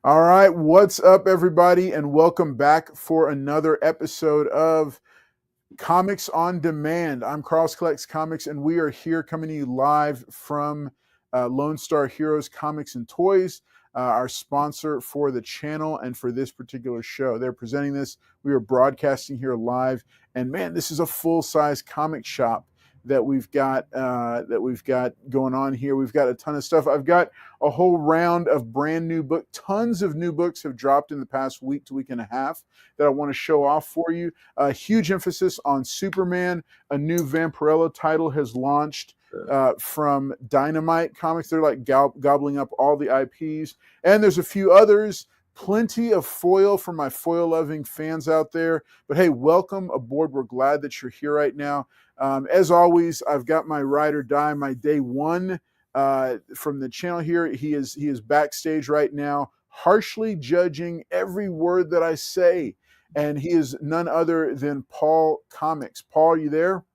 All right, what's up, everybody, and welcome back for another episode of Comics on Demand. I'm Carl's Collects Comics, and we are here coming to you live from Lone Star Heroes Comics and Toys, our sponsor for the channel and for this particular show. They're presenting this. We are broadcasting here live, and man, this is a full-size comic shop that we've got going on here. We've got a ton of stuff. I've got a whole round of brand new book. Tons of new books have dropped in the past week to week and a half that I want to show off for you. A huge emphasis on Superman. A new Vampirella title has launched from Dynamite Comics. They're like gobbling up all the IPs. And there's a few others. Plenty of foil for my foil-loving fans out there. But hey, welcome aboard. We're glad that you're here right now. As always, I've got my ride or die, my day one from the channel here. He is backstage right now, harshly judging every word that I say. And he is none other than PaulKomics. Paul, are you there?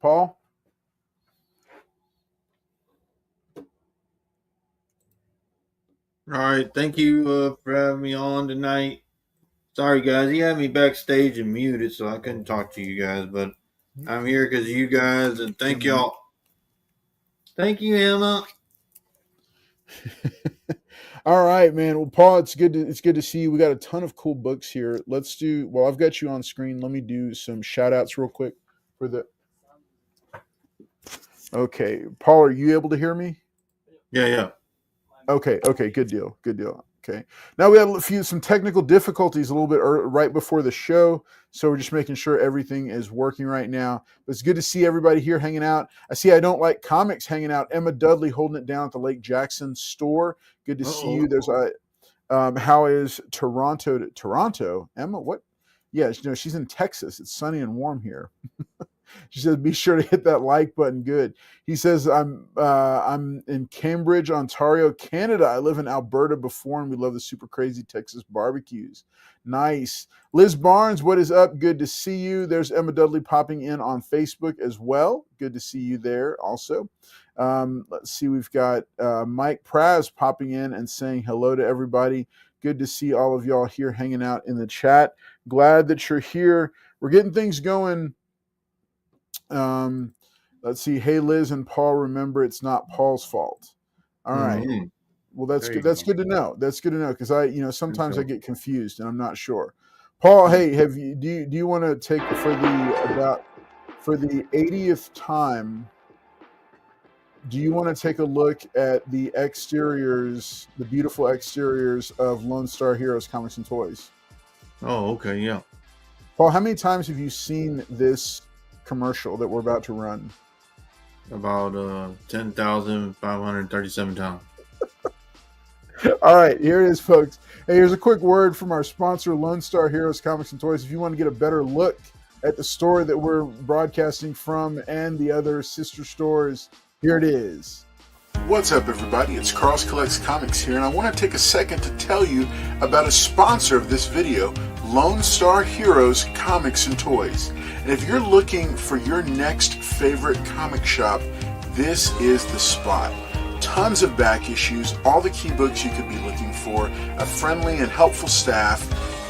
Paul? All right, thank you for having me on tonight. Sorry, guys, he had me backstage and muted, so I couldn't talk to you guys, but I'm here because of you guys, and thank y'all. Thank you, Emma. All right, man. Well, Paul, it's good to see you. We got a ton of cool books here. Let's do, well, I've got you on screen. Let me do some shout outs real quick for the. Okay. Paul, are you able to hear me? Yeah. Okay, good deal. Okay. Now we had some technical difficulties a little bit right before the show, so we're just making sure everything is working right now. But it's good to see everybody here hanging out. I see I Don't Like Comics hanging out. Emma Dudley holding it down at the Lake Jackson store. Good to see you. There's how is Toronto? Toronto? Emma, what? Yeah, she's in Texas. It's sunny and warm here. She says, "Be sure to hit that like button." Good. He says, "I'm in Cambridge, Ontario, Canada. I live in Alberta before, and we love the super crazy Texas barbecues." Nice. Liz Barnes, what is up? Good to see you. There's Emma Dudley popping in on Facebook as well. Good to see you there also. Let's see. We've got Mike Praz popping in and saying hello to everybody. Good to see all of y'all here hanging out in the chat. Glad that you're here. We're getting things going. Let's see. Hey, Liz and Paul, remember it's not Paul's fault. All right. Mm-hmm. Well, that's good. That's good to know. That's good to know because sometimes I get confused and I'm not sure. Paul, hey, do you want to take for the 80th time? do you want to take a look at the exteriors, the beautiful exteriors of Lone Star Heroes Comics and Toys? Oh, okay, yeah. Paul, how many times have you seen this commercial that we're about to run? About 10,537 times. All right, here it is, folks. Hey, here's a quick word from our sponsor, Lone Star Heroes Comics and Toys. If you want to get a better look at the store that we're broadcasting from and the other sister stores, here it is. What's up, everybody? It's Carl's Collects Comics here, and I want to take a second to tell you about a sponsor of this video, Lone Star Heroes Comics and Toys. And if you're looking for your next favorite comic shop, this is the spot. Tons of back issues, all the key books you could be looking for, a friendly and helpful staff,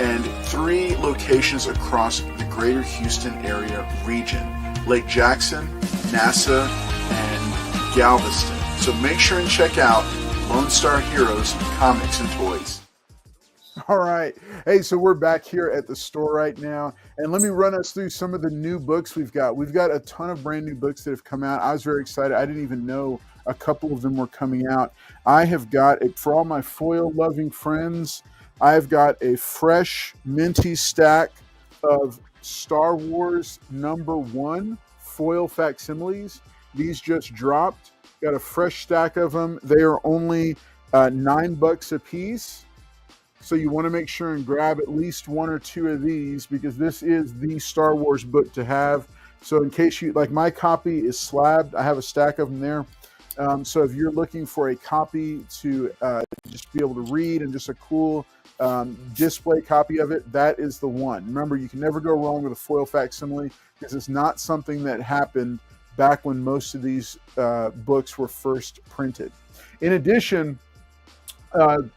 and 3 locations across the greater Houston area region: Lake Jackson, NASA, and Galveston. So make sure and check out Lone Star Heroes Comics and Toys. All right. Hey, so we're back here at the store right now, and let me run us through some of the new books we've got. We've got a ton of brand new books that have come out. I was very excited. I didn't even know a couple of them were coming out. I have got, for all my foil-loving friends, I've got a fresh, minty stack of Star Wars #1 foil facsimiles. These just dropped. Got a fresh stack of them. They are only $9 a piece. So you want to make sure and grab at least 1 or 2 of these, because this is the Star Wars book to have. So in case you, like, my copy is slabbed, I have a stack of them there. So if you're looking for a copy to just be able to read and just a cool display copy of it, that is the one. Remember, you can never go wrong with a foil facsimile, because it's not something that happened back when most of these books were first printed. In addition,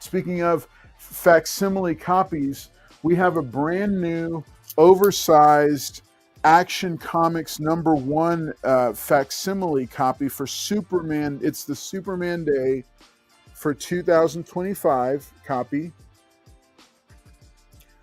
speaking of facsimile copies, we have a brand new oversized Action Comics #1 facsimile copy for Superman. It's the Superman Day for 2025 copy.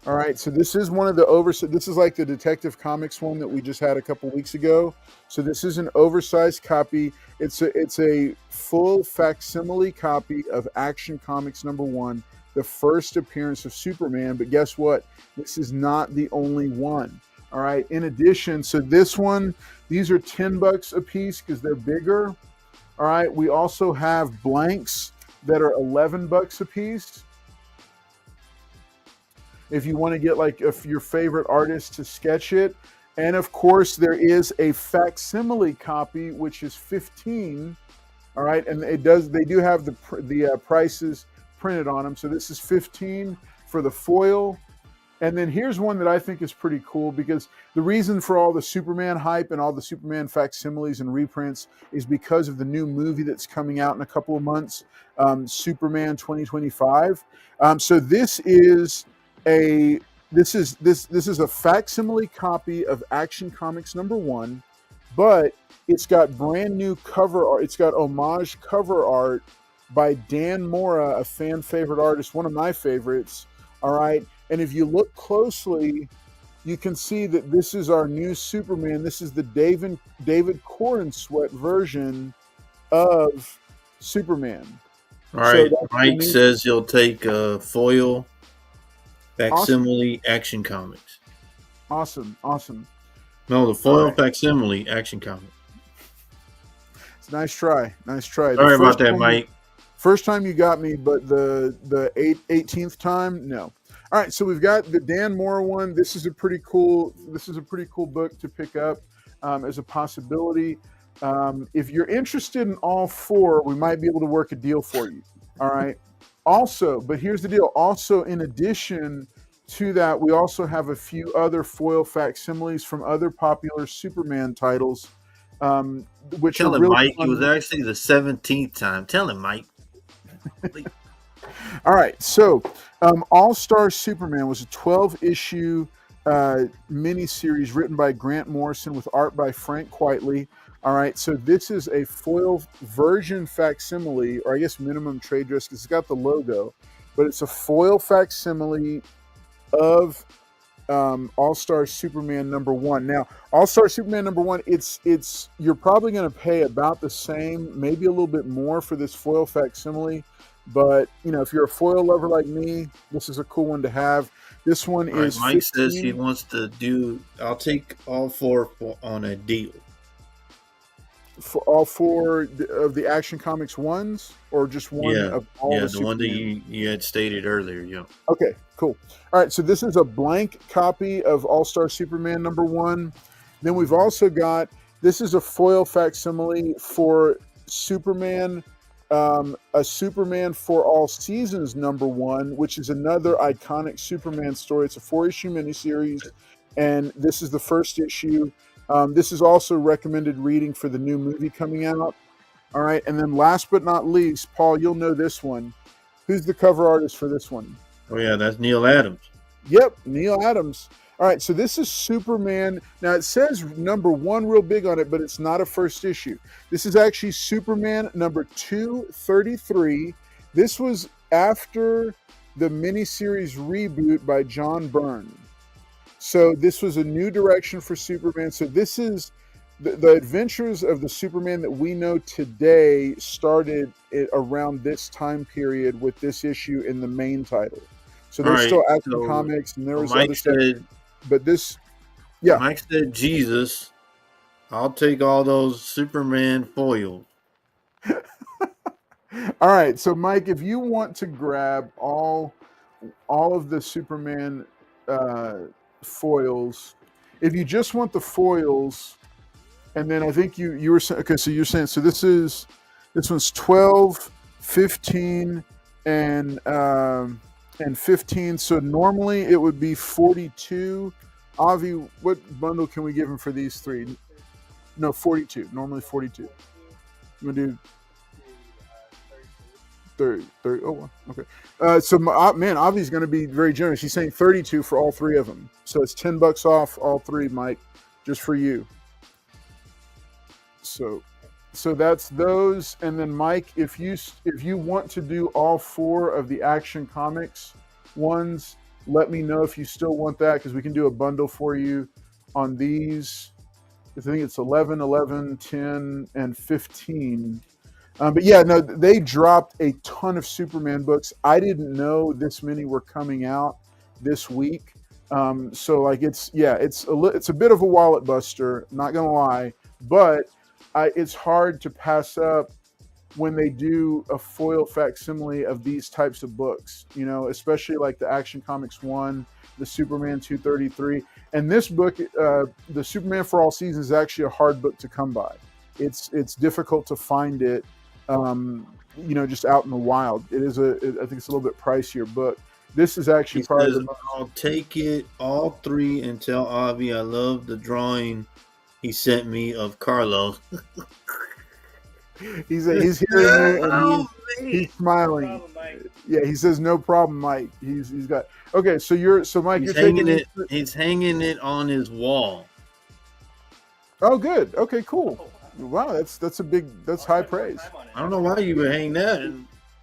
All right, so this is one of the this is like the Detective Comics one that we just had a couple weeks ago. So this is an oversized copy. It's a full facsimile copy of Action Comics #1, the first appearance of Superman. But guess what? This is not the only one. All right. In addition, so this one, these are $10 a piece because they're bigger. All right. We also have blanks that are $11 a piece. If you want to get like your favorite artist to sketch it. And of course, there is a facsimile copy, which is $15. All right. And they do have the prices printed on them. So this is $15 for the foil. And then here's one that I think is pretty cool, because the reason for all the Superman hype and all the Superman facsimiles and reprints is because of the new movie that's coming out in a couple of months, Superman 2025. So this is a facsimile copy of Action Comics #1, but it's got brand new cover art. It's got homage cover art by Dan Mora, a fan favorite artist, one of my favorites. All right. And if you look closely, you can see that this is our new Superman. This is the David Corenswet version of Superman. All right. So Mike says he'll take foil facsimile Action Comics. Awesome. No, the foil facsimile Action Comics. It's a nice try. Sorry about that, Mike. First time you got me, but the 18th time, no. All right, so we've got the Dan Mora one. This is a pretty cool book to pick up as a possibility. If you're interested in all 4, we might be able to work a deal for you. All right. Also, but here's the deal. Also, in addition to that, we also have a few other foil facsimiles from other popular Superman titles. Which Tell are him, really Mike. fun. It was actually the 17th time. Tell him, Mike. All right, so All-Star Superman was a 12-issue miniseries written by Grant Morrison with art by Frank Quitely. All right, so this is a foil version facsimile, or I guess minimum trade dress, because it's got the logo, but it's a foil facsimile of All-Star Superman #1. Now, All-Star Superman #1, it's you're probably going to pay about the same, maybe a little bit more for this foil facsimile. But if you're a foil lover like me, this is a cool one to have. This one All right, is Mike 15. says he wants to do. I'll take all four on a deal. For all four of the Action Comics ones, or just one of all the one that you had stated earlier. Yeah. Okay, cool. All right, so this is a blank copy of All-Star Superman #1. Then we've also got, this is a foil facsimile for Superman, a Superman for All Seasons #1, which is another iconic Superman story. It's a 4-issue miniseries, and this is the first issue. This is also recommended reading for the new movie coming out. All right, and then last but not least, Paul, you'll know this one. Who's the cover artist for this one? Oh, yeah, that's Neil Adams. Yep, Neil Adams. All right, so this is Superman. Now, it says #1 real big on it, but it's not a first issue. This is actually Superman #233. This was after the miniseries reboot by John Byrne. So this was a new direction for Superman. So this is the adventures of the Superman that we know today started around this time period with this issue in the main title. So there's still Action Comics, and there was other stuff. But this, yeah. Mike said, Jesus, I'll take all those Superman foils. All right. So, Mike, if you want to grab all of the Superman foils, if you just want the foils, and then I think you were saying, okay, so you're saying, so this one's 12, 15, and 15. So normally it would be 42. Avi, what bundle can we give him for these three? No, 42. Normally 42. I'm gonna do 30. Oh, okay. So man, Avi's gonna be very generous. He's saying 32 for all three of them. So it's $10 off all three, Mike, just for you. So that's those. And then Mike, if you want to do all four of the Action Comics ones, let me know if you still want that, because we can do a bundle for you on these. I think it's 11, 11, 10, and 15. But yeah, no, they dropped a ton of Superman books. I didn't know this many were coming out this week. So like it's a bit of a wallet buster, not gonna lie, but it's hard to pass up when they do a foil facsimile of these types of books, especially like the Action Comics 1, the Superman 233. And this book, the Superman for All Seasons, is actually a hard book to come by. It's difficult to find it, just out in the wild. I think it's a little bit pricier book. This is actually I'll take it all three and tell Avi I love the drawing he sent me of Carlos. He's hearing me and he's smiling. Yeah, he says no problem, Mike. He's got okay. So Mike, he's you're hanging it. He's hanging it on his wall. Oh, good. Okay, cool. Wow, that's high praise. I don't know why you would hang that.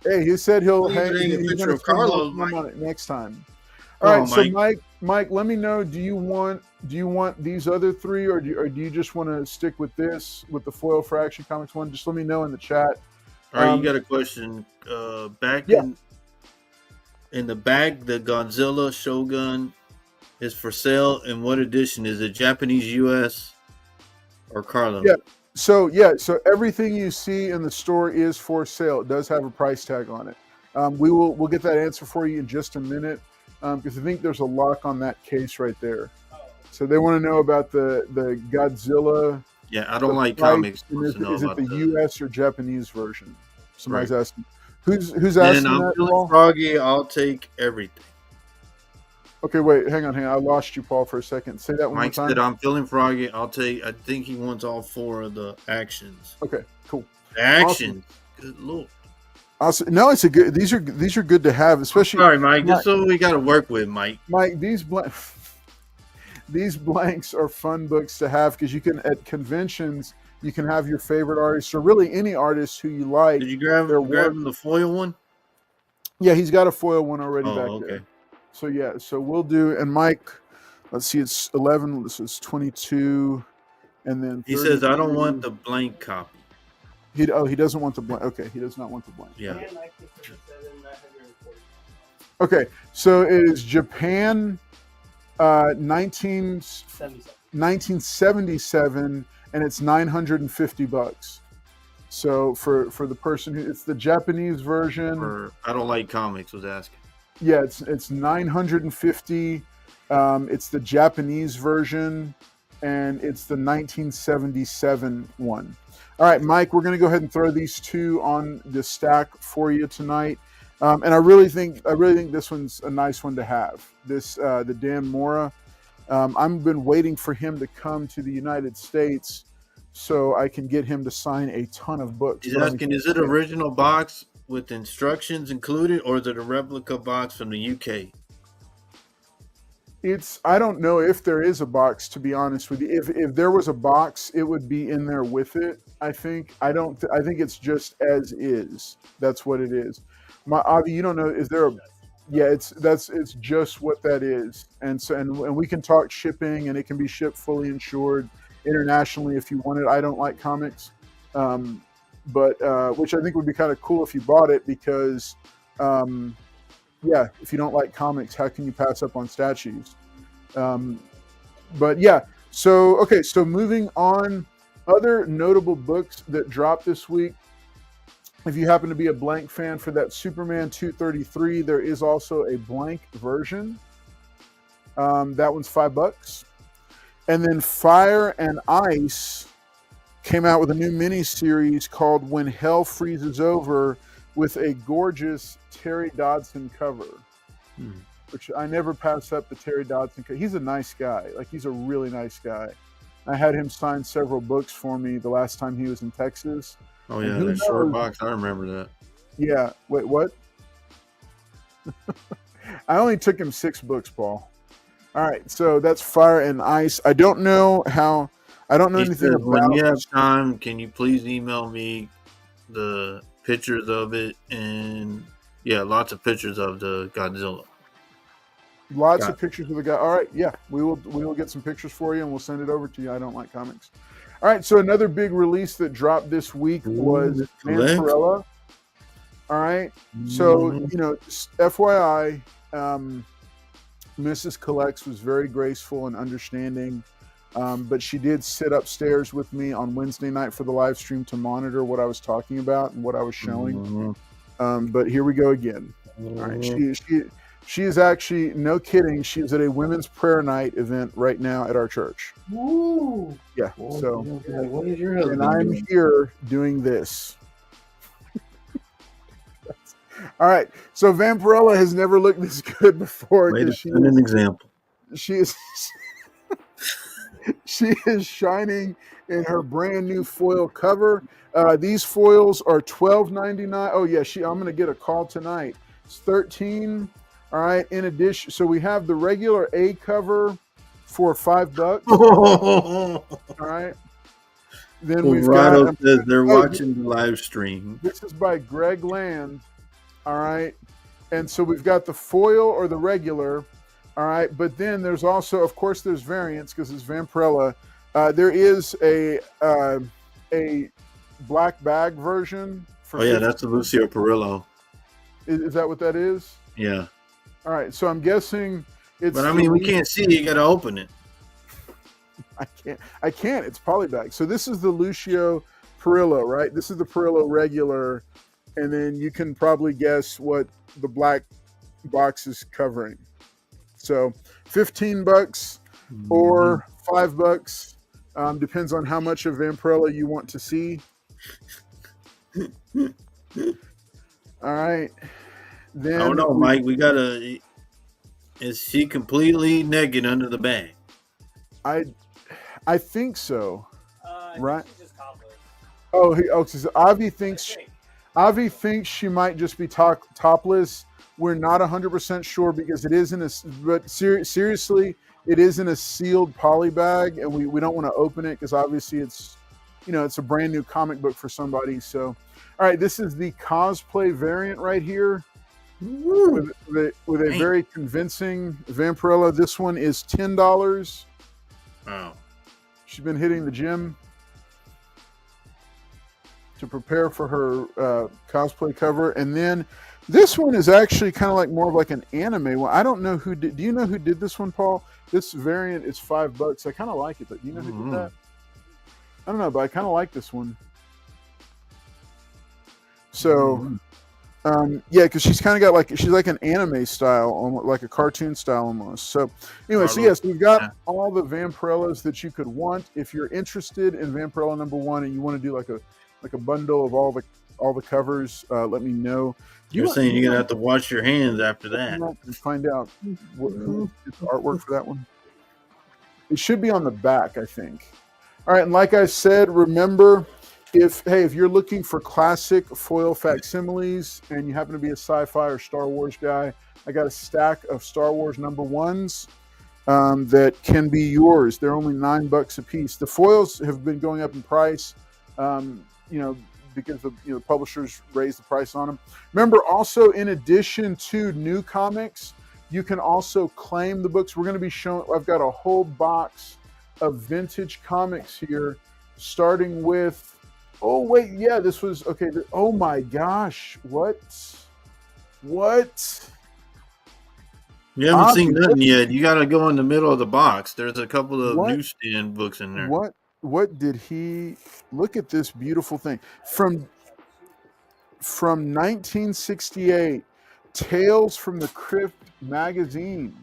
Hey, he said he'll hang a picture of Carlos on it next time. All right, so Mike, let me know. Do you want these other three, or do you just want to stick with this, with the foil for Action Comics 1? Just let me know in the chat. All right, you got a question. In the bag, the Godzilla Shogun is for sale. In what edition? Is it Japanese, US, or Carlo? Yeah. So everything you see in the store is for sale. It does have a price tag on it. We'll get that answer for you in just a minute, because I think there's a lock on that case right there. So they want to know about the Godzilla. Yeah, I don't like comics. Is it the US or Japanese version? Somebody's asking. Who's asking I'm that, feeling Paul? froggy. I'll take everything. Okay, wait, hang on. I lost you, Paul, for a second. Say that one Mike more time. said, I'm feeling froggy. I'll take. I think he wants all four of the actions. Okay, cool. Actions. Awesome. Good lord. Awesome. No, it's a good. These are good to have, especially. Sorry, Mike. This is what we got to work with, Mike. Mike, these blanks are fun books to have, because you can, at conventions, you can have your favorite artists, or really any artist who you like. Did you grab the foil one? Yeah, he's got a foil one already back okay. there. So yeah, so we'll do. And Mike, let's see, it's 11. This is 22, and then He says, "I don't 32. want the blank copy." He doesn't want the blank. Okay, he does not want the blank. Yeah. Okay, so it is Japan, 1977, and it's $950. So for the person who, it's the Japanese version. I don't like comics. Was asking. Yeah, it's 950. It's the Japanese version, and it's the 1977 one. All right, Mike, we're going to go ahead and throw these two on the stack for you tonight. And I really think this one's a nice one to have. This the Dan Mora. I've been waiting for him to come to the United States so I can get him to sign a ton of books. He's asking, is it original box with instructions included, or is it a replica box from the UK? I don't know if there is a box, to be honest with you. If there was a box, it would be in there with it. I think it's just as is. That's what it is. Avi, you don't know, is there a, yeah, it's just what that is. And so, and we can talk shipping, and it can be shipped fully insured internationally if you want it. I don't like comics, but which I think would be kind of cool if you bought it, because yeah, if you don't like comics, how can you pass up on statues? But yeah, so okay, so moving on, other notable books that dropped this week. If you happen to be a blank fan for that Superman 233, there is also a blank version. That one's $5. And then Fire and Ice came out with a new mini-series called When Hell Freezes Over, with a gorgeous Terry Dodson cover, which I never pass up the Terry Dodson cover. He's a nice guy. Like, he's a really nice guy. I had him sign several books for me the last time he was in Texas. Oh, yeah, that short box. I remember that. Yeah. Wait, what? I only took him 6 books, Paul. All right, so that's Fire and Ice. I don't know anything about. When you have time, can you please email me the pictures of it? And yeah, lots of pictures of the Godzilla. Lots of pictures of the guy. All right, yeah, we will get some pictures for you, and we'll send it over to you. I don't like comics. All right, so another big release that dropped this week was Vampirella. All right, so FYI, Mrs. Collects was very graceful and understanding, but she did sit upstairs with me on Wednesday night for the live stream to monitor what I was talking about and what I was showing. But here we go again. All right, she is actually, no kidding, she's at a women's prayer night event right now at our church. Woo! Yeah, so, What is your husband and I'm doing? here doing this. All right, so Vampirella has never looked this good before. Way to set an example. She is she is shining in her brand new foil cover. These foils are $12.99. Oh yeah, I'm gonna get a call tonight. It's $13. All right. In addition, so we have the regular A cover for $5. All right. Then we've got. Says they're watching the live stream. This is by Greg Land. All right. And so we've got the foil or the regular. All right. But then there's also, of course, there's variants because it's Vampirella. There is a black bag version. Oh, yeah. That's the Lucio Perillo. Is that what that is? Yeah. All right. So I'm guessing it's. But I mean, we can't see. You got to open it. I can't. It's polybag. So this is the Lucio Perillo, right? This is the Perillo regular. And then you can probably guess what the black box is covering. So $15 or $5, depends on how much of Vampirella you want to see. All right. Then, oh no, Mike, we gotta. Is she completely naked under the bag? I think so. Right? She's just topless. So Avi thinks she might just be topless. We're not 100% sure because it is in a. But seriously, it is in a sealed poly bag, and we don't want to open it because obviously it's a brand new comic book for somebody. So, all right, this is the cosplay variant right here. Woo. with a Man. very convincing Vampirella. This one is $10. Wow. She's been hitting the gym to prepare for her cosplay cover, and then this one is actually kind of like more of like an anime one. I don't know who did. Do you know who did this one, Paul? This variant is $5. I kind of like it, but do you know who did that? I don't know, but I kind of like this one. So, yeah, because she's kind of got like she's like an anime style, almost like a cartoon style almost. So, anyway, so yes, we've got all the Vampirellas that you could want. If you're interested in Vampirella #1 and you want to do like a bundle of all the covers, let me know. You're saying you're gonna have to wash your hands after that and find out who did the artwork for that one. It should be on the back, I think. All right, and like I said, remember, if you're looking for classic foil facsimiles and you happen to be a sci-fi or Star Wars guy, I got a stack of Star Wars #1s that can be yours. They're only $9 a piece. The foils have been going up in price, because the publishers raised the price on them. Remember, also in addition to new comics, you can also claim the books. We're going to be showing. I've got a whole box of vintage comics here, starting with. Oh wait, yeah, this was okay. Oh my gosh, what? You haven't seen nothing yet. You got to go in the middle of the box. There's a couple of newsstand books in there. What did he look at this beautiful thing from 1968, Tales from the Crypt magazine.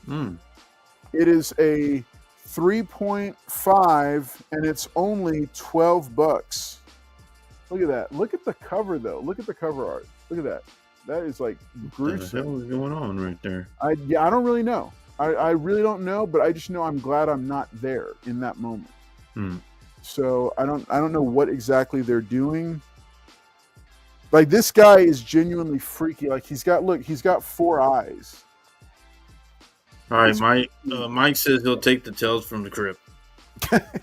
It is a 3.5 and it's only $12. Look at that. Look at the cover though. Look at the cover art. Look at that. That is like gruesome. What the hell is going on right there? I don't really know. I really don't know, but I just know I'm glad I'm not there in that moment. So I don't know what exactly they're doing. Like, this guy is genuinely freaky. Like, he's got 4 eyes. All right, Mike says he'll take the Tales from the Crypt.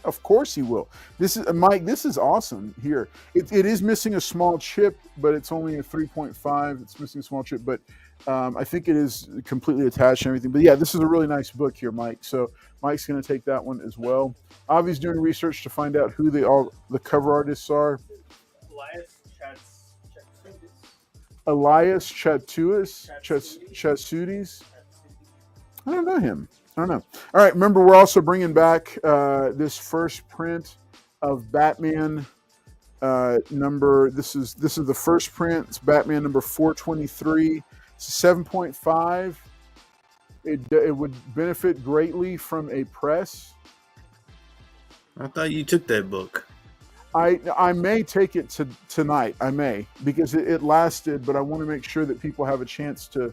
Of course he will. This is Mike. This is awesome. Here, it is missing a small chip, but it's only a 3.5. It's missing a small chip, but I think it is completely attached and everything. But yeah, this is a really nice book here, Mike. So Mike's going to take that one as well. Avi's doing research to find out who the cover artists are. Elias Chatsudis. I don't know him. I don't know. All right. Remember, we're also bringing back this first print of Batman number. This is the first print. It's Batman number 423. It's a 7.5. It would benefit greatly from a press. I thought you took that book. I may take it tonight. I may, because it lasted, but I want to make sure that people have a chance to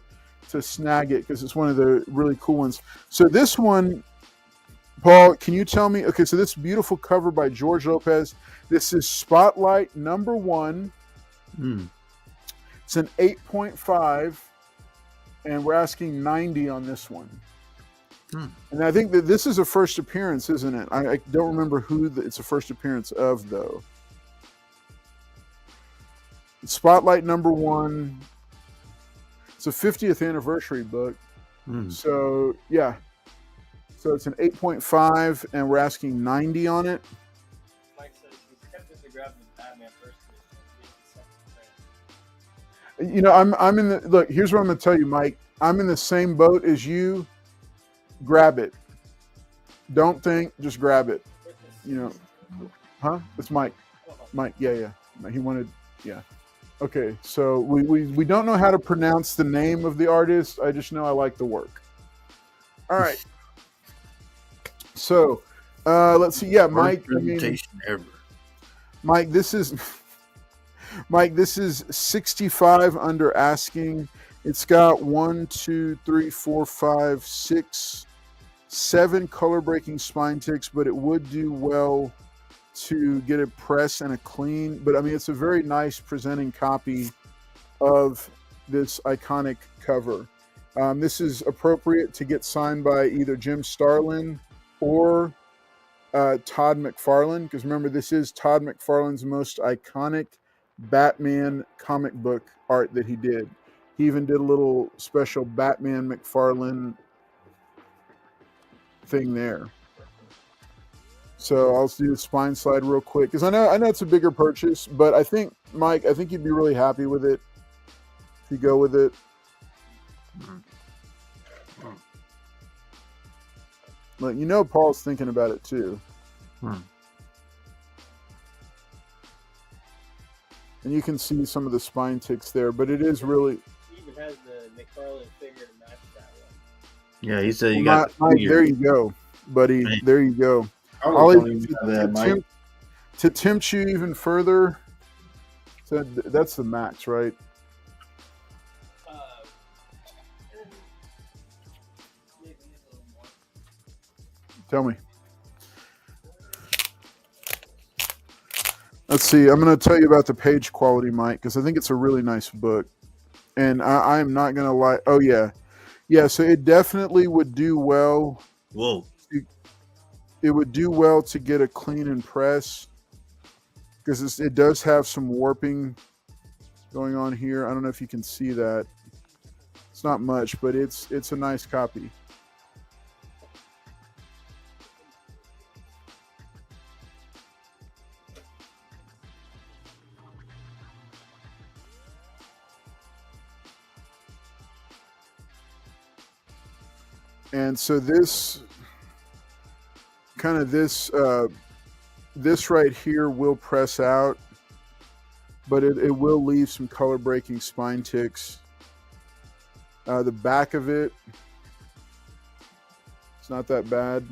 snag it because it's one of the really cool ones. So this one, Paul, can you tell me? Okay, so this beautiful cover by George Lopez. This is Spotlight #1. It's an 8.5, and we're asking 90 on this one. And I think that this is a first appearance, isn't it? I don't remember who it's a first appearance of, though. Spotlight #1. It's a 50th anniversary book. So, yeah. So it's an 8.5, and we're asking 90 on it. Mike says he's tempted to grab the Batman first edition. You know, I'm in the look. Here's what I'm going to tell you, Mike. I'm in the same boat as you. Grab it. Don't think. Just grab it. You know, huh? It's Mike. Mike. Yeah. He wanted. Yeah. Okay. So we don't know how to pronounce the name of the artist. I just know I like the work. All right. So let's see. Yeah, Mike. Mike, this is 65 under asking. It's got 1, 2, 3, 4, 5, 6, 7 color breaking spine ticks, but it would do well to get a press and a clean. But I mean, it's a very nice presenting copy of this iconic cover. This is appropriate to get signed by either Jim Starlin or Todd McFarlane, because remember, this is Todd McFarlane's most iconic Batman comic book art that he did. He even did a little special Batman McFarlane thing there. So I'll do the spine slide real quick because I know it's a bigger purchase, but I think, Mike, I think you'd be really happy with it if you go with it. Look, you know Paul's thinking about it too. And you can see some of the spine ticks there, but it is really... He even has the McFarlane figure to match that one. Yeah, he said you got. Mike, there you go, buddy. Right. There you go. To tempt you even further, so that's the max, right? Maybe a little more. Tell me. Let's see. I'm going to tell you about the page quality, Mike, because I think it's a really nice book. And I am not going to lie. Oh, yeah. Yeah, so it definitely would do well. Whoa. It would do well to get a clean and press because it does have some warping going on here. I don't know if you can see that. It's not much, but it's a nice copy. And so this right here will press out, but it will leave some color breaking spine ticks. The back of it, it's not that bad.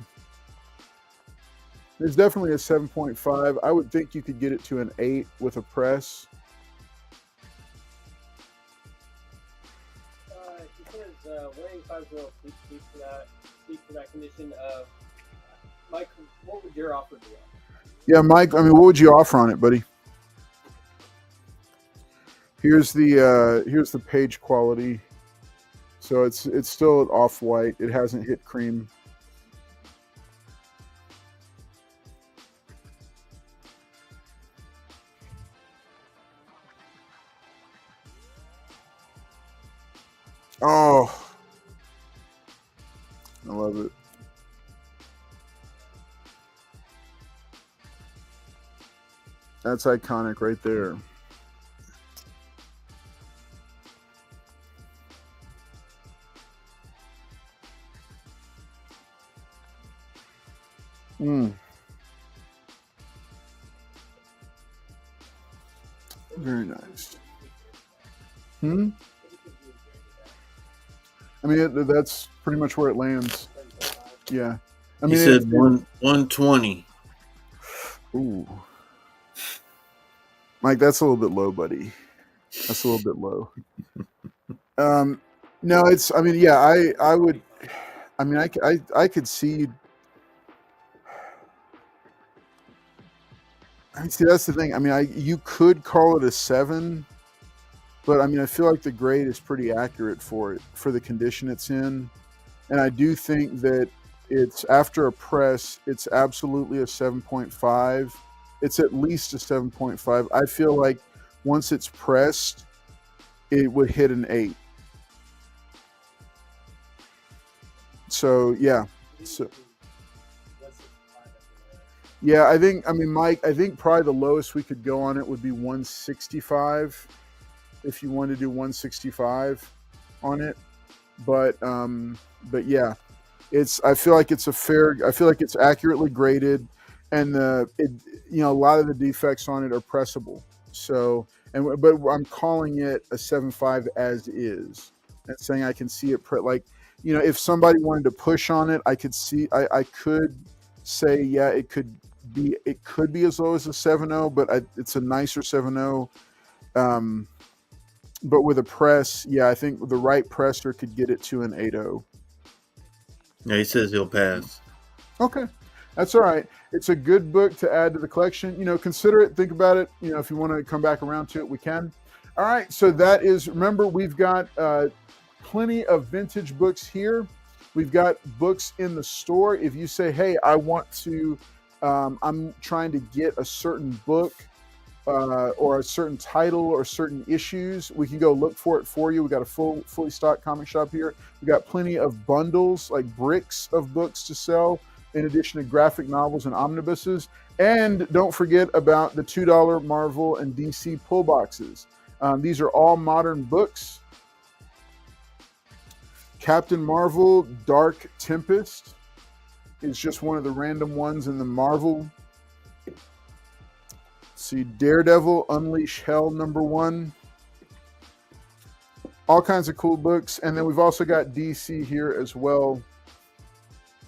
There's definitely a 7.5. I would think you could get it to an 8 with a press. He says wearing 50 speaks to that condition. Mike, what would your offer be on? Yeah, Mike, I mean, what would you offer on it, buddy? Here's the page quality. So it's still off-white. It hasn't hit cream. Oh, I love it. That's iconic right there. Very nice. I mean, that's pretty much where it lands. Yeah. I mean, he said 120. Ooh. Mike, that's a little bit low, buddy. That's a little bit low. No, it's, I mean, yeah, I would, I mean, I could see, I mean, see, that's the thing. I mean, you could call it a 7, but I mean, I feel like the grade is pretty accurate for it, for the condition it's in. And I do think that it's, after a press, it's absolutely a 7.5. It's at least a 7.5. I feel like once it's pressed, it would hit an 8. So, yeah. So, yeah, I mean, Mike, I think probably the lowest we could go on it would be 165 if you want to do 165 on it. But yeah, I feel like it's accurately graded, and a lot of the defects on it are pressable. So, but I'm calling it a 7.5 as is, and saying I can see it if somebody wanted to push on it, I could say, yeah, it could be as low as a 7.0, but it's a nicer 7.0. But with a press, yeah, I think the right presser could get it to an 8.0. Yeah, he says he'll pass. Okay, that's all right. It's a good book to add to the collection. Consider it, think about it. If you want to come back around to it, we can. All right, so that is, remember, we've got plenty of vintage books here. We've got books in the store. If you say, hey, I want to, I'm trying to get a certain book, or a certain title or certain issues, we can go look for it for you. We got a fully stocked comic shop here. We got plenty of bundles, like bricks of books to sell, in addition to graphic novels and omnibuses. And don't forget about the $2 Marvel and DC pull boxes. These are all modern books. Captain Marvel Dark Tempest is just one of the random ones in the Marvel. See, Daredevil Unleash Hell #1. All kinds of cool books. And then we've also got DC here as well.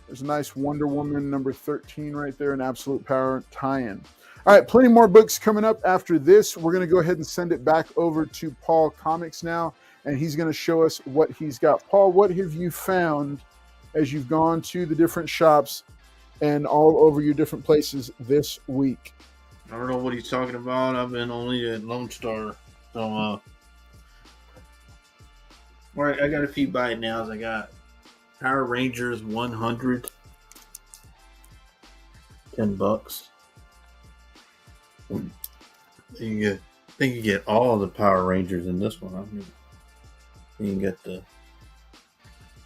There's a nice Wonder Woman #13 right there, an Absolute Power tie-in. All right, plenty more books coming up after this. We're going to go ahead and send it back over to PaulKomics now, and he's going to show us what he's got. Paul, what have you found as you've gone to the different shops and all over your different places this week? I don't know what he's talking about. I've been only at Lone Star. So, all right, I got a few buy it nows. I got Power Rangers 100, $10. I think you get all the Power Rangers in this one. I mean, you can get the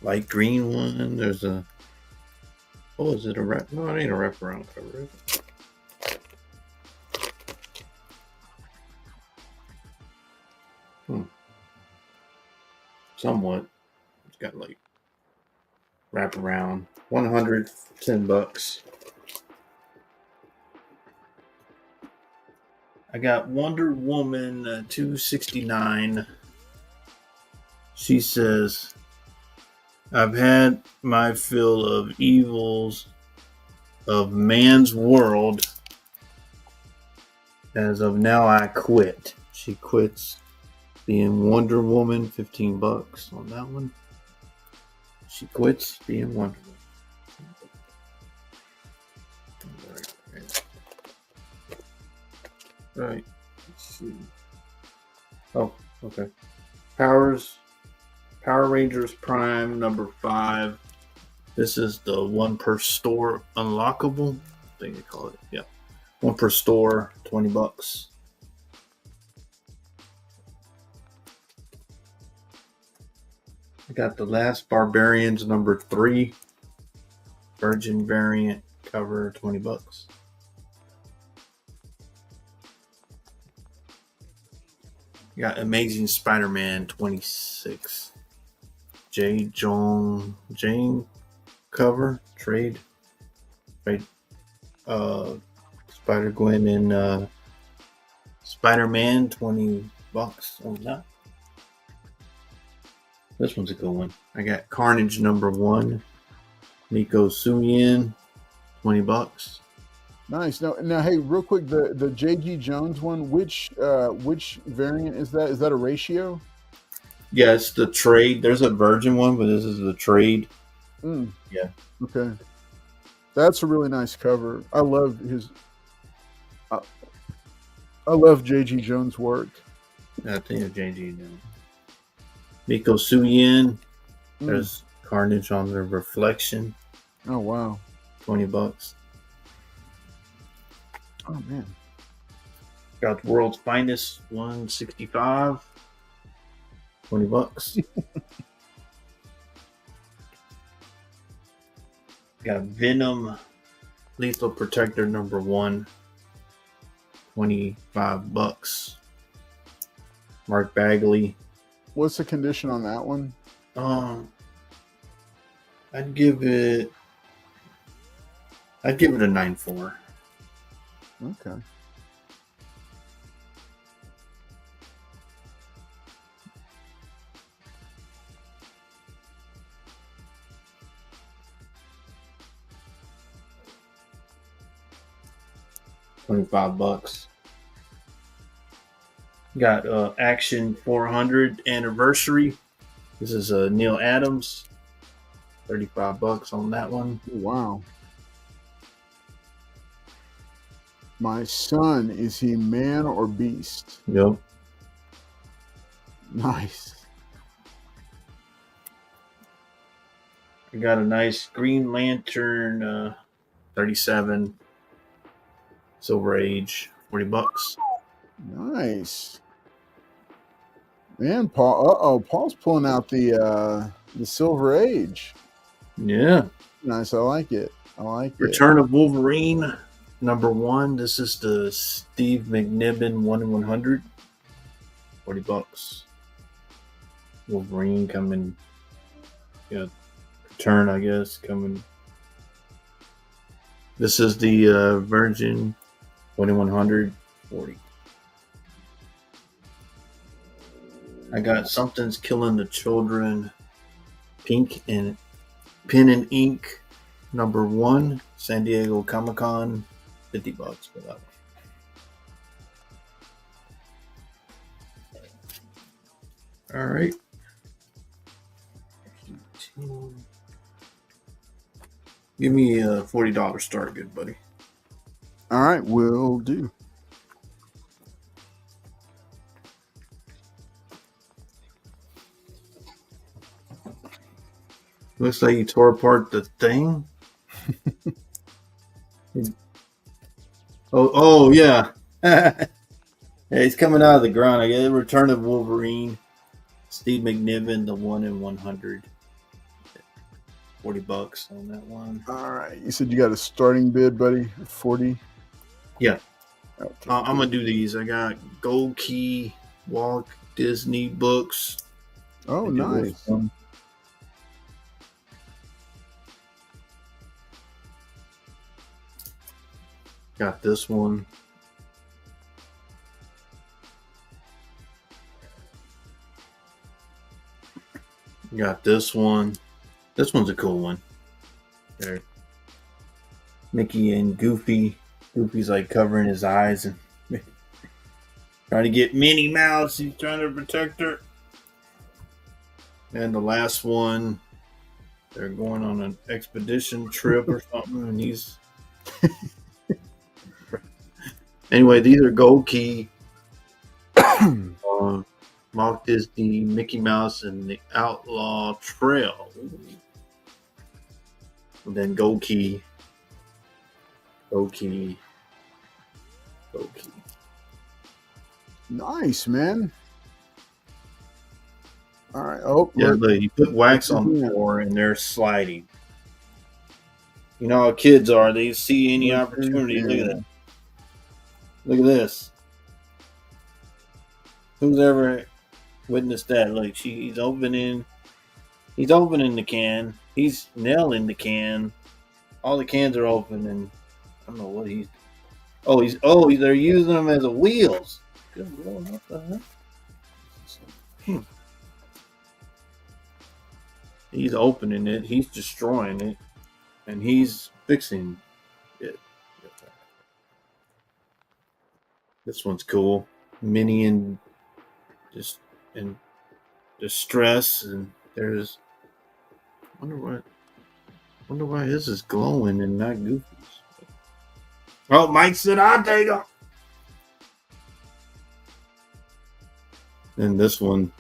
light green one. There's a, oh, is it a wrap? No, it ain't a wraparound cover, is it? Somewhat. It's got like wraparound. 100, $10. I got Wonder Woman 269. She says, I've had my fill of evils of man's world. As of now, I quit. She quits being Wonder Woman, $15 on that one. She quits being Wonder Woman. Right. Let's see. Oh, okay. Power Rangers Prime #5. This is the one per store unlockable. I think they call it. Yeah. One per store, $20. I got the Last Barbarians #3. Virgin variant cover, $20. Got Amazing Spider-Man 26. Jane cover trade. Spider-Gwen and Spider-Man, $20 on that. This one's a good one. I got Carnage #1. Nico Suyin, $20. Nice. Now, hey, real quick, the J.G. Jones one, which variant is that? Is that a ratio? Yeah, it's the trade. There's a Virgin one, but this is the trade. Yeah. Okay. That's a really nice cover. I love his. I love J.G. Jones' work. I think of J.G. Jones. Nico Suyin. There's Carnage on the Reflection. Oh wow. $20. Oh man. Got the World's Finest 165. $20. Got Venom Lethal Protector #1. $25. Mark Bagley. What's the condition on that one? I'd give it a 9.4. Okay. $25. Got Action 400 Anniversary. This is Neil Adams. $35 on that one. Wow. My son, is he man or beast? Yep. Nice. I got a nice Green Lantern 37 Silver Age, $40. Nice. Man, Paul. Paul's pulling out the Silver Age. Yeah. Nice. I like it. Return of Wolverine, #1. This is the Steve McNiven 1/100. $40. Wolverine coming. Yeah, return, I guess, coming. This is the Virgin 2100 40. I got Something's Killing the Children, pink and pen and ink, #1, San Diego Comic-Con, $50 for that one. All right. Give me a $40 start, good buddy. All right, will do. Looks like you tore apart the thing. oh yeah. Yeah, he's coming out of the ground. I guess. Return of Wolverine, Steve McNiven, the 1/100. $40 on that one. All right. You said you got a starting bid, buddy? 40? Yeah. Okay. I'm going to do these. I got Gold Key, Walt Disney Books. Oh, nice. Got this one. Got this one. This one's a cool one. There. Mickey and Goofy. Goofy's like covering his eyes and trying to get Minnie Mouse. He's trying to protect her. And the last one, they're going on an expedition trip or something, and he's anyway. These are Gold Key, Walt Disney, Mickey Mouse, and the Outlaw Trail. And then Gold Key. Nice, man. All right. Oh, yeah, but you put wax on the floor and they're sliding. You know how kids are. They see any opportunity. Look at that. Look at this. Who's ever witnessed that? Look, he's opening the can. He's nailing the can. All the cans are open, and I don't know what he's. They're using them as wheels. Good Lord, what the heck? He's opening it. He's destroying it, and he's fixing it. This one's cool. Minnie and just in distress, and there's. Wonder why his is glowing and not Goofy's. Oh, Mike said I'll take him. And this one.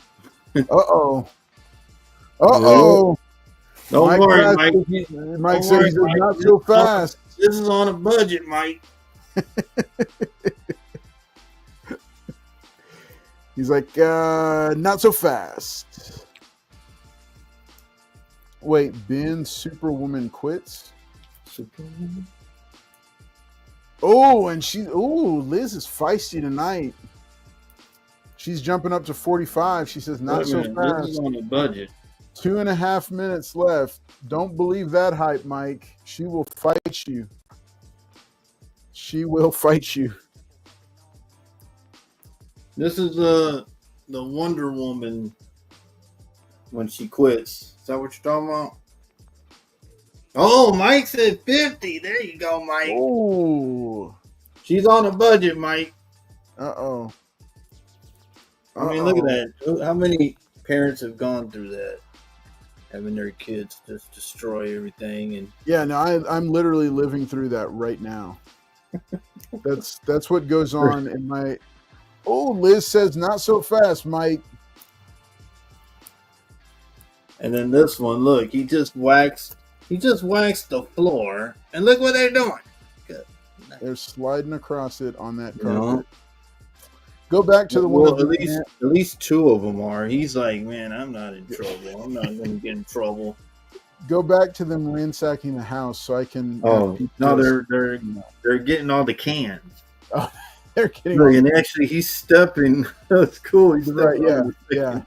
Uh-oh. Don't worry, Mike. Mike said he's not so fast. This is on a budget, Mike. He's like, not so fast. Wait, Ben Superwoman quits? Superwoman? Oh, and Liz is feisty tonight. She's jumping up to 45. She says, not so fast. This is on a budget. 2.5 minutes left. Don't believe that hype, Mike. She will fight you. She will fight you. This is the Wonder Woman when she quits. Is that what you're talking about? Oh, Mike said 50. There you go, Mike. Oh. She's on a budget, Mike. Uh-oh. I mean, look at that. How many parents have gone through that? Having their kids just destroy everything. And yeah, no, I'm literally living through that right now. That's what goes on in my... Oh, Liz says not so fast, Mike. And then this one, look, he just waxed the floor, and look what they're doing. Good. They're sliding across it on that carpet. Go back to the one. Well, Of the at least two of them are. He's like, man, I'm not in trouble. I'm not going to get in trouble. Go back to them ransacking the house so I can. Oh no, PTSD. they're getting all the cans. Oh, they're getting. Look, and actually, he's stepping. That's cool. He's stepping right. over Yeah.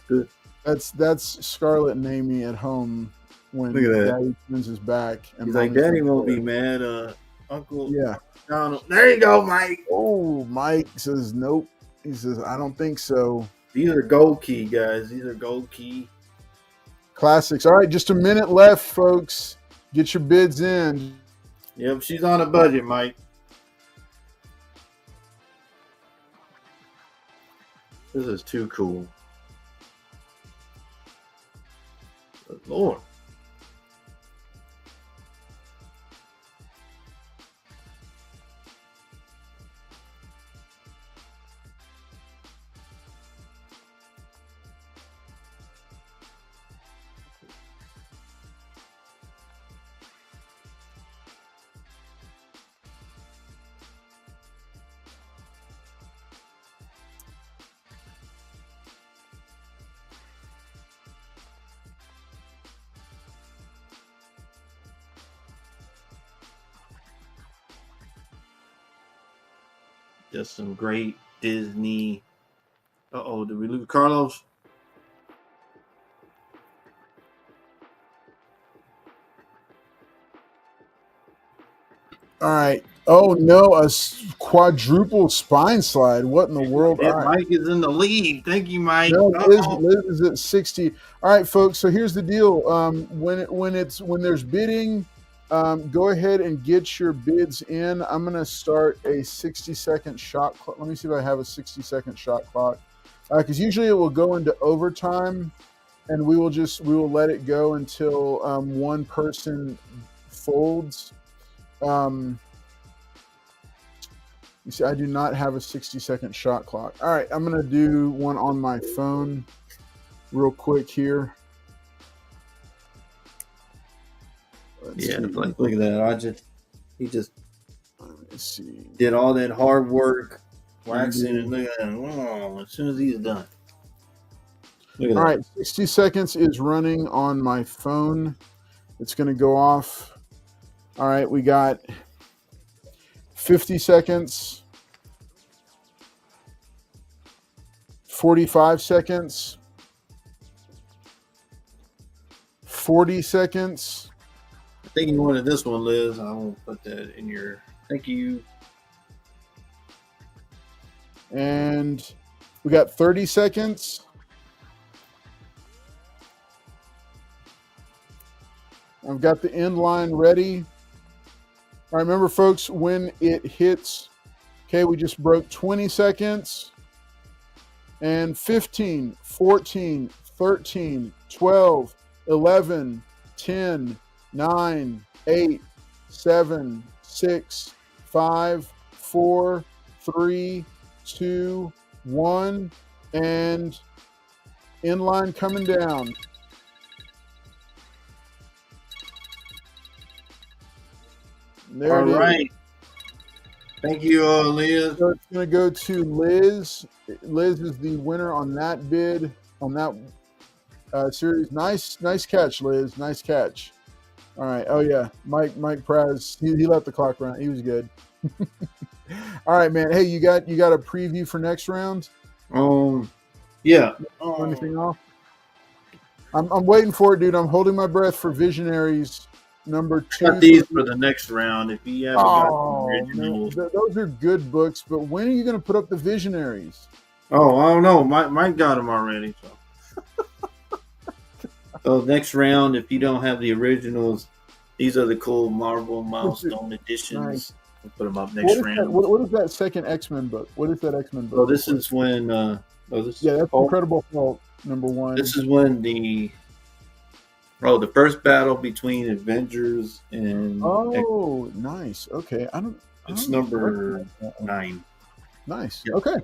the That's Scarlett and Amy at home when Look at that. Daddy turns his back. And He's like, Mommy's Daddy like, won't be mad. Uncle. Yeah. Donald. There you go, Mike. Oh, Mike says nope. He says, I don't think so. These are gold key, guys. These are gold key. Classics. All right, just a minute left, folks. Get your bids in. Yep, she's on a budget, Mike. This is too cool. Good Lord. Just some great Disney. Uh-oh, did we lose Carlos? All right. Oh, no, a quadruple spine slide. What in the world? Yeah, All right. Mike is in the lead. Thank you, Mike. No, Liz is at 60. All right, folks. So here's the deal. When there's bidding, go ahead and get your bids in. I'm gonna start a 60-second shot clock. Let me see if I have a 60-second shot clock, because usually it will go into overtime, and we will let it go until one person folds. You see, I do not have a 60-second shot clock. All right, I'm going to do one on my phone real quick here. Let's see. Like, look at that. He just Let's see. did all that hard work, waxing, and look at that. Oh, as soon as he's done. Look at All that. right, 60 seconds is running on my phone. It's going to go off. All right, we got 50 seconds, 45 seconds, 40 seconds. I think you wanted this one, Liz. I won't put that in your. Thank you. And we got 30 seconds. I've got the end line ready. All right, remember, folks, when it hits, okay, we just broke 20 seconds. And 15, 14, 13, 12, 11, 10, 9, 8, 7, 6, 5, 4, 3, 2, 1, and inline coming down. There All it is. right. Thank you, Liz. So it's going to go to Liz. Liz is the winner on that bid, on that series. Nice catch, Liz. Nice catch. All right. Oh yeah, Mike Praz. He let the clock run. He was good. All right, man. Hey, you got a preview for next round? Yeah. Anything off? I'm waiting for it, dude. I'm holding my breath for Visionaries number 2. Got these for the next round. If you haven't got the originals. Those are good books, but when are you going to put up the Visionaries? Oh, I don't know. Mike got them already. So next round, if you don't have the originals, these are the cool Marvel milestone editions. Nice. We'll put them up next round. What is that second X-Men book? What is that X-Men book? Oh, this is when. That's Incredible Hulk number 1. This is when the first battle between Avengers and. Oh, nice. Okay, It's number 9. Nice. Yep. Okay.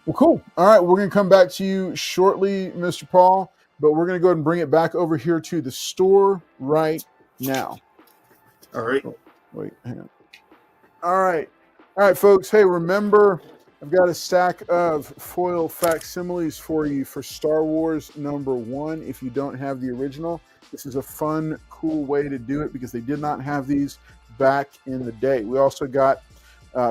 Well, cool. All right, we're going to come back to you shortly, Mr. Paul, but we're going to go ahead and bring it back over here to the store right now. All right. Wait, hang on. All right, folks. Hey, remember, I've got a stack of foil facsimiles for you for Star Wars #1. If you don't have the original, this is a fun, cool way to do it because they did not have these back in the day. We also got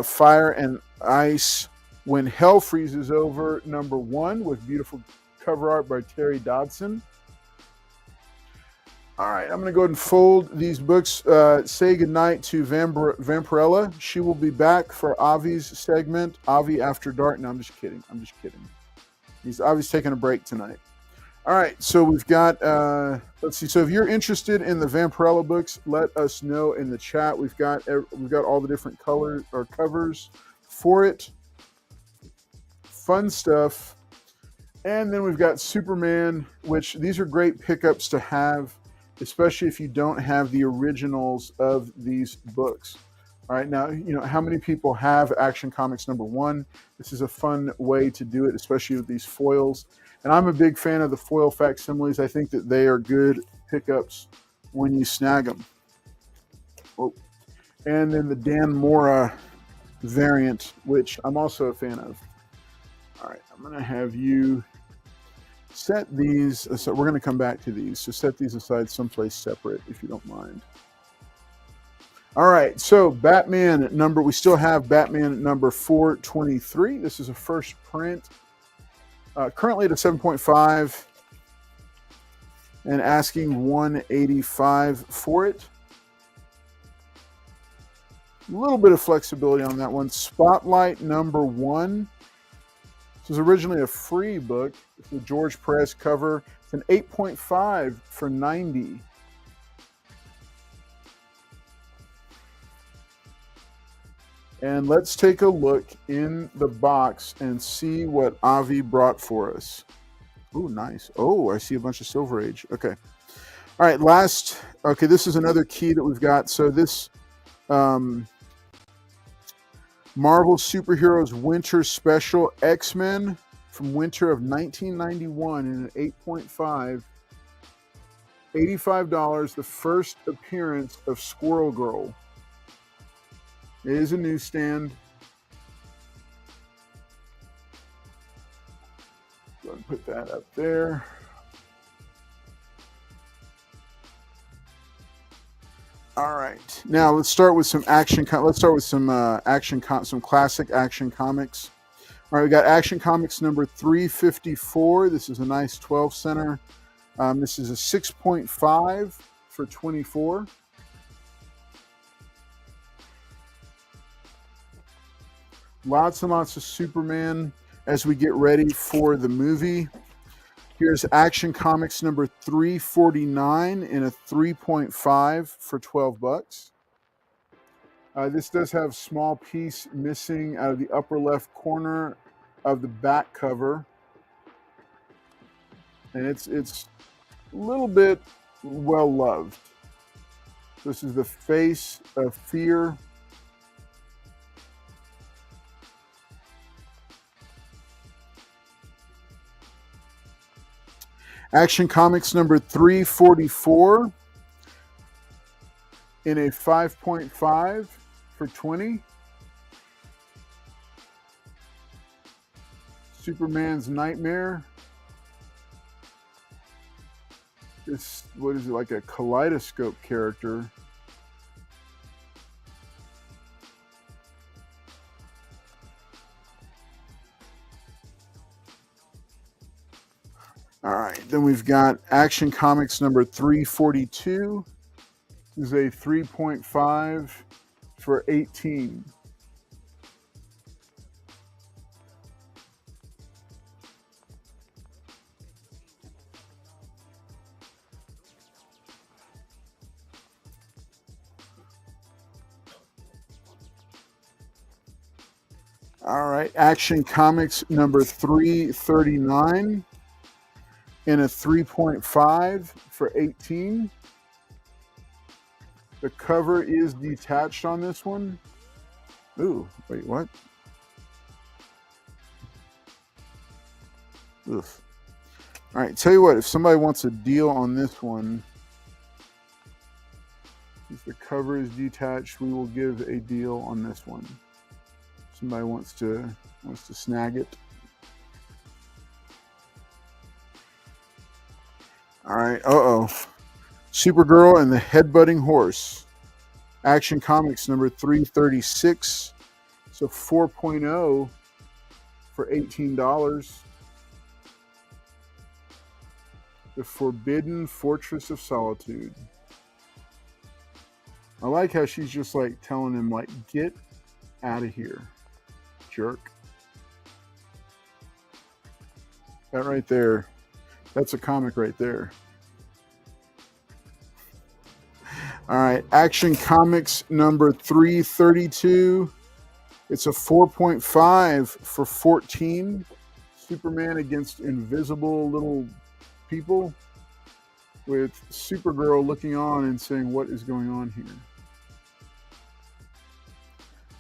Fire and Ice When Hell Freezes Over #1 with beautiful cover art by Terry Dodson. All right, I'm going to go ahead and fold these books. Say goodnight to Vampirella. She will be back for Avi's segment, Avi After Dark. No, I'm just kidding. Avi's taking a break tonight. All right, so we've got, let's see. So if you're interested in the Vampirella books, let us know in the chat. We've got all the different colors or covers for it. Fun stuff. And then we've got Superman, which these are great pickups to have, especially if you don't have the originals of these books. All right, now, how many people have Action Comics #1? This is a fun way to do it, especially with these foils. And I'm a big fan of the foil facsimiles. I think that they are good pickups when you snag them. Oh. And then the Dan Mora variant, which I'm also a fan of. All right, I'm going to have you set these. So we're going to come back to these. So set these aside someplace separate, if you don't mind. All right, so Batman we still have Batman number 423. This is a first print. Currently at a 7.5 and asking $185 for it. A little bit of flexibility on that one. Spotlight #1. This was originally a free book. It's the George Perez cover. It's an 8.5 for $90. And let's take a look in the box and see what Avi brought for us. Oh, nice. Oh, I see a bunch of Silver Age. Okay. All right, okay, this is another key that we've got. So this Marvel Superheroes Winter Special X-Men from winter of 1991 in an 8.5. $85, the first appearance of Squirrel Girl. It is a newsstand. Go ahead and put that up there. All right. Now let's start with some action. Let's start with some some classic Action Comics. All right, we got Action Comics number 354. This is a nice 12 center. This is a 6.5 for $24. Lots and lots of Superman as we get ready for the movie. Here's Action Comics number 349 in a 3.5 for $12. This does have small piece missing out of the upper left corner of the back cover. And it's a little bit well loved. This is the face of fear. Action Comics number 344 in a 5.5 for $20. Superman's Nightmare. This, what is it, like a kaleidoscope character? All right, then we've got Action Comics number 342. This is a 3.5 for $18. All right, Action Comics number 339 in a 3.5 for $18. The cover is detached on this one. Ooh, wait, what? Oof. All right, tell you what, if somebody wants a deal on this one, if the cover is detached, we will give a deal on this one. Somebody wants to snag it. All right. Supergirl and the Headbutting Horse. Action Comics number 336. So 4.0 for $18. The Forbidden Fortress of Solitude. I like how she's just like telling him, like, get out of here, jerk. That right there, that's a comic right there. All right, Action Comics number 332. It's a 4.5 for 14. Superman against invisible little people, with Supergirl looking on and saying, what is going on here?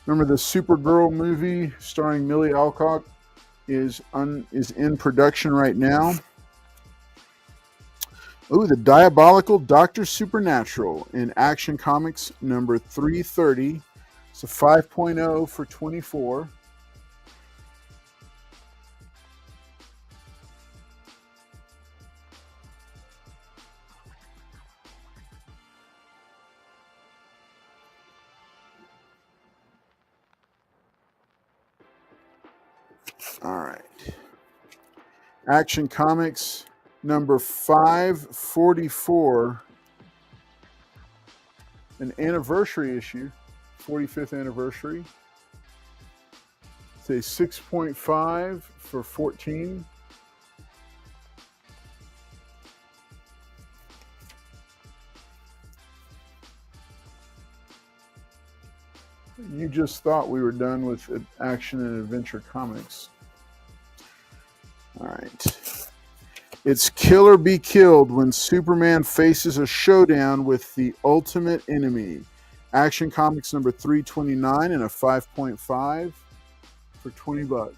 Remember, the Supergirl movie starring Millie Alcock is in production right now. Oh, the Diabolical Dr. Supernatural in Action Comics number 330. It's a 5.0 for 24. All right. Action Comics number 544. An anniversary issue, 45th anniversary. It's a 6.5 for 14. You just thought we were done with action and adventure comics. All right. It's Kill or Be Killed when Superman faces a showdown with the ultimate enemy. Action Comics number 329 and a 5.5 for $20.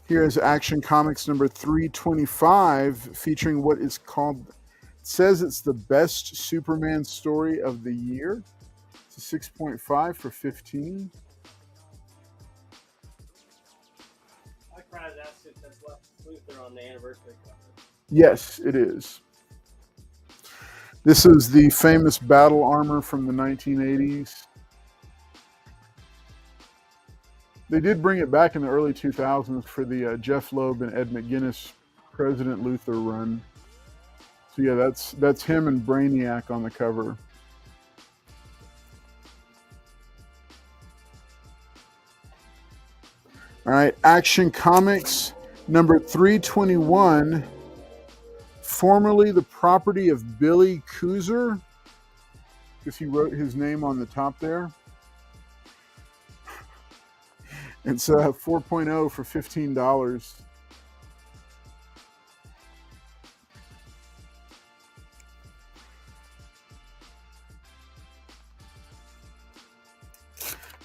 Here is Action Comics number 325, featuring what is called, it says it's the best Superman story of the year. It's a 6.5 for 15. I cried that shit that's left Luthor on the anniversary cover. Yes, it is. This is the famous battle armor from the 1980s. They did bring it back in the early 2000s for the Jeff Loeb and Ed McGuinness President Luthor run. So yeah, that's him and Brainiac on the cover. All right, Action Comics number 321, formerly the property of Billy Kuzer, because he wrote his name on the top there. It's 4.0 for $15.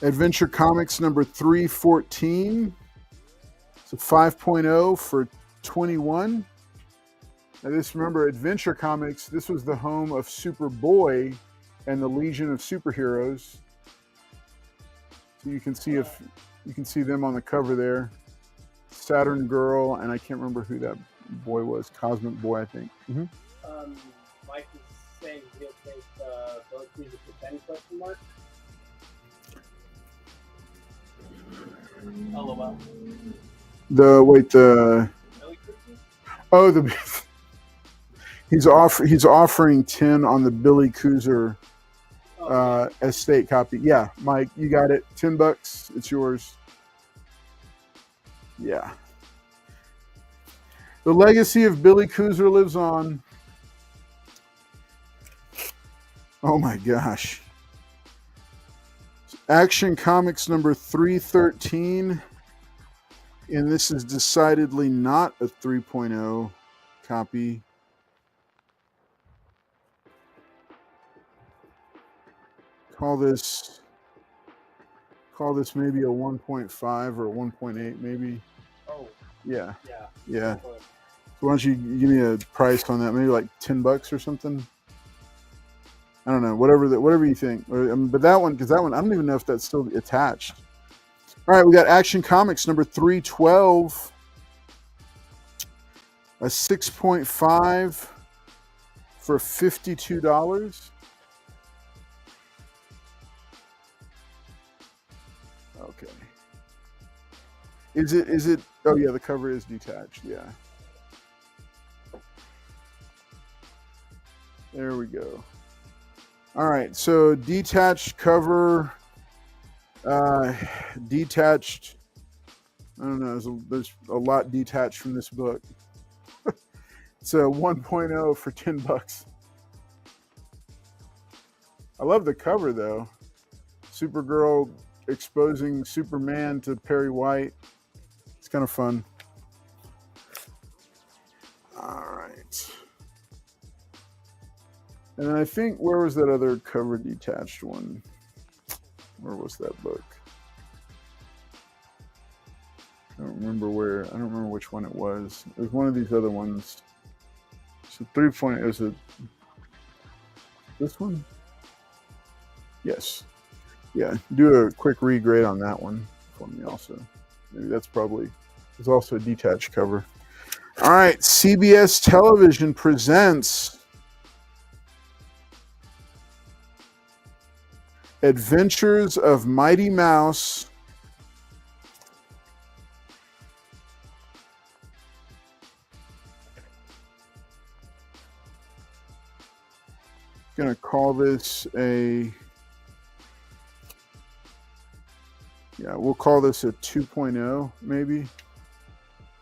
Adventure Comics number 314. It's a 5.0 for 21. Now this, remember, Adventure Comics, this was the home of Superboy and the Legion of Superheroes. So you can see them on the cover there. Saturn Girl, and I can't remember who that boy was. Cosmic Boy, I think. Mm-hmm. Mike is saying he'll take Billy Kuzer for 10 question mark. LOL. Billy Kuzer? Oh, he's offering 10 on the Billy Kuzer estate copy. Yeah, Mike, you got it. $10. It's yours. Yeah. The legacy of Billy Kuzer lives on. Oh my gosh. Action Comics number 313. And this is decidedly not a 3.0 copy. Call this maybe a 1.5 or 1.8 maybe. Oh. Yeah. Yeah. Yeah. So why don't you give me a price on that? Maybe like $10 or something. I don't know. Whatever you think. But that one, because that one, I don't even know if that's still attached. All right, we got Action Comics number 312, a 6.5 for $52. Okay. Is it? Oh yeah, the cover is detached. Yeah. There we go. All right, so detached cover, detached. I don't know. There's a lot detached from this book. It's a 1.0 for $10. I love the cover though. Supergirl exposing Superman to Perry White. It's kind of fun. All right. And I think, where was that other cover detached one? Where was that book? I don't remember where. I don't remember which one it was. It was one of these other ones. So 3.0, is it this one? Yes. Yeah, do a quick regrade on that one for me also. Maybe that's probably, there's also a detached cover. All right, CBS Television presents Adventures of Mighty Mouse. Gonna call this a, yeah, we'll call this a 2.0 maybe.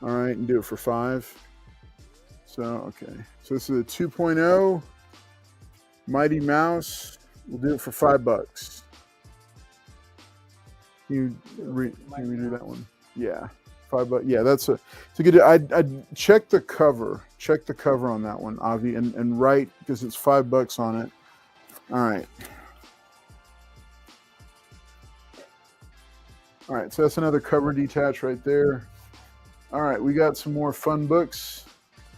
All right, and do it for 5. So, okay. So this is a 2.0 Mighty Mouse. We'll do it for $5. Can you redo that one? Yeah, $5. Yeah, that's a good. I'd check the cover. Check the cover on that one, Avi, and write, because it's $5 on it. All right. All right, so that's another cover detach right there. All right, we got some more fun books.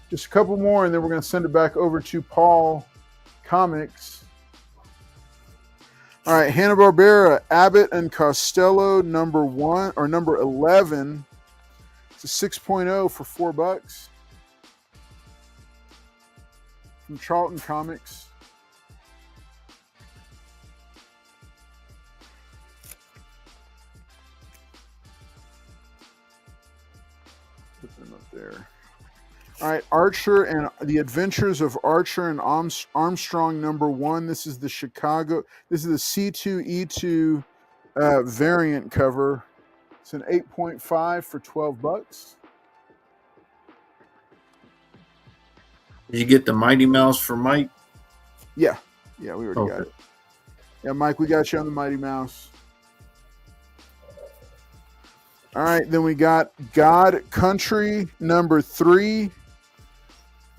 Just a couple more, and then we're going to send it back over to PaulKomics. All right, Hanna-Barbera, Abbott and Costello, number 1 or number 11. It's a 6.0 for $4 from Charlton Comics. Put them up there. All right, Archer and the Adventures of Archer and Armstrong, number 1. This is the Chicago. This is the C2E2 variant cover. It's an 8.5 for $12. Did you get the Mighty Mouse for Mike? Yeah, we already got it. Yeah, Mike, we got you on the Mighty Mouse. All right, then we got God Country, number 3.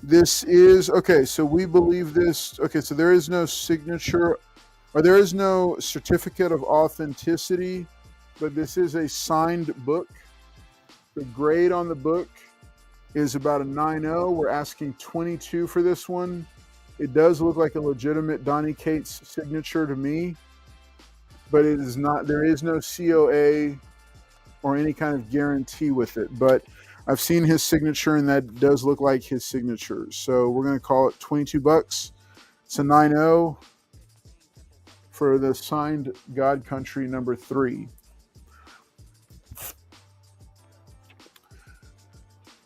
This is, okay, so we believe this, okay, so there is no signature, or there is no certificate of authenticity, but this is a signed book. The grade on the book is about a 9.0. We're asking $22 for this one. It does look like a legitimate Donny Cates signature to me, but it is not, there is no COA or any kind of guarantee with it, but I've seen his signature, and that does look like his signature. So we're going to call it $22. It's a 9.0 for the signed God Country number 3.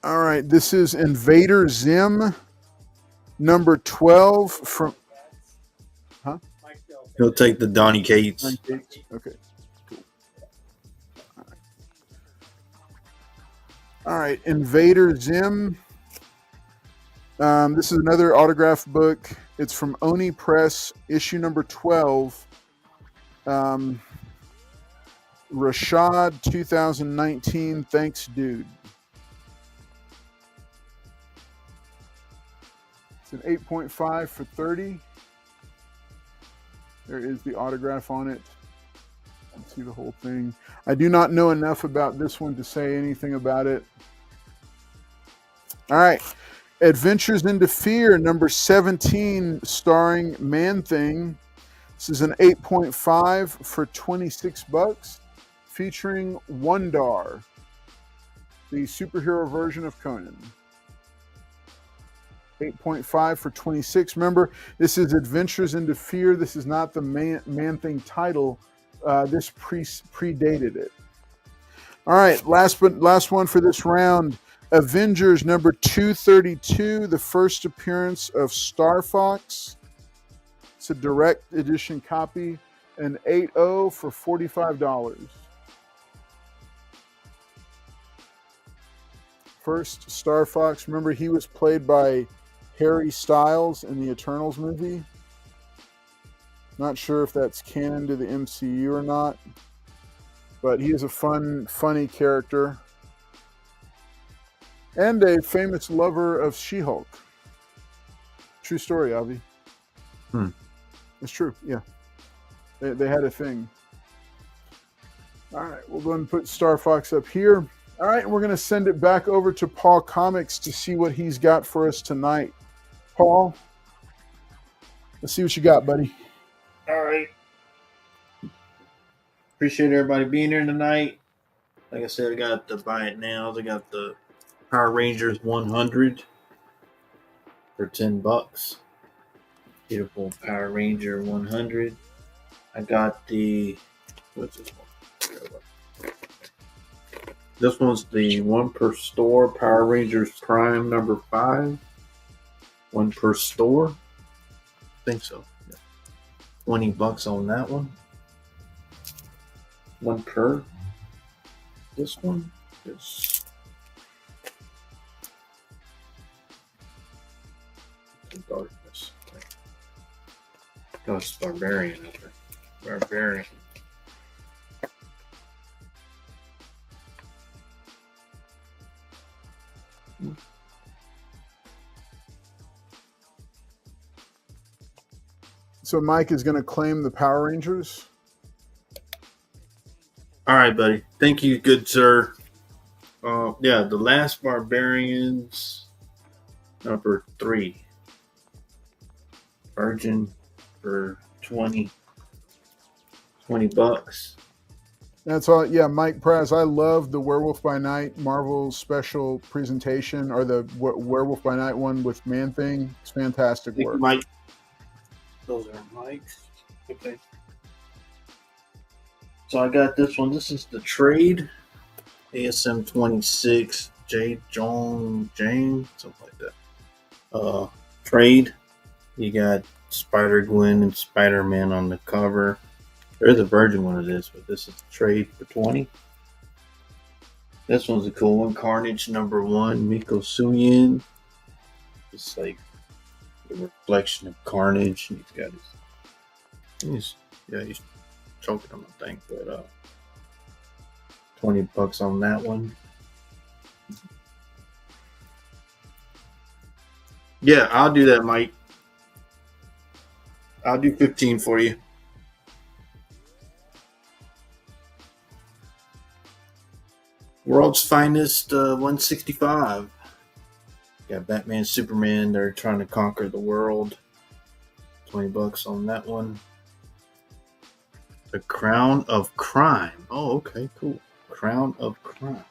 All right, this is Invader Zim number 12 from, huh? He'll take the Donny Cates. Okay. All right, Invader Zim. This is another autograph book. It's from Oni Press, issue number 12. Rashad, 2019. Thanks, dude. It's an 8.5 for $30. There is the autograph on it. Let's see the whole thing. I do not know enough about this one to say anything about it. All right. Adventures into Fear, number 17, starring Man-Thing. This is an 8.5 for $26, featuring Wondar, the superhero version of Conan. 8.5 for 26. Remember, this is Adventures into Fear. This is not the Man-Thing title. This predated it. All right, last one for this round. Avengers number 232, the first appearance of Star Fox. It's a direct edition copy, an 8.0 for $45. First Star Fox. Remember, he was played by Harry Styles in the Eternals movie. Not sure if that's canon to the MCU or not, but he is a funny character. And a famous lover of She-Hulk. True story, Avi. It's true, yeah. They had a thing. All right, we'll go ahead and put Star Fox up here. All right, and we're going to send it back over to PaulKomics to see what he's got for us tonight. Paul, let's see what you got, buddy. All right. Appreciate everybody being here tonight. Like I said, I got the buy it now. I got the Power Rangers 100 for $10. Beautiful Power Ranger 100. I got the, what's this one? This one's the one per store Power Rangers Prime number 5. One per store. I think so. Yeah. $20 on that one. One per. This one is darkness. Oh, it's Barbarian. Barbarian. So Mike is going to claim the Power Rangers. All right, buddy. Thank you, good sir. Yeah, the Last Barbarians, number 3. Virgin for $20. That's all. Yeah, Mike Praz. I love the Werewolf by Night Marvel special presentation, or the Werewolf by Night one with Man-Thing. It's fantastic work. Mike. Those are Mike's. Okay. So I got this one. This is the trade. ASM 26 J. Jong Jang, something like that. Trade. You got Spider-Gwen and Spider-Man on the cover. There is a Virgin one of this, but this is the trade for 20. This one's a cool one. Carnage number 1, Miko Suyin. It's like the reflection of Carnage. And he's got he's choking on the thing, but $20 on that one. Yeah, I'll do that, Mike. I'll do 15 for you. World's Finest 165. Got Batman, Superman. They're trying to conquer the world. $20 on that one. The Crown of Crime. Oh, okay, cool. Crown of Crime.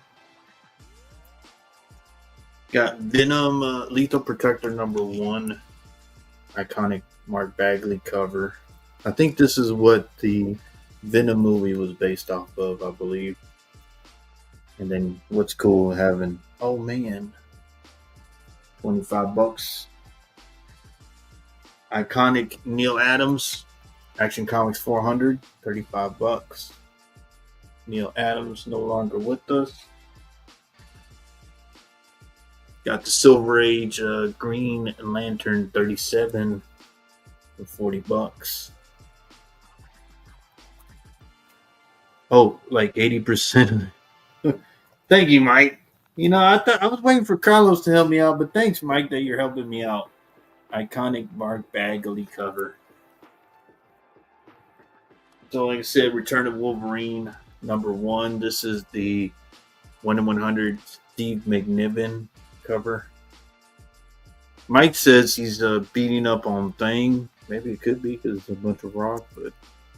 Got Venom Lethal Protector number 1. Iconic Mark Bagley cover. I think this is what the Venom movie was based off of, I believe. And then what's cool having, oh man, $25. Iconic Neil Adams, Action Comics 400, $35. Neil Adams no longer with us. Got the Silver Age Green Lantern 37 for $40. Oh, like 80%. Thank you, Mike. You know, I was waiting for Carlos to help me out, but thanks, Mike, that you're helping me out. Iconic Mark Bagley cover. So, like I said, Return of Wolverine number 1. This is the 1 in 100 Steve McNiven cover. Mike says he's beating up on Thing. Maybe it could be because it's a bunch of rock, but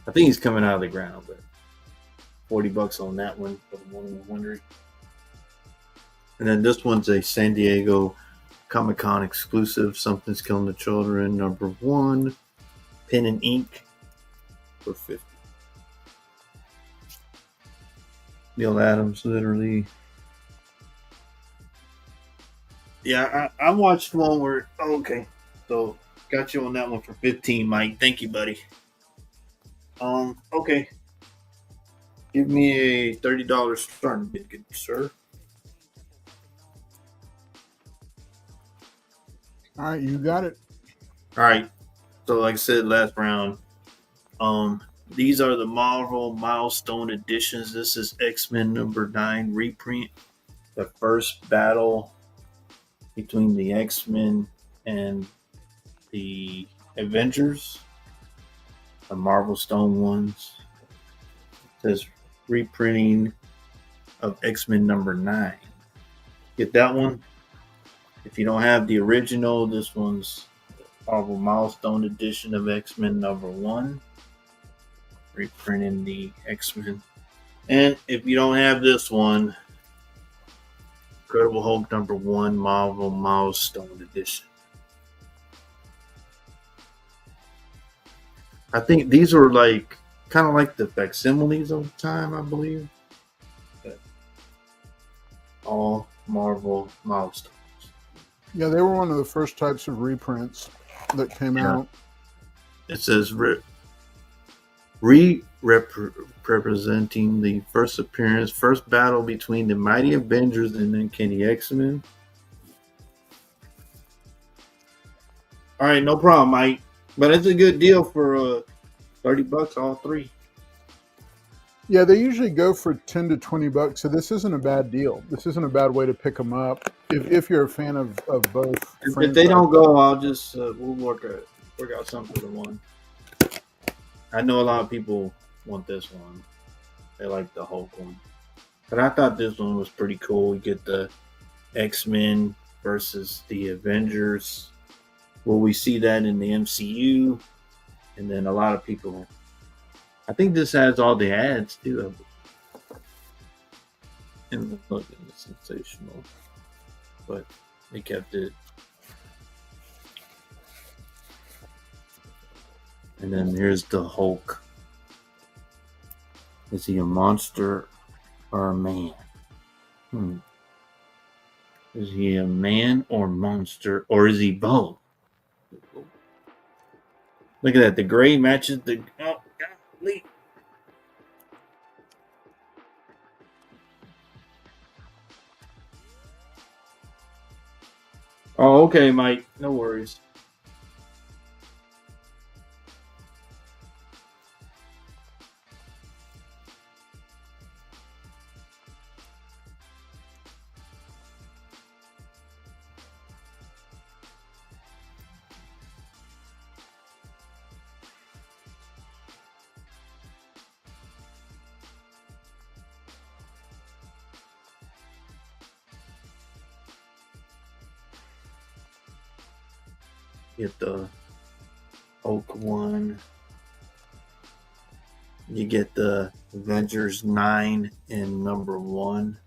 I think he's coming out of the ground. But $40 on that one for the one wondering. And then this one's a San Diego Comic-Con exclusive. Something's Killing the Children, #1. Pen and ink for $50. Neil Adams, literally. Yeah, I watched one where. Oh, okay, so got you on that one for $15, Mike. Thank you, buddy. Okay. Give me a $30 starting bid, good sir. All right, you got it. All right. So, like I said last round, these are the Marvel Milestone editions. This is X-Men #9 reprint. The first battle between the X-Men and the Avengers. The Marvel Stone ones. It says reprinting of X-Men #9. Get that one. If you don't have the original, this one's Marvel Milestone edition of X-Men #1. Reprinting the X-Men. And if you don't have this one, Incredible Hulk #1 Marvel Milestone edition. I think these were like kind of like the facsimiles of the time, I believe. But all Marvel Milestones. Yeah, they were one of the first types of reprints that came out. It says representing the first appearance, first battle between the Mighty Avengers and then Kenny X-Men. All right, no problem, Mike. But it's a good deal for $30 all three. Yeah, they usually go for $10 to $20, so this isn't a bad deal. This isn't a bad way to pick them up if you're a fan of both. If they don't go, I'll just we'll work out something for the one. I know a lot of people want this one. They like the Hulk one, but I thought this one was pretty cool. You get the X-Men versus the Avengers. Well, we see that in the MCU, and then a lot of people. I think this has all the ads too. And look, it's sensational, but they kept it. And then here's the Hulk. Is he a monster or a man? Is he a man or monster, or is he both? Look at that. The gray matches the. Oh, golly. Oh, okay, Mike. No worries. Get the Hulk one. You get the Avengers 9 in #1.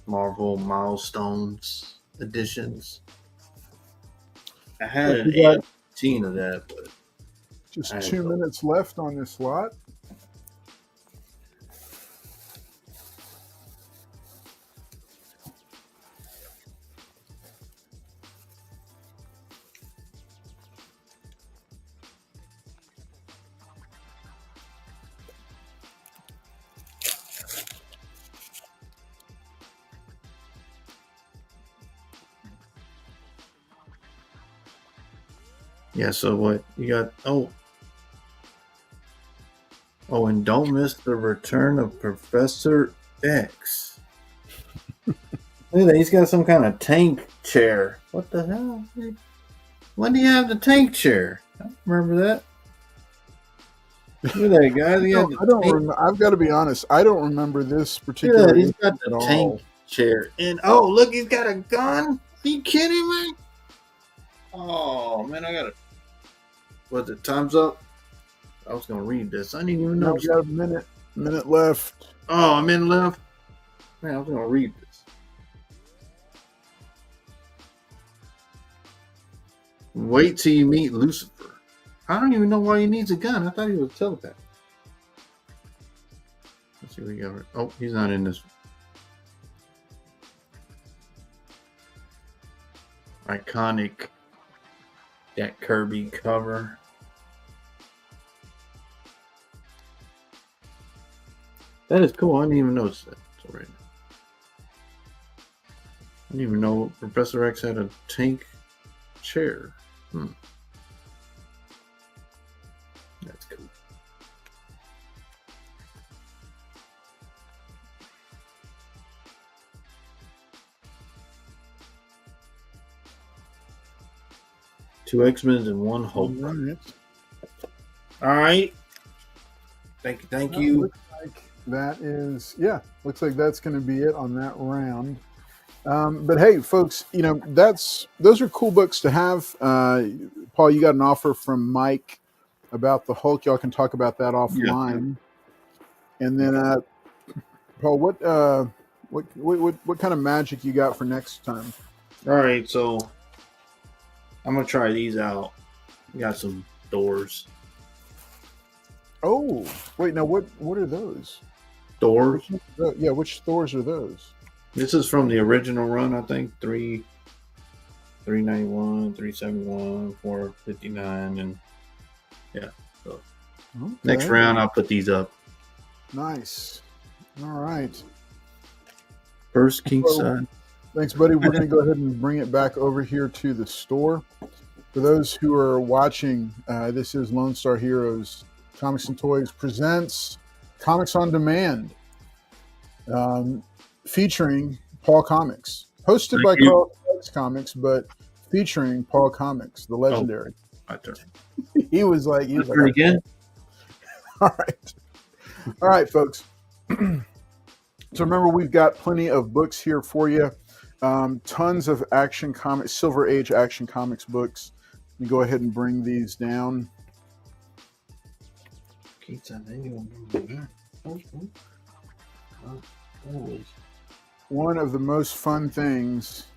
Marvel Milestones editions. I had an 18 of that, but just 2 minutes left on this lot. yeah, so what you got? Oh, and don't miss the return of Professor X. Look at that, he's got some kind of tank chair. What the hell? When do you have the tank chair? I don't remember that. Look at that, guys. I've got to be honest. I don't remember this particular. Yeah, he's got the tank chair. And oh, look, he's got a gun. you kidding me? Oh man, I gotta. What, the time's up? I was gonna read this. I didn't even No, know. we got a minute left. Oh, I'm in left. Man, I was gonna read this. Wait till you meet Lucifer. I don't even know why he needs a gun. I thought he was a telepath. Let's see what we got. Oh, he's not in this. Iconic Jack Kirby cover. That is cool. I didn't even notice that. Right now. I didn't even know Professor X had a tank chair. That's cool. Two X-Men and one Hulk. All right. Thank you. Looks like that is, looks like that's going to be it on that round. But hey, folks, those are cool books to have. Paul, you got an offer from Mike about the Hulk. Y'all can talk about that offline. Yeah. And then, Paul, what kind of magic you got for next time? All right, so I'm gonna try these out. We got some doors. Oh, wait, now what are those? Doors? Yeah, which Thors are those? This is from the original run, I think. 391, 371, 459, and yeah. So next round I'll put these up. Nice. All right. First King Side. Thanks, buddy. We're going to go ahead and bring it back over here to the store. For those who are watching, this is Lone Star Heroes Comics and Toys presents Comics on Demand, featuring PaulKomics, hosted by Comics, but featuring PaulKomics, the legendary. My turn. He was like, again. All right, folks. So remember, we've got plenty of books here for you. Tons of Action Comics, Silver Age Action Comics books. Let me go ahead and bring these down. One of the most fun things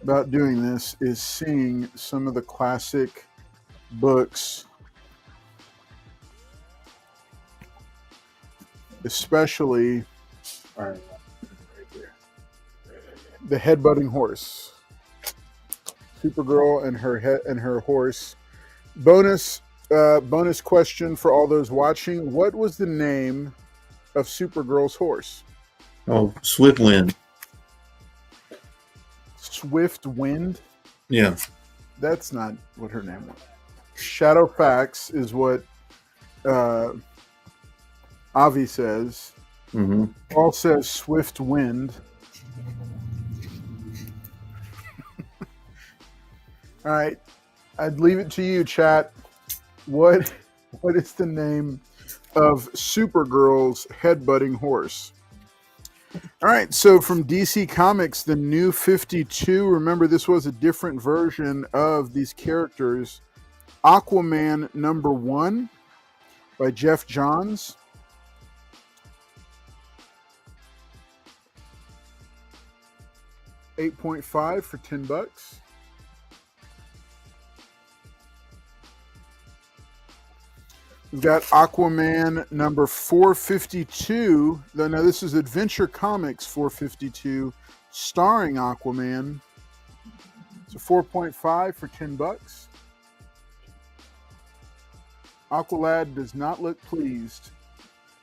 about doing this is seeing some of the classic books, especially the headbutting horse, Supergirl and her horse. Bonus question for all those watching: what was the name of Supergirl's horse? Oh, Swift Wind. Swift Wind? Yeah. That's not what her name was. Shadowfax is what Avi says. Mm-hmm. Paul says Swift Wind. All right. I'd leave it to you, chat. What is the name of Supergirl's headbutting horse? All right, so from DC Comics, the New 52. Remember, this was a different version of these characters. Aquaman #1 by Jeff Johns. $8.5 for $10. We've got Aquaman number 452. Now, this is Adventure Comics 452, starring Aquaman. It's a 4.5 for $10. Aqualad does not look pleased.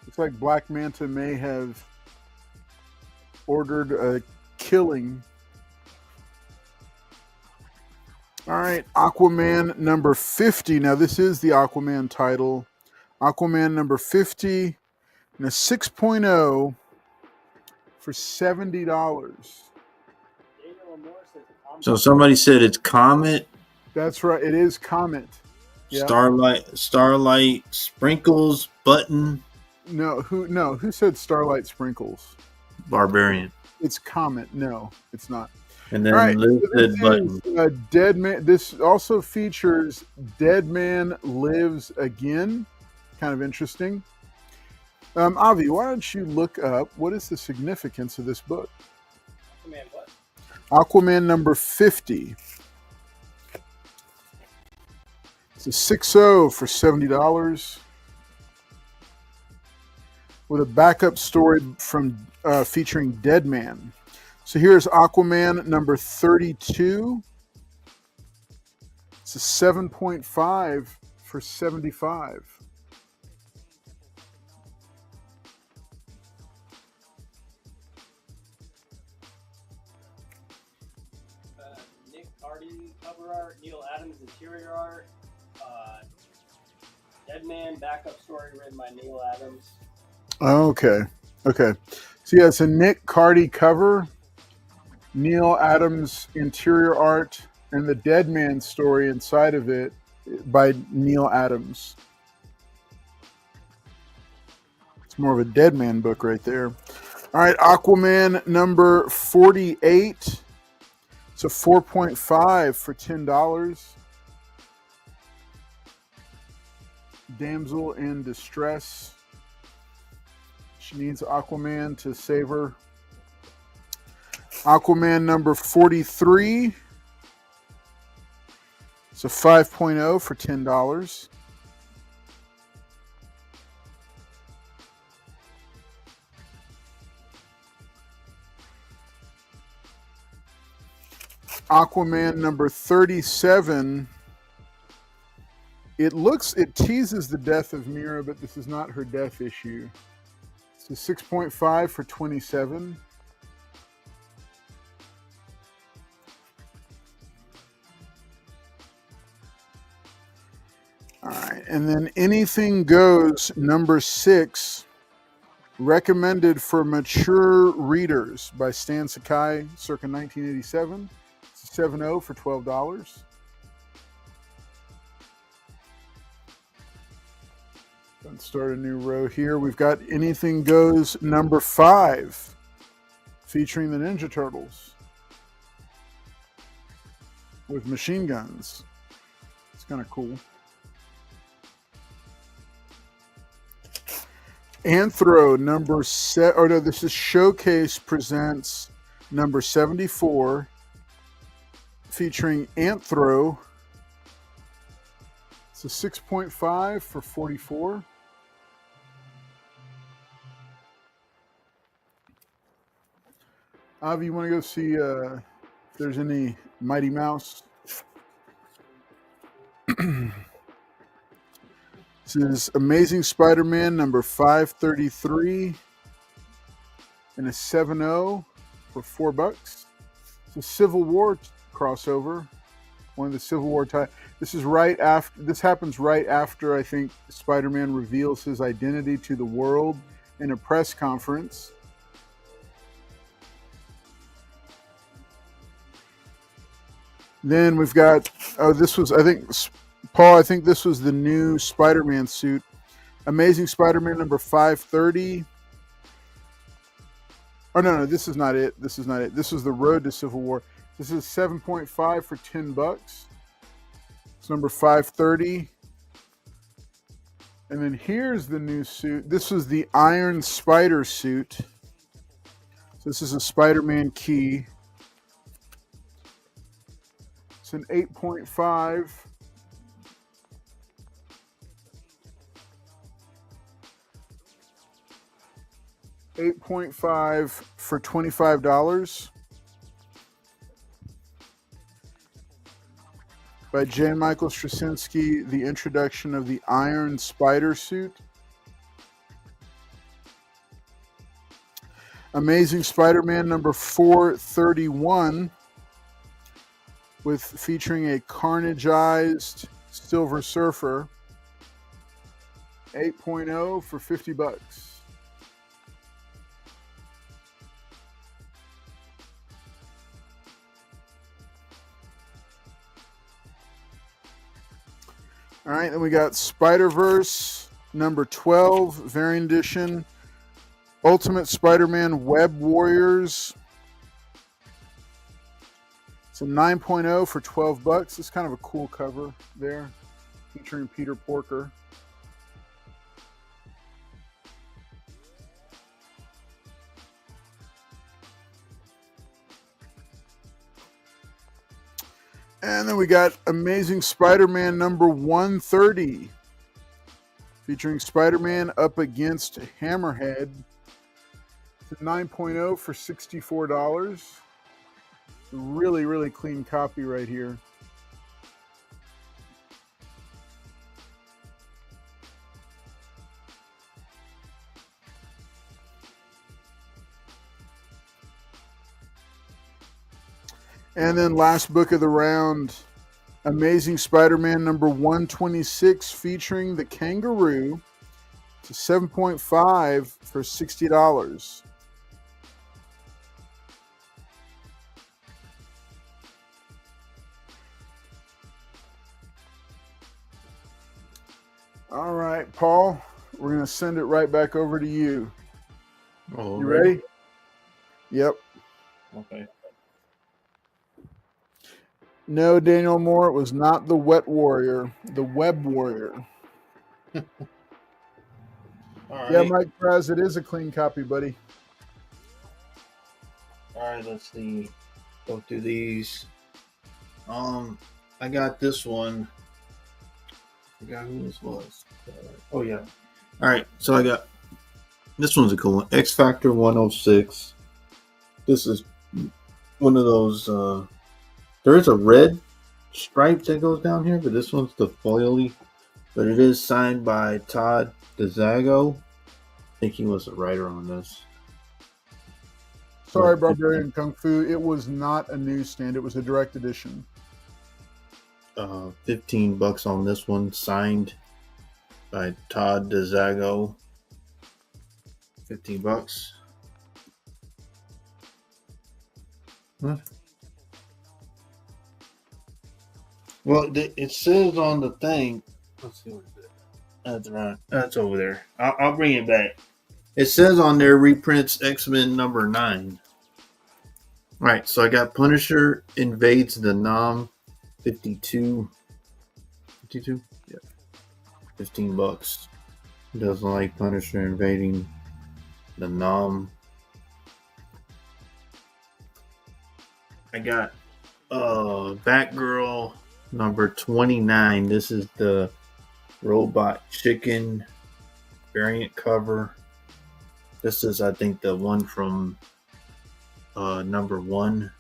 Looks like Black Manta may have ordered a killing. All right, Aquaman number 50. Now, this is the Aquaman title. Aquaman number 50 and a 6.0 for $70. So somebody said it's Comet. That's right. It is Comet. Yeah. Starlight Sprinkles Button. Who said Starlight Sprinkles? Barbarian. It's Comet. No, it's not. And All right, then Liz so said button. this is Dead Man. This also features Dead Man Lives Again. Kind of interesting. Avi, why don't you look up what is the significance of this book? Man, what? Aquaman number 50. It's a 6.0 for $70 with a backup story from featuring Dead Man. So here's Aquaman number 32. It's a 7.5 for $75. Nick Hardy cover art, Neil Adams interior art, Dead Man backup story written by Neil Adams. Okay. So yeah, it's a Nick Cardy cover, Neil Adams interior art, and the Dead Man story inside of it by Neil Adams. It's more of a Dead Man book right there. All right, Aquaman number 48. It's a 4.5 for $10. Damsel in distress. She needs Aquaman to save her. Aquaman number 43. It's a 5.0 for $10. Aquaman number 37. It teases the death of Mira, but this is not her death issue. It's a 6.5 for $27. All right, and then Anything Goes number 6, recommended for mature readers by Stan Sakai, circa 1987. It's a 7.0 for $12. Let's start a new row here. We've got Anything Goes number 5, featuring the Ninja Turtles with machine guns. It's kind of cool. Anthro number this is Showcase Presents number 74, featuring Anthro. It's a 6.5 for $44. Avi, you want to go see if there's any Mighty Mouse? This is Amazing Spider-Man number 533 and a 7.0 for $4. It's a Civil War crossover. One of the Civil War This happens right after, I think, Spider-Man reveals his identity to the world in a press conference. Then we've got, this was the new Spider-Man suit. Amazing Spider-Man number 530. Oh, no, this is not it. This is the Road to Civil War. This is 7.5 for $10. It's number 530. And then here's the new suit. This is the Iron Spider suit. So this is a Spider-Man key. It's an 8.5. $8.5 for $25 by J. Michael Straczynski, the introduction of the Iron Spider suit. Amazing Spider-Man number 431 featuring a carnageized Silver Surfer. 8.0 for $50. All right, then we got Spider-Verse number 12, variant edition, Ultimate Spider-Man Web Warriors. It's a 9.0 for $12. It's kind of a cool cover there, featuring Peter Porker. And then we got Amazing Spider-Man number 130, featuring Spider-Man up against Hammerhead. It's a 9.0 for $64. Really, really clean copy right here. And then last book of the round, Amazing Spider-Man number 126, featuring the Kangaroo. It's a 7.5 for $60. All right, Paul, we're going to send it right back over to you. Oh, You ready? Yep. Okay. No, Daniel Moore, it was not the Wet Warrior, the Web Warrior. All right. Yeah, Mike Praz, it is a clean copy, buddy. All right, let's see. Go through these. I got this one. I forgot who this was. Oh yeah. All right, so I got this one's a cool one. X Factor 106. This is one of those. There is a red stripe that goes down here, but this one's the foily. But it is signed by Todd DeZago. I think he was the writer on this. Sorry, Barbarian Kung Fu. It was not a newsstand. It was a direct edition. $15 on this one, signed by Todd DeZago. $15. Huh? Well, it says on the thing. Let's see what it is. That's right. That's over there. I'll bring it back. It says on there reprints X-Men number 9. All right, so I got Punisher invades the Nam 52. 52? Yeah. $15. Doesn't like Punisher invading the Nam. I got Batgirl number 29. This is the Robot Chicken variant cover. This is, I think, the one from number 1.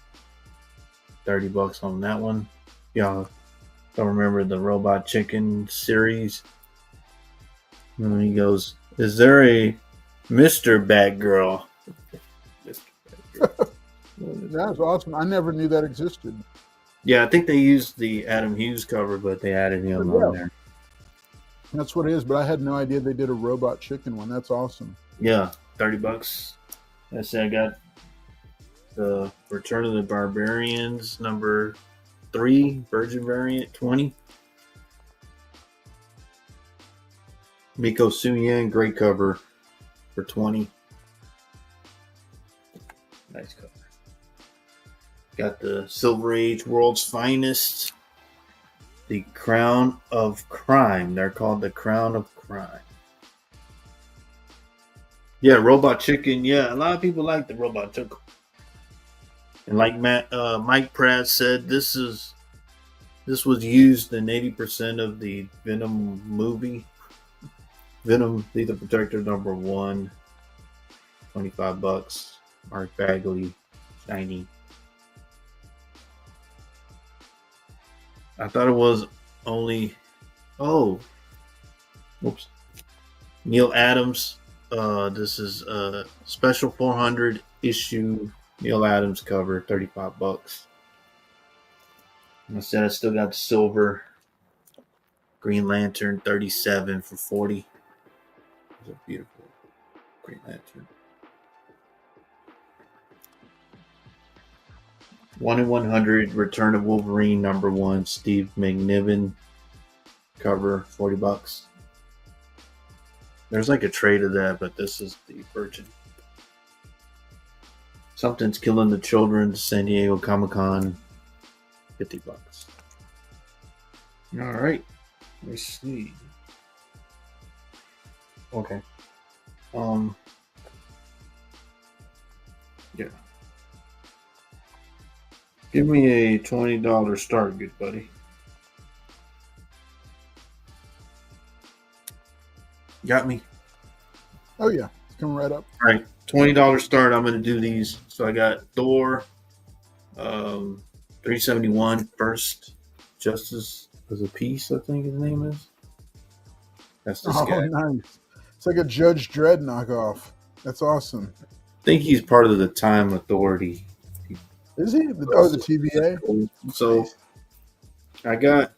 $30 on that one. Y'all don't remember the Robot Chicken series? And he goes, "Is there a Mr. Batgirl?" Mr. Batgirl. That's awesome. I never knew that existed. Yeah, I think they used the Adam Hughes cover, but they added him on there. That's what it is, but I had no idea they did a Robot Chicken one. That's awesome. Yeah, $30. I said I got the Return of the Barbarians number 3 Virgin variant 20. Miko Suyan, great cover for 20. Nice cover. Got the Silver Age World's Finest. The Crown of Crime. They're called the Crown of Crime. Yeah, Robot Chicken. Yeah, a lot of people like the Robot Chicken. And like Mike Pratt said, this was used in 80% of the Venom movie. Venom, Lethal Protector number 1, $25. Mark Bagley, shiny. I thought it was only. Oh, whoops. Neil Adams. This is a special 400 issue Neil Adams cover, $35. And I said I still got the silver Green Lantern, 37 for 40. It's a beautiful Green Lantern. 1 in 100 Return of Wolverine number 1 Steve McNiven cover, $40. There's like a trade of that, but this is the Virgin. Something's Killing the Children, San Diego Comic-Con, $50. All right. Let's see. Okay. Yeah. Give me a $20 start, good buddy. Got me. Oh yeah, it's coming right up. All right, $20 start. I'm going to do these. So I got Thor, 371 First Justice as a Peace, I think his name is. That's this Oh, guy. nice. It's like a Judge Dredd knockoff. That's awesome. I think he's part of the Time Authority. Is he? Oh, the TVA? So Nice. I got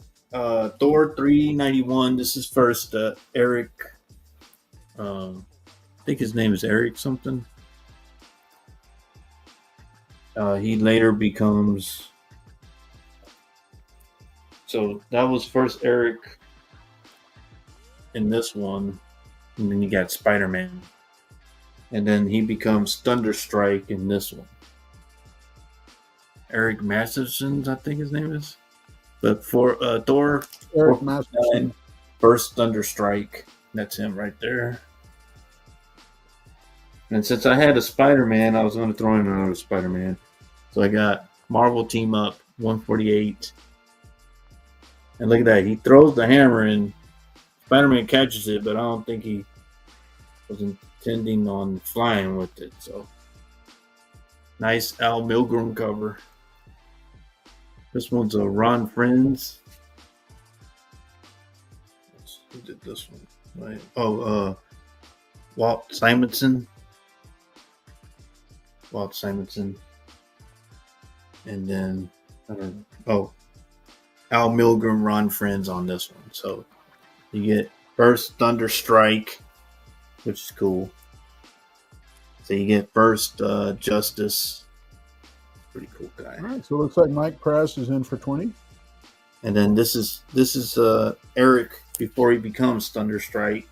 Thor 391. This is first Eric. I think his name is Eric something. He later becomes. So that was first Eric in this one, and then you got Spider-Man, and then he becomes Thunderstrike in this one. Eric Masterson, I think his name is. But for Thor, Eric Masterson. first Thunderstrike, that's him right there. And since I had a Spider-Man, I was going to throw in another Spider-Man. So I got Marvel Team Up 148. And look at that. He throws the hammer and Spider-Man catches it, but I don't think he was intending on flying with it. So nice Al Milgrom cover. This one's a Ron Friends. Who did this one? Right. Oh, Walt Simonson. Walt Simonson. And then, I don't know. Oh, Al Milgrom, Ron Friends on this one. So you get first Thunderstrike, which is cool. So you get first Justice. Pretty cool guy. All right, so it looks like Mike Press is in for 20. And then this is Eric before he becomes Thunderstrike.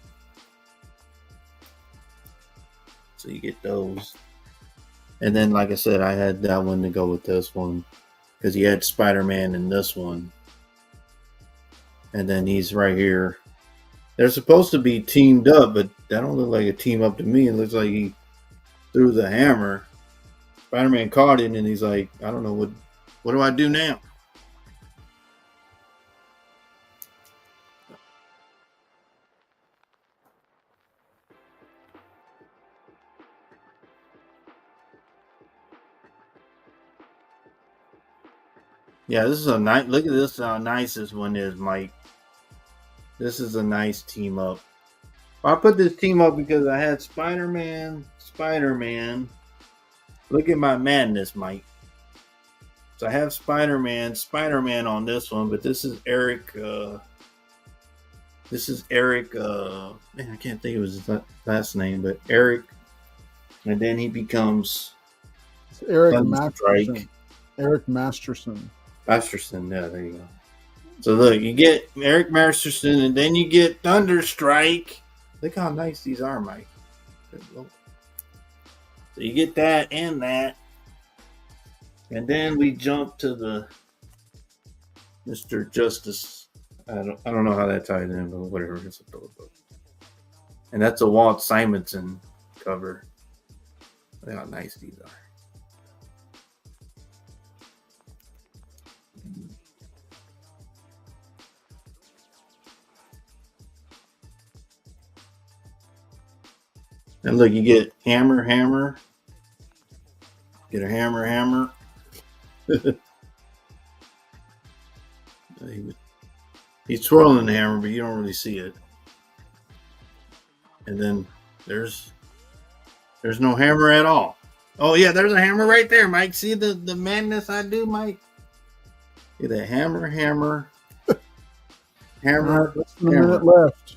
So you get those. And then, like I said, I had that one to go with this one because he had Spider-Man in this one. And then he's right here. They're supposed to be teamed up, but that don't look like a team up to me. It looks like he threw the hammer. Spider-Man caught it, and he's like, I don't know, what do I do now? Yeah, this is a nice. Look at this. How nice this one is, Mike. This is a nice team up. I put this team up because I had Spider-Man. Look at my madness, Mike. So I have Spider-Man on this one, but this is Eric. Man, I can't think of his last name, but Eric. And then he becomes It's Eric Thunderstrike. Masterson. Eric Masterson. Masterson, yeah, there you go. So look, you get Eric Masterson, and then you get Thunderstrike. Look how nice these are, Mike. So you get that and that. And then we jump to the Mr. Justice. I don't know how that ties in, but whatever. It's a book. And that's a Walt Simonson cover. Look how nice these are. And look, you get hammer. Get a hammer. He's twirling the hammer, but you don't really see it. And then there's no hammer at all. Oh yeah, there's a hammer right there, Mike. See the madness I do, Mike? See that hammer. All right, less than a minute Hammer. left.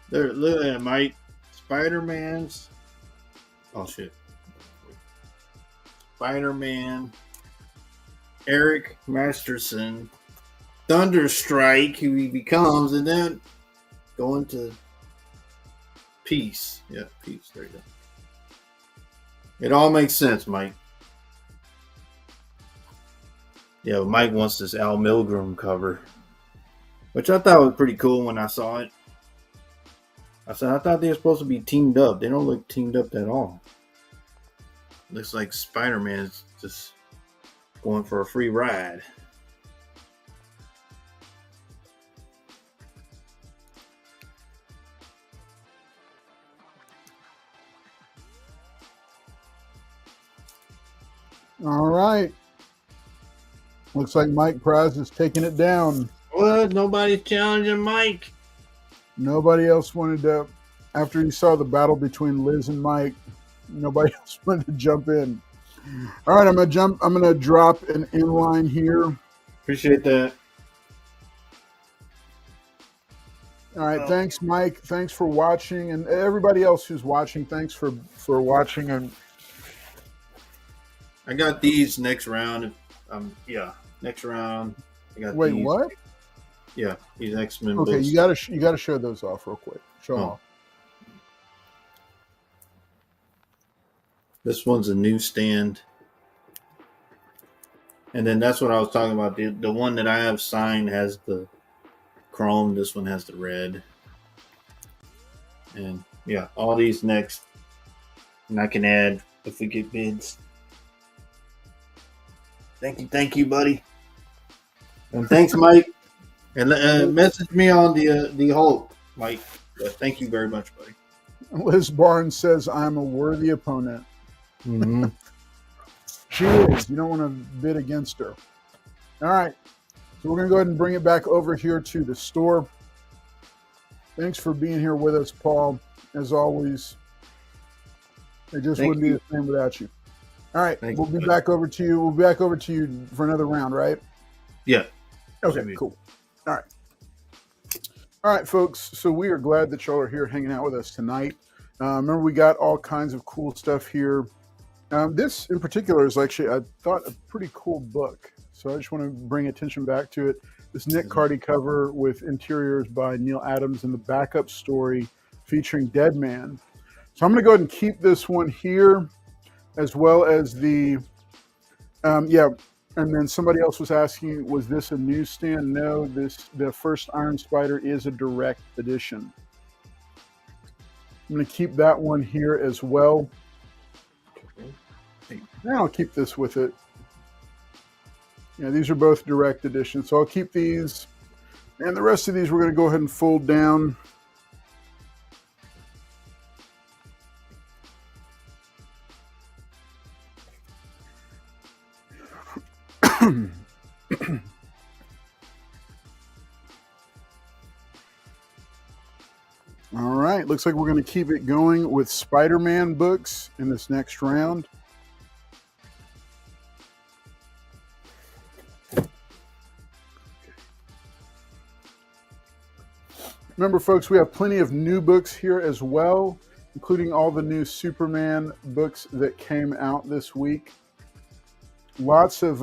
There, look at that, Mike. Spider-Man's. Oh shit. Spider-Man. Eric Masterson. Thunderstrike, who he becomes, and then going to Peace. Yeah, Peace. There you go. It all makes sense, Mike. Yeah, Mike wants this Al Milgrom cover, which I thought was pretty cool when I saw it. I said, I thought they were supposed to be teamed up. They don't look teamed up at all. Looks like Spider-Man is just going for a free ride. All right. Looks like Mike Prize is taking it down. What? Nobody's challenging Mike. Nobody else wanted to, after you saw the battle between Liz and Mike, nobody else wanted to jump in. All right, I'm gonna drop an inline here. Appreciate that. All right, thanks, Mike. Thanks for watching, and everybody else who's watching, thanks for watching. And I got these next round. Next round. I got wait, these. what? Yeah, these X-Men Okay, books. you gotta show those off real quick. Show them off. This one's a newsstand. And then that's what I was talking about. The one that I have signed has the chrome. This one has the red. And yeah, all these next. And I can add if we get bids. Thank you, buddy. And thanks, Mike. And message me on the Hulk, Mike. But thank you very much, buddy. Liz Barnes says, I'm a worthy opponent. Mm-hmm. She is. You don't want to bid against her. All right. So we're going to go ahead and bring it back over here to the store. Thanks for being here with us, Paul. As always, it just wouldn't be the same without you. All right. We'll be back over to you. We'll be back over to you for another round, right? Yeah. Okay, cool. All right. All right, folks. So we are glad that y'all are here hanging out with us tonight. Remember, we got all kinds of cool stuff here. This in particular is actually, I thought, a pretty cool book. So I just want to bring attention back to it. This Nick Cardy cover with interiors by Neil Adams and the backup story featuring Dead Man. So I'm going to go ahead and keep this one here, as well as the, and then somebody else was asking, was this a newsstand? No, the first Iron Spider is a direct edition. I'm going to keep that one here as well. And I'll keep this with it. Yeah, these are both direct editions, so I'll keep these. And the rest of these we're going to go ahead and fold down. All right, looks like we're going to keep it going with Spider-Man books in this next round. Remember, folks, we have plenty of new books here as well, including all the new Superman books that came out this week. Lots of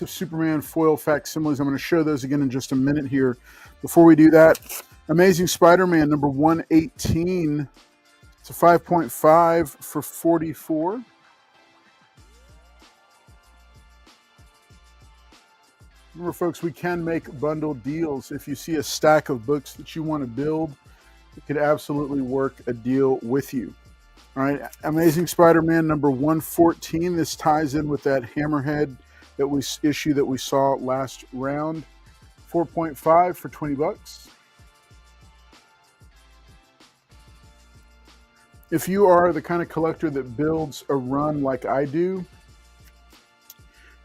Superman foil facsimiles. I'm going to show those again in just a minute here. Before we do that, Amazing Spider-Man number 118. It's a 5.5 for $44. Remember, folks, we can make bundle deals. If you see a stack of books that you want to build, it could absolutely work a deal with you. All right, Amazing Spider-Man number 114. This ties in with that Hammerhead issue that we saw last round. 4.5 for $20. If you are the kind of collector that builds a run like I do,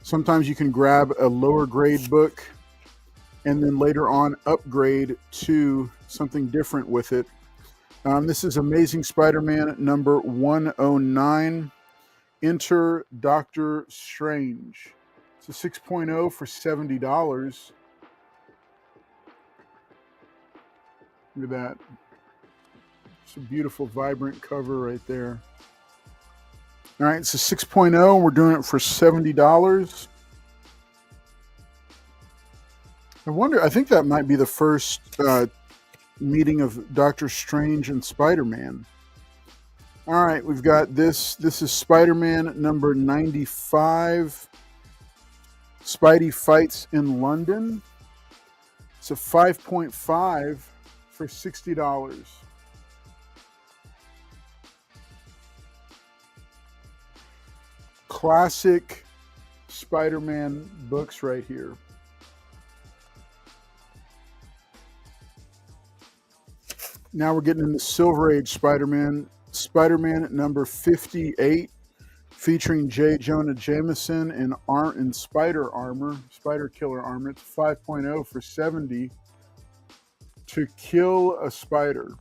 sometimes you can grab a lower grade book and then later on upgrade to something different with it. This is Amazing Spider-Man number 109. Enter Doctor Strange. It's a 6.0 for $70. Look at that. It's a beautiful, vibrant cover right there. All right, it's a 6.0. We're doing it for $70. I think that might be the first meeting of Doctor Strange and Spider-Man. All right, we've got this. This is Spider-Man number 95. Spidey Fights in London. It's a 5.5 for $60. Classic Spider-Man books right here. Now we're getting into Silver Age Spider-Man. Spider-Man number 58, featuring J. Jonah Jameson in spider killer armor. It's 5.0 for $70. To kill a spider.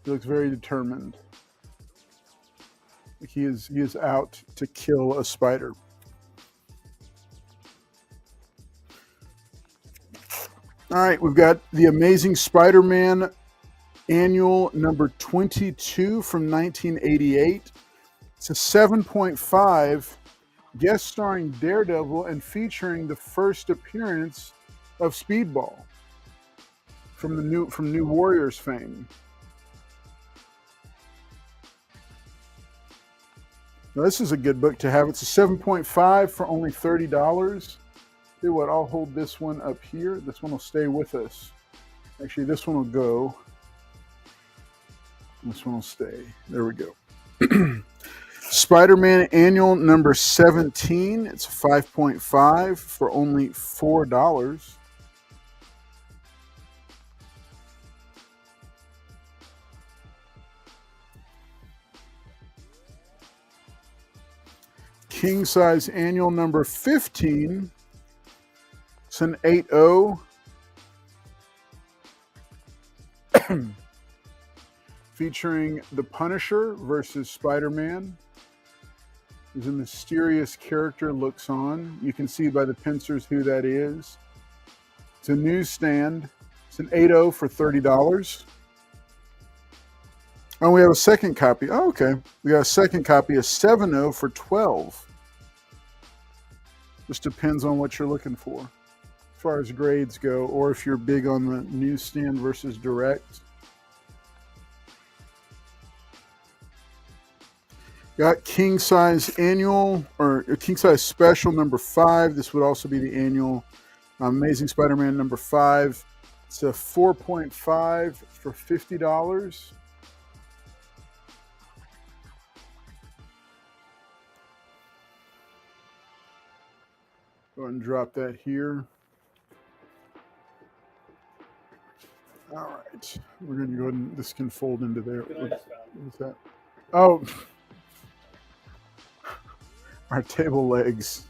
He looks very determined. He is out to kill a spider. All right, we've got The Amazing Spider-Man Annual number 22 from 1988. It's a 7.5, guest starring Daredevil and featuring the first appearance of Speedball from New Warriors fame. Now, this is a good book to have. It's a 7.5 for only $30. Tell you what, I'll hold this one up here. This one will stay with us. Actually, this one will go. This one will stay. There we go. Spider-Man Annual number 17. It's 5.5 for only $4. King Size Annual number 15. It's an 8.0. Featuring the Punisher versus Spider-Man. There's a mysterious character looks on. You can see by the pincers who that is. It's a newsstand. It's an 8.0 for $30. Oh, we have a second copy. Oh, okay. We got a second copy, a 7.0 for $12. Just depends on what you're looking for as far as grades go, or if you're big on the newsstand versus direct. Got King Size Annual or King Size Special number 5. This would also be the annual Amazing Spider-Man number 5. It's a 4.5 for $50. Go ahead and drop that here. All right, we're going to go ahead and this can fold into there. What's that? Oh. Our table legs.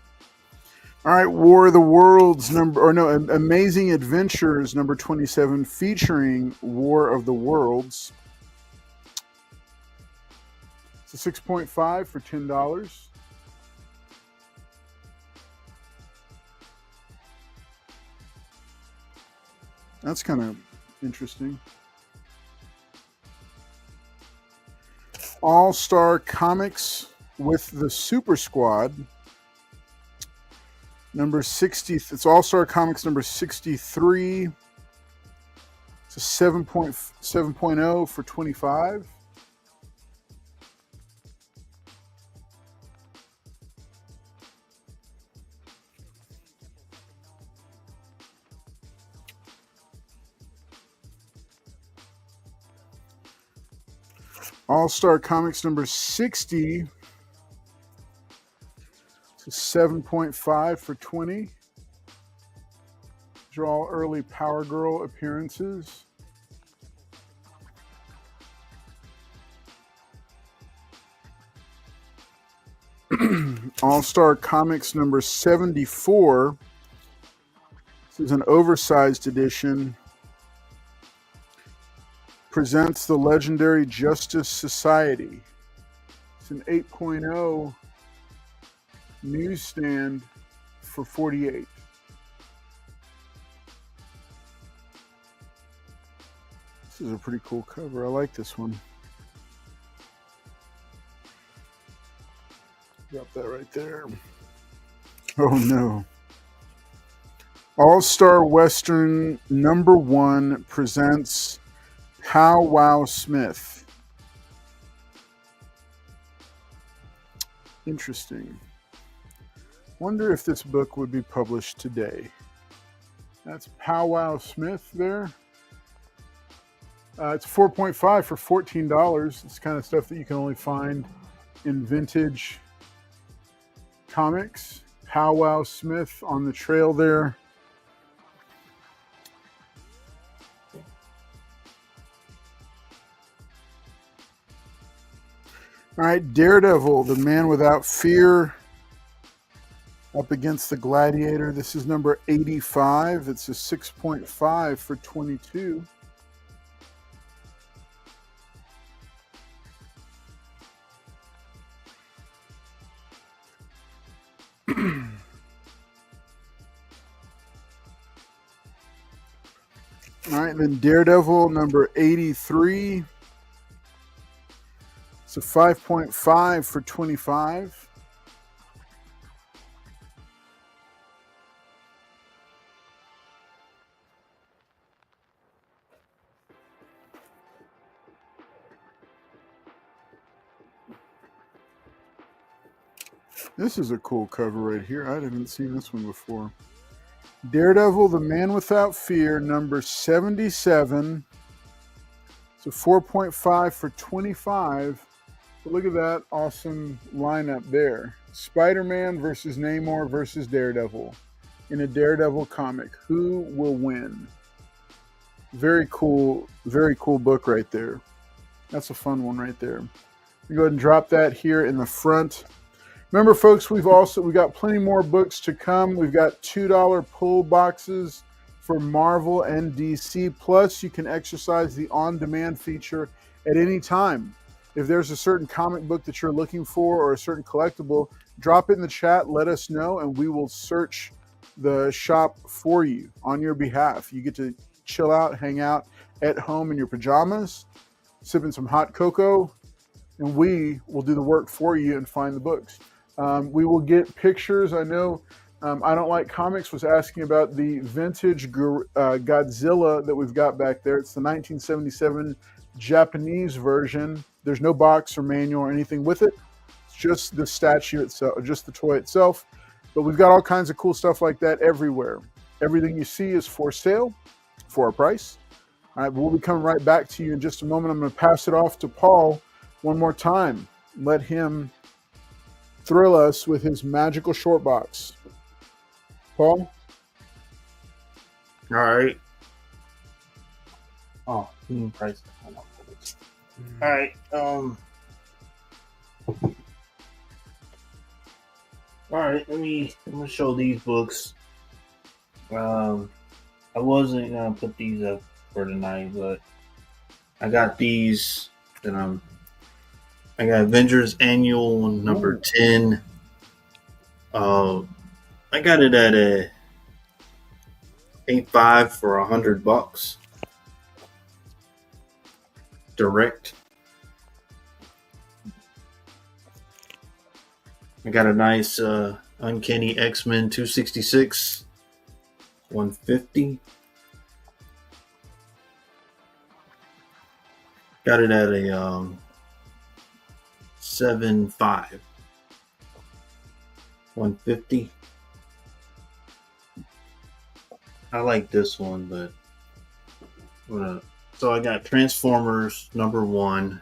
All right, War of the Worlds Amazing Adventures number 27, featuring War of the Worlds. It's a 6.5 for $10. That's kind of interesting. All-Star Comics with the Super Squad number 60. It's All-Star Comics number 63. It's a 7.0 for $25. All-Star Comics number 60. It's a 7.5 for $20. These are all early Power Girl appearances. All-Star Comics number 74. This is an oversized edition. Presents the legendary Justice Society. It's an 8.0 newsstand for $48. This is a pretty cool cover. I like this one. Drop that right there. Oh no. All-Star Western number 1 presents Pow Wow Smith. Interesting. Wonder if this book would be published today. That's Powwow Smith there. It's 4.5 for $14. It's kind of stuff that you can only find in vintage comics. Powwow Smith on the trail there. All right, Daredevil, the man without fear, up against the Gladiator. This is number 85. It's a 6.5 for 22. All right, then Daredevil number 83. It's a 5.5 for 25. This is a cool cover right here. I haven't seen this one before. Daredevil, the man without fear, number 77. It's a 4.5 for 25. But look at that awesome lineup there. Spider-Man versus Namor versus Daredevil in a Daredevil comic. Who will win? Very cool book right there. That's a fun one right there. We go ahead and drop that here in the front. Remember, folks, we got plenty more books to come. We've got $2 pull boxes for Marvel and DC. Plus, you can exercise the on-demand feature at any time. If there's a certain comic book that you're looking for or a certain collectible, drop it in the chat, let us know, and we will search the shop for you on your behalf. You get to chill out, hang out at home in your pajamas, sipping some hot cocoa, and we will do the work for you and find the books. We will get pictures. I know I Don't Like Comics was asking about the vintage Godzilla that we've got back there. It's the 1977 Japanese version. There's no box or manual or anything with it. It's just the statue itself, just the toy itself. But we've got all kinds of cool stuff like that everywhere. Everything you see is for sale for a price. All right, but we'll be coming right back to you in just a moment. I'm going to pass it off to Paul one more time. Let him thrill us with his magical short box. Paul? All right. Oh, even price. All right. All right. I'm gonna show these books. I wasn't gonna put these up for tonight, but I got these. I got Avengers Annual number 10. I got it at a 8.5 for $100. Direct. I got a nice Uncanny X-Men 266, 150. Got it at a 7.5, 150. I like this one, but so I got Transformers number 1.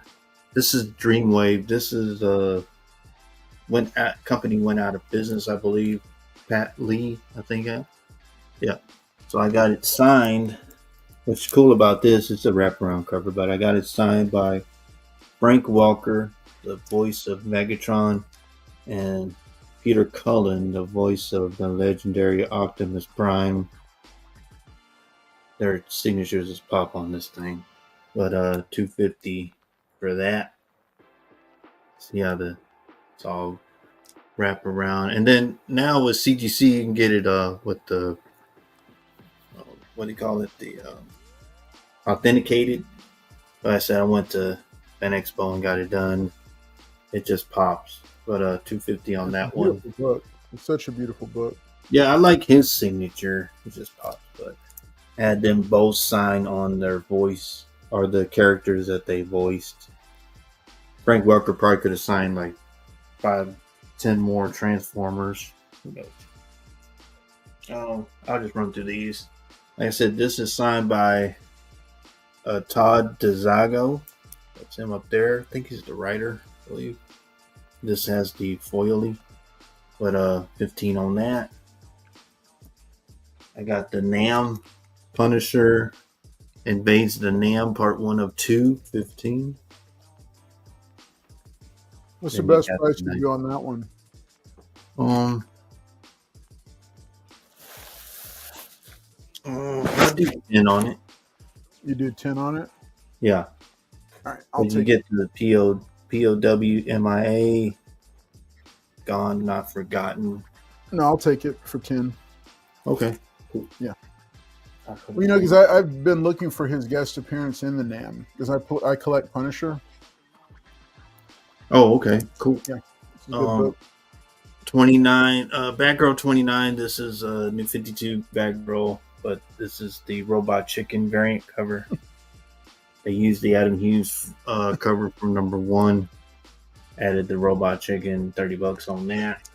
This is Dreamwave. This is company went out of business, I believe. Pat Lee, I think. Yeah. So I got it signed. What's cool about this? It's a wraparound cover, but I got it signed by Frank Welker, the voice of Megatron, and Peter Cullen, the voice of the legendary Optimus Prime. Their signatures just pop on this thing, but $250 for that. See how it's all wrap around, and then now with CGC you can get it with the what do you call it, the authenticated. Like I said, I went to Fan Expo and got it done. It just pops, but $250 on that one. Book. It's such a beautiful book. Yeah, I like his signature. It just pops, but had them both sign on their voice or the characters that they voiced. Frank Welker probably could have signed like 5-10 more Transformers I'll just run through these. Like I said, this is signed by Todd DeZago. That's him up there. I think he's the writer, I believe. This has the foily, but 15 on that. I got the Nam Punisher Invades the Nam Part 1 of 2, 15. What's the Then we best got price the you do on that one? I'll do 10 on it. You do 10 on it? Yeah. All right, I'll When you take get to the POWMIA, Gone, Not Forgotten. No, I'll take it for 10. Okay. Cool. Yeah. Well, you know, because I've been looking for his guest appearance in the NAM because I collect Punisher. Oh, okay. Cool. Yeah. It's a good book. 29, Batgirl 29. This is a new 52 Batgirl, but this is the Robot Chicken variant cover. They used the Adam Hughes cover from number 1. Added the Robot Chicken, $30 on that.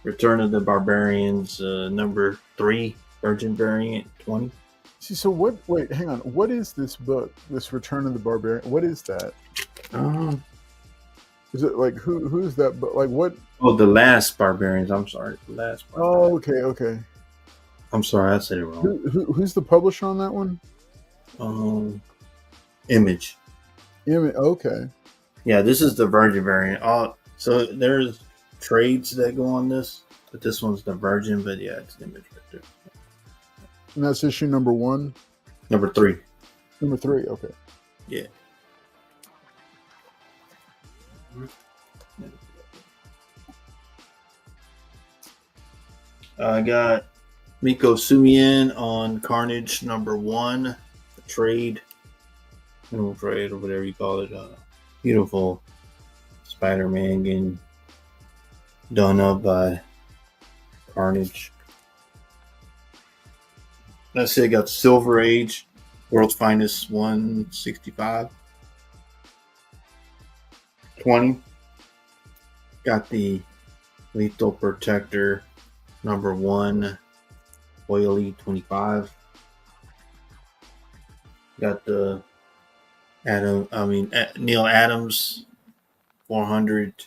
Return of the Barbarians, number 3, Virgin variant, 20. See, so what? Wait, hang on. What is this book? This Return of the Barbarian? What is that? Is it like who's that? But like what? Oh, the Last Barbarians. I'm sorry, the Last Barbarians. Oh, okay. I'm sorry, I said it wrong. Who's the publisher on that one? Image. Okay. Yeah, this is the Virgin variant. So there's trades that go on this, but this one's the Virgin. But yeah, it's Image right there. And that's issue number 1. Number 3. Number 3. Okay. Yeah. I got Miko Sumien on Carnage number 1, trade, or whatever you call it. Beautiful Spider-Man getting done up by Carnage. That's it. Got Silver Age, World's Finest 165. 20. Got the Lethal Protector number 1, Oily 25. Got the Neil Adams 400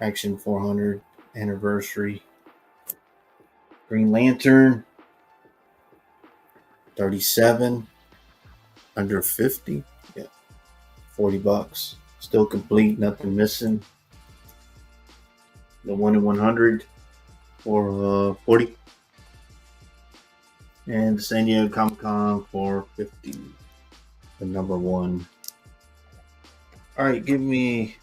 Action 400 anniversary. Green Lantern 37 under 50. Yeah, $40. Still complete, nothing missing. The 1 in 100 for 40. And the San Diego Comic-Con for 50. The number 1. All right, give me.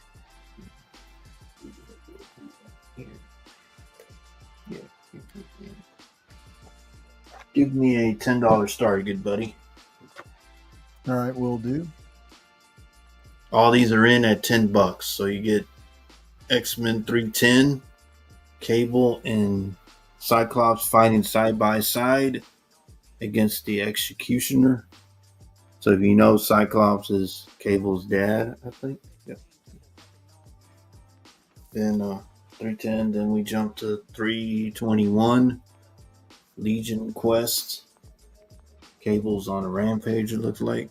Give me a $10 start, good buddy. All right, will do. All these are in at $10, so you get X-Men 310, Cable, and Cyclops fighting side by side against the Executioner. So if you know, Cyclops is Cable's dad, I think. Yep. Then 310. Then we jump to 321, Legion Quest. Cable's on a rampage, it looks like.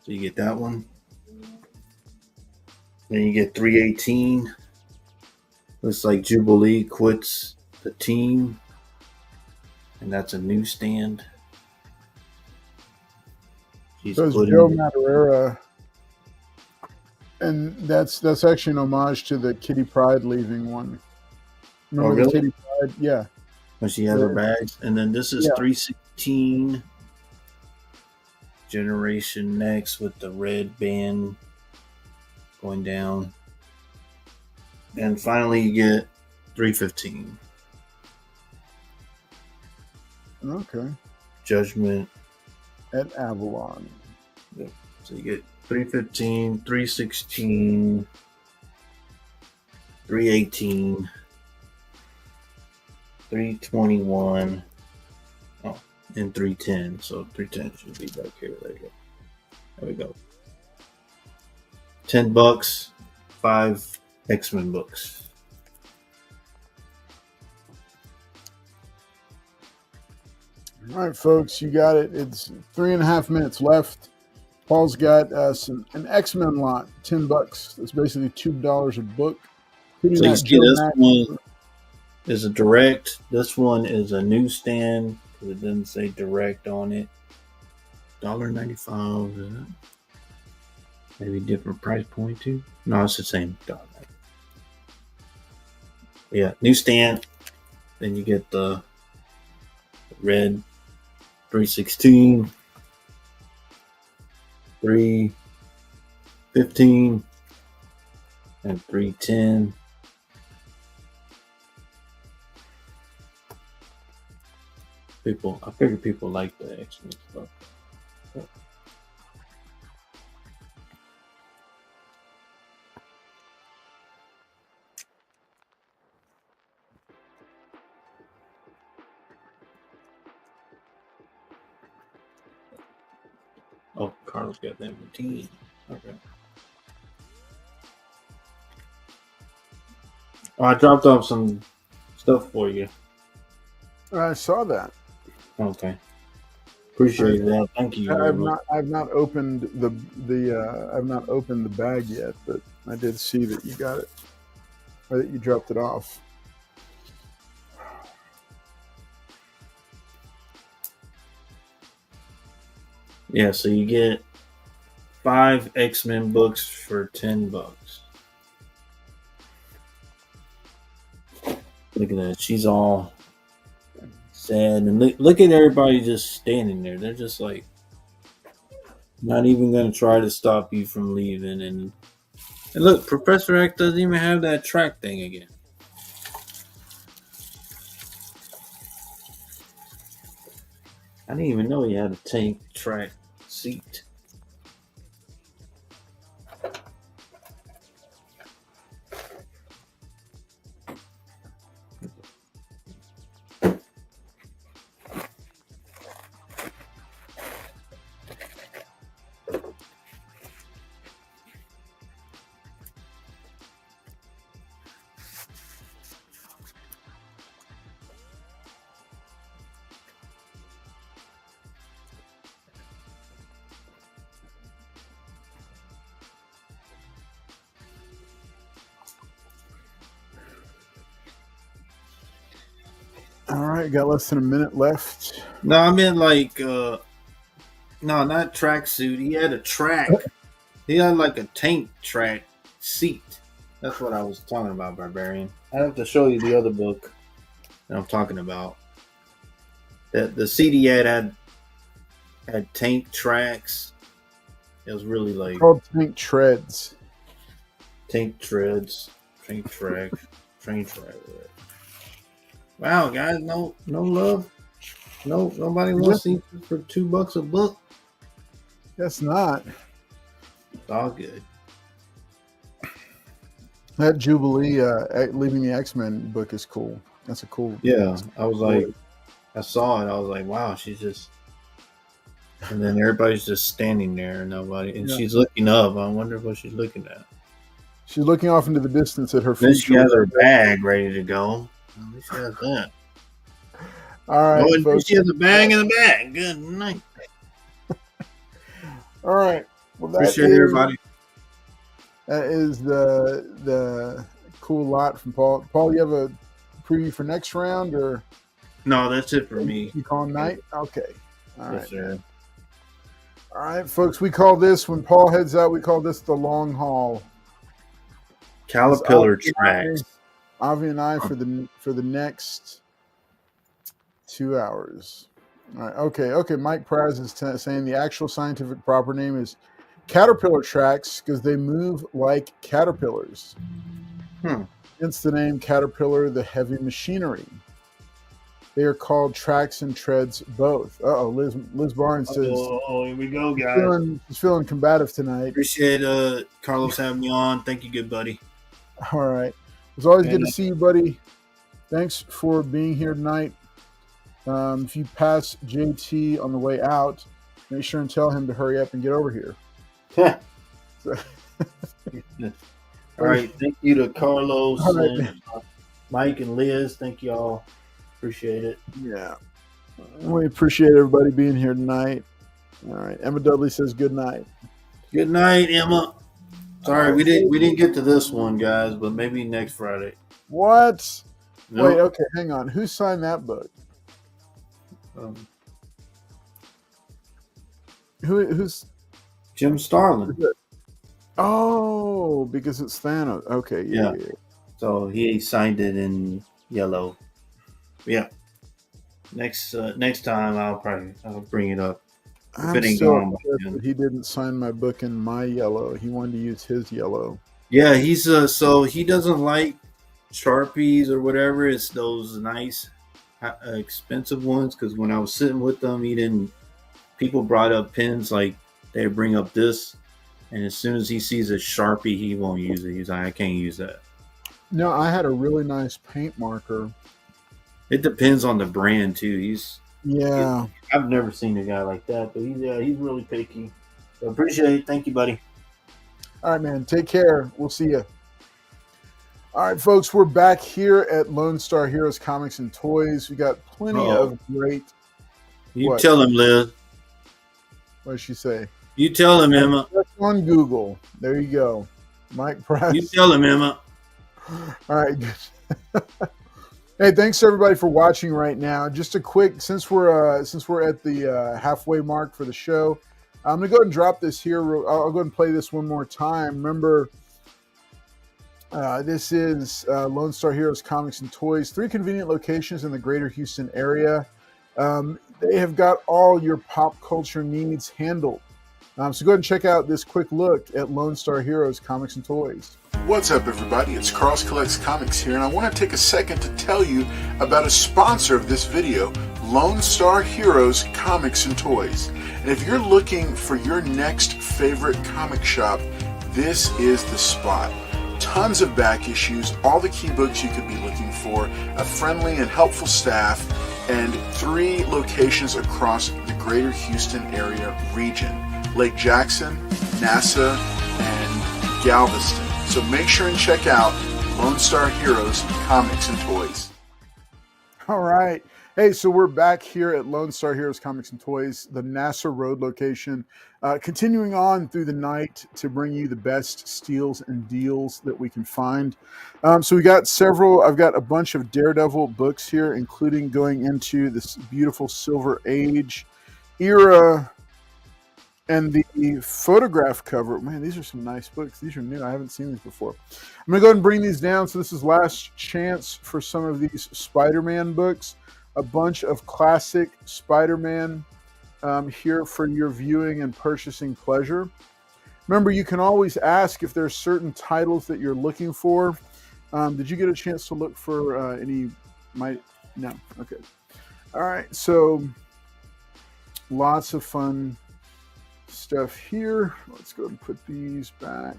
So you get that one. Then you get 318. Looks like Jubilee quits the team. And that's a newsstand. She's So it's Joe Madureira. And that's actually an homage to the Kitty Pryde leaving one. Remember really? the Kitty Pryde? Yeah. When she has her bags. And then this is 316. Generation Next with the red band going down. And finally you get 315. Okay. Judgment at Avalon. Yep. So you get 315, 316, 318, 321, and 310. So 310 should be back here. There you go. There we go. $10, 5 X-Men books. All right, folks, you got it. It's 3.5 minutes left. Paul's got an X-Men lot, $10. That's basically $2 a book. So you see this one is a direct. This one is a newsstand because it doesn't say direct on it. $1.95, is it? Maybe different price point too. No, it's the same. Yeah, newsstand. Then you get the red 316, 315, and 310. I figure people like the X-Men stuff. Oh, Carlos got that routine. Okay. Oh, I dropped off some stuff for you. I saw that. Okay. Appreciate that. Thank you. I've not opened I've not opened the bag yet, but I did see that you got it, or that you dropped it off. Yeah, so you get 5 X-Men books for $10. Look at that. She's all sad. And look at everybody just standing there. They're just like not even going to try to stop you from leaving. And look, Professor X doesn't even have that track thing again. I didn't even know he had a tank track seat. All right, got less than a minute left. No, I meant like, no, not tracksuit. He had a track. He had like a tank track seat. That's what I was talking about, Barbarian. I have to show you the other book that I'm talking about. That the CD had tank tracks. It was really like Called Tank Treads. tank treads, tank track, train track. Wow, guys, no love. No, nobody wants to eat for $2 a book. Guess not. It's all good. That Jubilee leaving the X-Men book is cool. That's a cool. Yeah, I was like, I saw it. I was like, wow, she's just. And then everybody's just standing there, and nobody. And she's looking up. I wonder what she's looking at. She's looking off into the distance at her Then future. she has her bag ready to go. At least she has that. All right, Oh, and folks. she has a bag in the bag. Good night. All right. Well, Appreciate everybody. That is the cool lot from Paul. Paul, you have a preview for next round, or No, that's it for me. you call night? Okay. All Yes, right. sir. All right, folks. We call this, when Paul heads out, we call this the long haul. Caterpillar It's tracks. Avi and I for the next 2 hours. All right. Okay. Mike Praz is saying the actual scientific proper name is caterpillar tracks because they move like caterpillars. Hence the name Caterpillar, the heavy machinery. They are called tracks and treads both. Liz Barnes says, Oh, here we go, guys. she's feeling combative tonight. Appreciate Carlos having me on. Thank you, good buddy. All right. It's always good to see you, buddy. Thanks for being here tonight. If you pass JT on the way out, make sure and tell him to hurry up and get over here. All right. Thank you to Carlos, All right. and Mike, and Liz. Thank you all. Appreciate it. Yeah. We appreciate everybody being here tonight. All right. Emma Dudley says good night. Good night, Emma. Sorry, we didn't get to this one, guys, but maybe next Friday. What? No. Wait, okay, hang on. Who signed that book? Who's Jim Starlin. Oh, because it's Thanos. Okay, yeah. So he signed it in yellow. Yeah. Next time I'll bring it up. I'm so upset that he didn't sign my book in my yellow. He wanted to use his yellow. Yeah, he's so he doesn't like Sharpies or whatever. It's those nice, expensive ones. Because when I was sitting with them, people brought up pens like they bring up this, and as soon as he sees a Sharpie, he won't use it. He's like, I can't use that. No, I had a really nice paint marker. It depends on the brand too. Yeah. I've never seen a guy like that, but he's really picky. So appreciate it. Thank you, buddy. All right, man. Take care. We'll see you. All right, folks, we're back here at Lone Star Heroes Comics and Toys. We got plenty of great. You tell him, Liz. What did she say? You tell him, Emma. On Google. There you go. Mike Price. You tell him, Emma. All right. Hey, thanks everybody for watching right now. Just a quick, since we're at the halfway mark for the show, I'm gonna go ahead and drop this here. I'll go ahead and play this one more time. Remember, this is Lone Star Heroes Comics and Toys. 3 convenient locations in the greater Houston area. They have got all your pop culture needs handled. So go ahead and check out this quick look at Lone Star Heroes Comics and Toys. What's up, everybody? It's Cross Collects Comics here, and I want to take a second to tell you about a sponsor of this video, Lone Star Heroes Comics and Toys. And if you're looking for your next favorite comic shop, this is the spot. Tons of back issues, all the key books you could be looking for, a friendly and helpful staff, and 3 locations across the greater Houston area region: Lake Jackson, NASA, and Galveston. So make sure and check out Lone Star Heroes Comics and Toys. All right. Hey, so we're back here at Lone Star Heroes Comics and Toys, the NASA Road location, continuing on through the night to bring you the best steals and deals that we can find. So we got I've got a bunch of Daredevil books here, including going into this beautiful Silver Age era. And the photograph cover, man, these are some nice books. These are new. I haven't seen these before. I'm going to go ahead and bring these down. So this is last chance for some of these Spider-Man books. A bunch of classic Spider-Man here for your viewing and purchasing pleasure. Remember, you can always ask if there's certain titles that you're looking for. Did you get a chance to look for any? No. Okay. All right. So lots of fun stuff here. Let's go and put these back.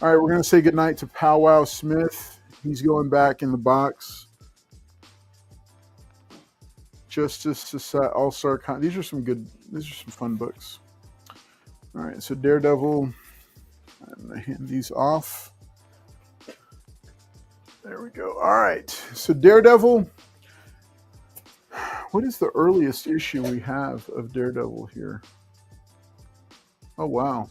All right, we're going to say goodnight to Powwow Smith. He's going back in the box. Justice Society All-Star these are some fun books. All right, so Daredevil. I'm going to hand these off. There we go. All right, so Daredevil. What is the earliest issue we have of Daredevil here? Oh, wow.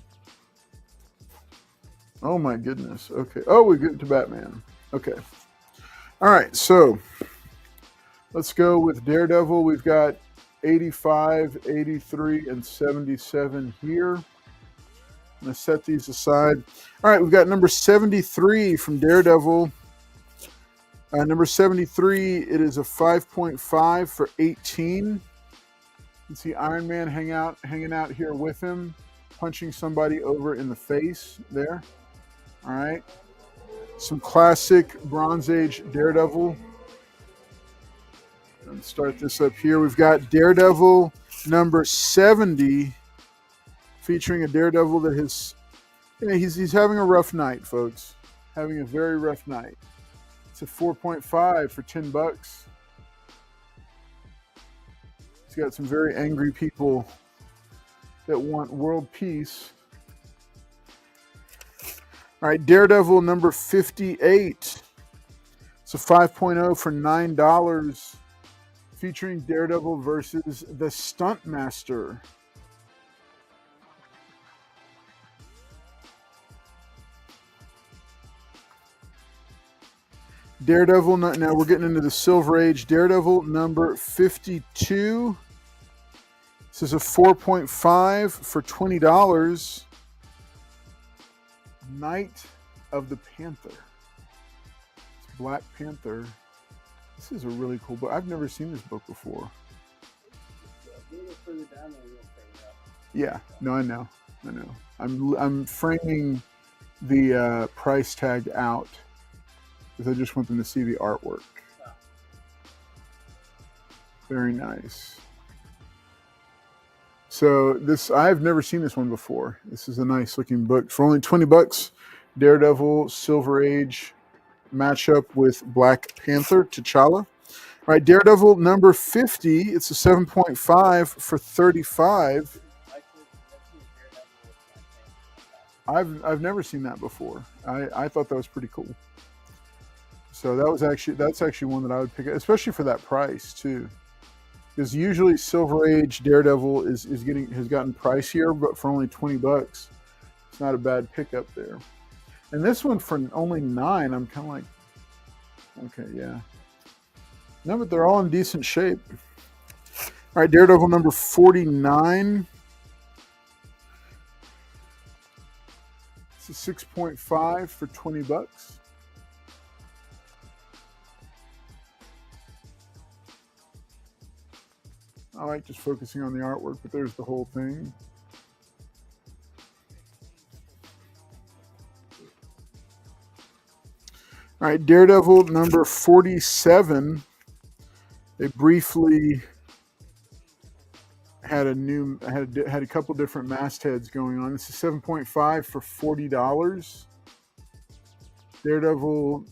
Oh, my goodness. Okay. Oh, we get to Batman. Okay. All right. So let's go with Daredevil. We've got 85, 83, and 77 here. I'm going to set these aside. All right. We've got number 73 from Daredevil. Number 73, it is a 5.5 for 18. You can see Iron Man hanging out here with him, punching somebody over in the face there. All right. Some classic Bronze Age Daredevil. Let's start this up here. We've got Daredevil number 70, featuring a Daredevil that he's having a rough night, folks. Having a very rough night. It's a 4.5 for $10. He's got some very angry people that want world peace. All right, Daredevil number 58. It's a 5.0 for $9, featuring Daredevil versus the Stuntmaster. Daredevil, now we're getting into the Silver Age. Daredevil number 52. This is a 4.5 for $20. Night of the Panther. It's Black Panther. This is a really cool book. I've never seen this book before. Yeah, no, I know. I'm framing the price tag out because I just want them to see the artwork. Very nice. So this, I've never seen this one before. This is a nice looking book for only $20. Daredevil Silver Age matchup with Black Panther T'Challa. All right, Daredevil number 50. It's a 7.5 for $35. I've never seen that before. I thought that was pretty cool. So that's actually one that I would pick up, especially for that price too. Because usually Silver Age Daredevil has gotten pricier, but for only $20, it's not a bad pickup there. And this one for only $9, I'm kind of like, okay, yeah. No, but they're all in decent shape. All right, Daredevil number 49. It's a 6.5 for $20. I like just focusing on the artwork, but there's the whole thing. All right, Daredevil number 47. They briefly had a couple different mastheads going on. This is 7.5 for $40. Daredevil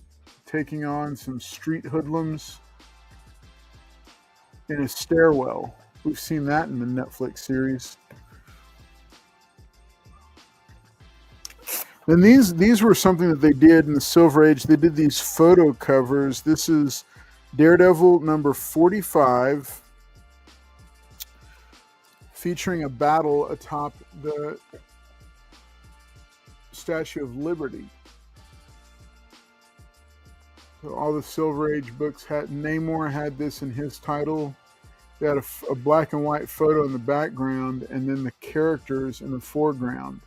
taking on some street hoodlums in a stairwell. We've seen that in the Netflix series. And these were something that they did in the Silver Age. They did these photo covers. This is Daredevil number 45, featuring a battle atop the Statue of Liberty. So all the Silver Age books Namor had this in his title. They had a black and white photo in the background and then the characters in the foreground.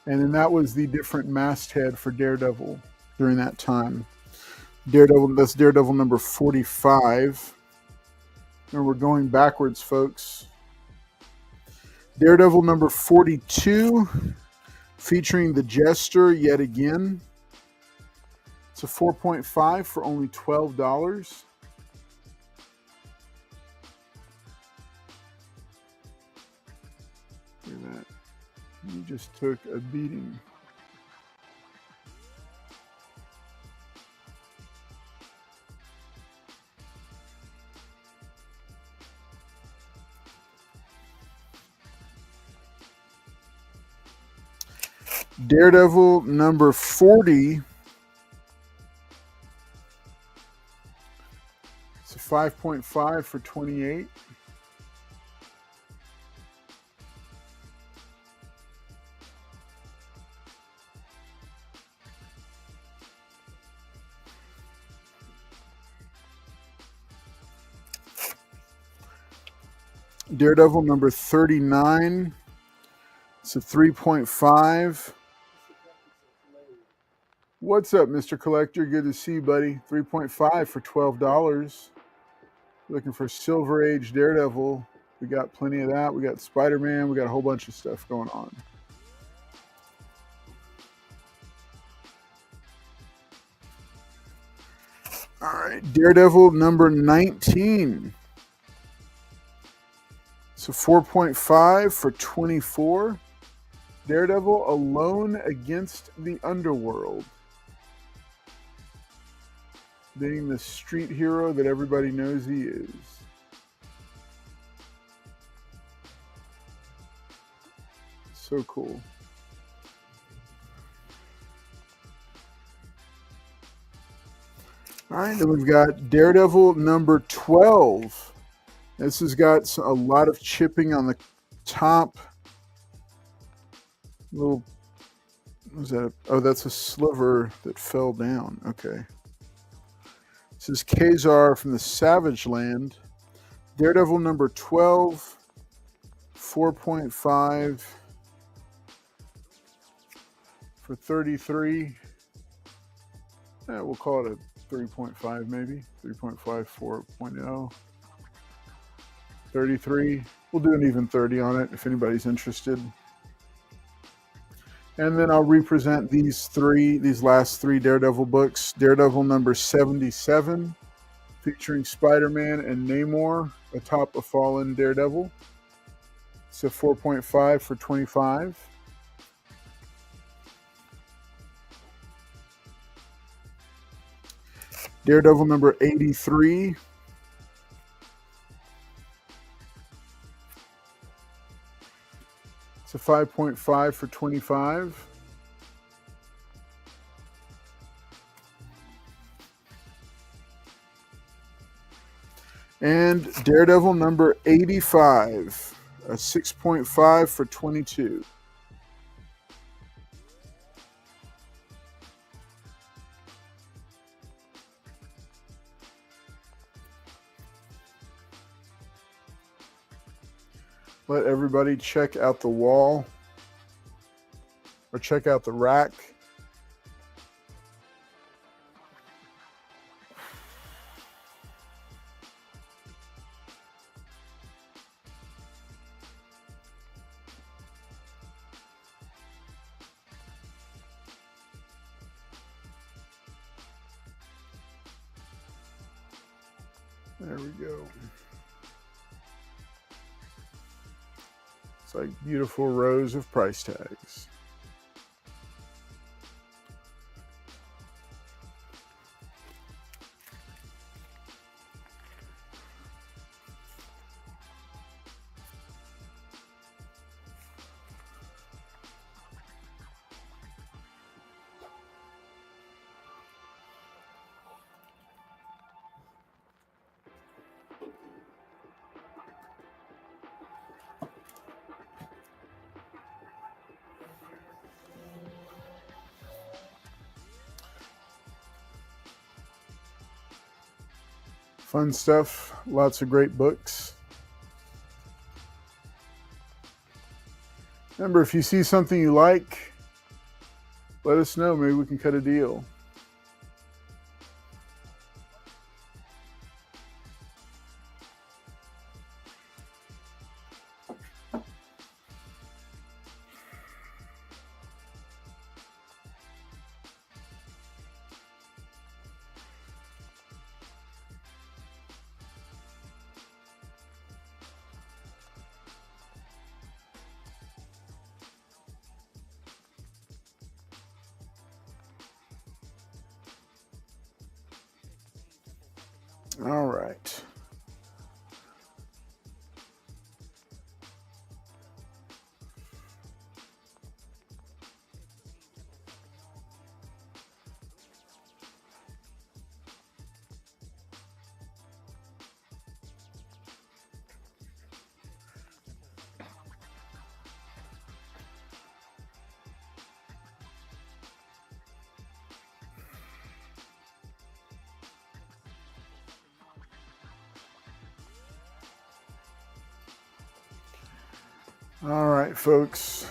And then that was the different masthead for Daredevil during that time. That's Daredevil number 45. And we're going backwards, folks. Daredevil number 42, featuring the Jester yet again. It's a 4.5 for only $12. Look at that. He just took a beating. Daredevil number 40. It's a 5.5 for $28. Daredevil number 39. It's a 3.5. What's up, Mr. Collector? Good to see you, buddy. 3.5 for $12. Looking for Silver Age Daredevil. We got plenty of that. We got Spider-Man. We got a whole bunch of stuff going on. All right, Daredevil number 19. It's a 4.5 for $24. Daredevil alone against the underworld. Being the street hero that everybody knows he is. So cool. All right, then we've got Daredevil number 12. This has got a lot of chipping on the top. Little, what was that? Oh, that's a sliver that fell down. Okay. This is Kazar from the Savage Land. Daredevil number 12, 4.5 for 33. We'll call it a 3.5 maybe. 3.5, 4.0. 33. We'll do an even 30 on it if anybody's interested. And then I'll represent these last three Daredevil books. Daredevil number 77, featuring Spider-Man and Namor atop a fallen Daredevil. It's a 4.5 for 25. Daredevil number 83. It's a 5.5 for 25. And Daredevil number 85, a 6.5 for 22. Let everybody check out the wall or check out the rack. There we go. It's like beautiful rows of price tags. Fun stuff, lots of great books. Remember, if you see something you like, let us know. Maybe we can cut a deal. All right. All right, folks.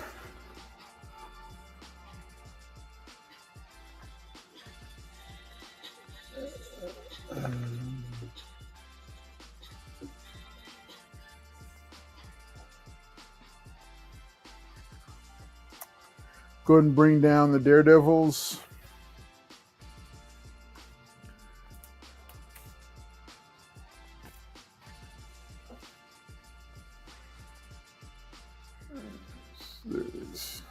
Go ahead and bring down the Daredevils. There it is.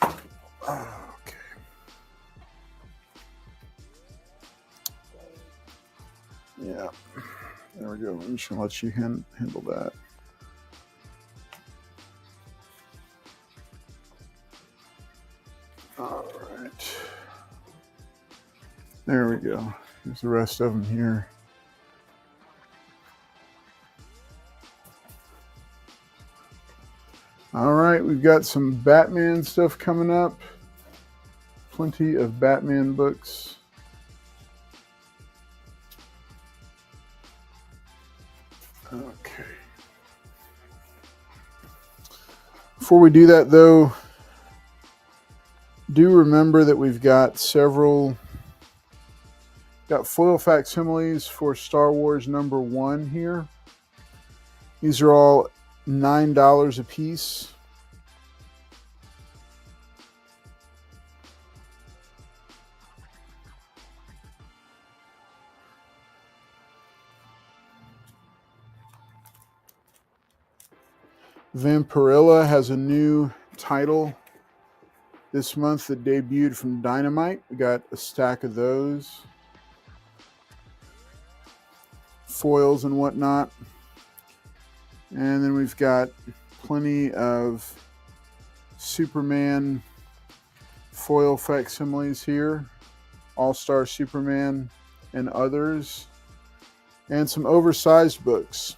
Okay. Yeah. There we go. I'm just going to let you handle that. All right. There we go. Here's the rest of them here. All right, we've got some Batman stuff coming up. Plenty of Batman books. Okay. Before we do that, though, do remember that we've got foil facsimiles for Star Wars #1 here. These are all $9 a piece. Vampirilla has a new title this month that debuted from Dynamite. We got a stack of those. Foils and whatnot. And then we've got plenty of Superman foil facsimiles here. All-Star Superman and others. And some oversized books.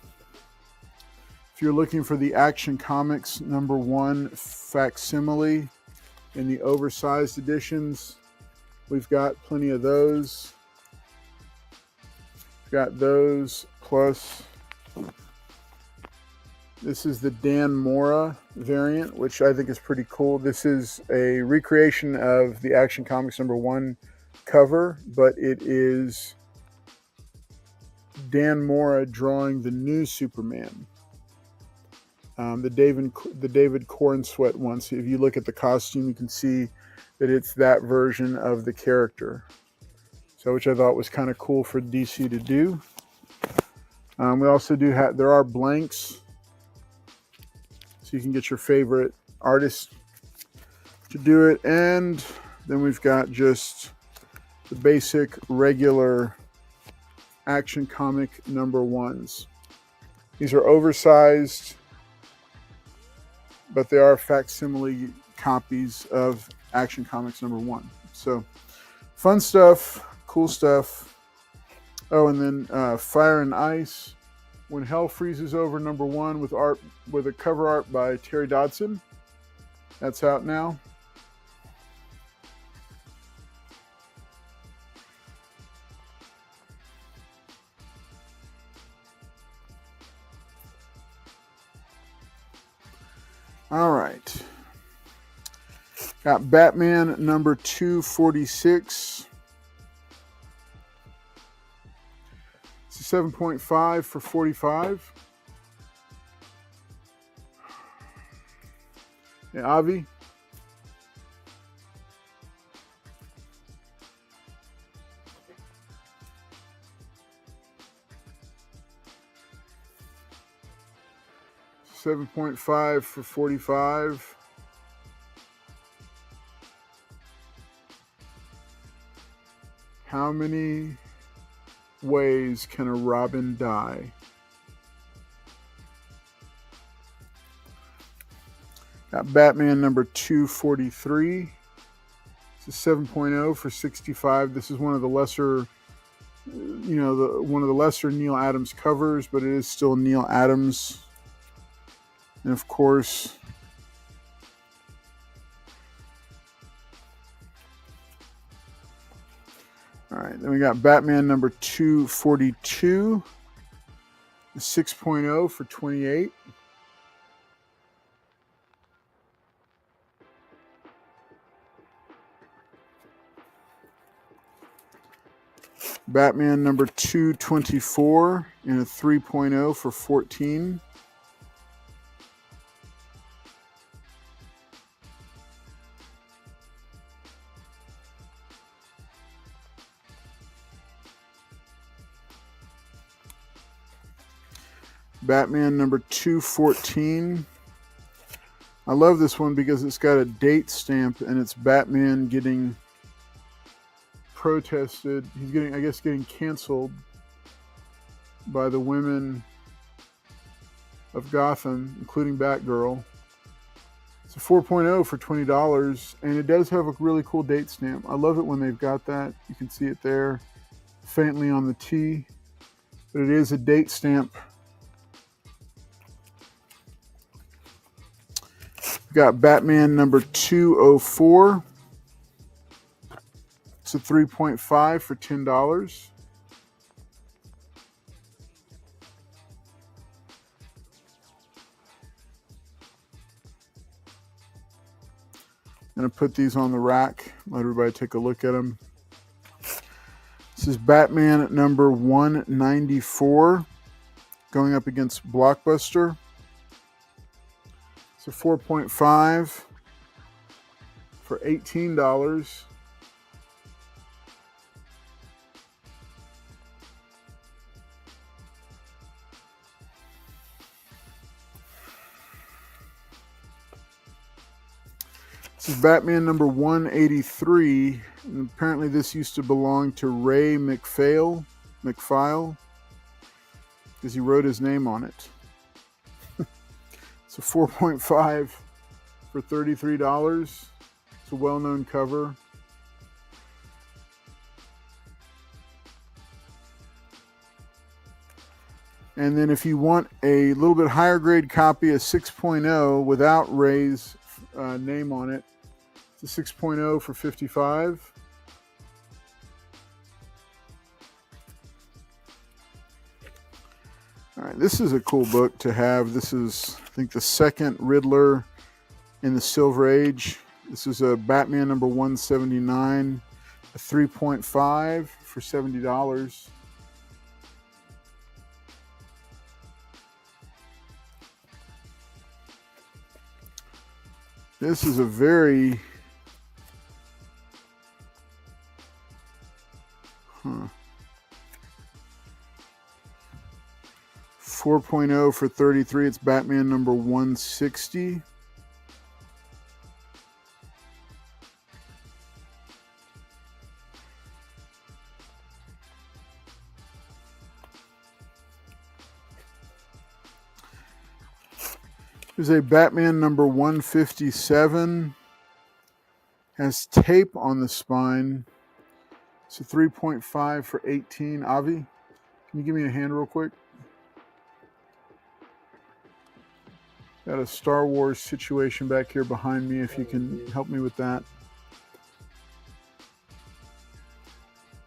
If you're looking for the Action Comics #1 facsimile in the oversized editions, we've got plenty of those. We've got those, plus this is the Dan Mora variant, which I think is pretty cool. This is a recreation of the Action Comics #1 cover, but it is Dan Mora drawing the new Superman. The David Cornsweet one. So if you look at the costume, you can see that it's that version of the character. So, which I thought was kind of cool for DC to do. We also do have, there are blanks, so you can get your favorite artist to do it. And then we've got just the basic regular Action Comic #1s. These are oversized, but they are facsimile copies of Action Comics #1. So fun stuff, cool stuff. Oh, and then Fire and Ice, When Hell Freezes Over #1 with a cover art by Terry Dodson. That's out now. All right. Got Batman #246. It's a 7.5 for $45. Yeah, Avi. $7.5 for $45. How many ways can a robin die? Got Batman #243. It's a 7.0 for $65. This is one of the lesser, one of the lesser Neil Adams covers, but it is still Neil Adams. And of course, all right, then we got Batman #242, 6.0 for $28. Batman #224 in a 3.0 for $14. Batman #214. I love this one because it's got a date stamp and it's Batman getting protested. He's getting canceled by the women of Gotham, including Batgirl. It's a 4.0 for $20, and it does have a really cool date stamp. I love it when they've got that. You can see it there. faintly on the T, but it is a date stamp. We got Batman number 204. It's a 3.5 for $10. I'm going to put these on the rack, let everybody take a look at them. This is Batman at number 194 going up against Blockbuster. It's a 4.5 for $18. This is Batman number 183. And apparently this used to belong to Ray McPhail, because he wrote his name on it. It's a 4.5 for $33. It's a well-known cover. And then if you want a little bit higher grade copy, a 6.0 without Ray's name on it, it's a 6.0 for $55. All right, this is a cool book to have. This is, I think, the second Riddler in the Silver Age. This is a Batman number 179, a 3.5 for $70. This is a very 4.0 for $33. It's Batman number 160. There's a Batman number 157. Has tape on the spine. It's a 3.5 for $18. Avi, can you give me a hand real quick? Got a Star Wars situation back here behind me, if you can help me with that.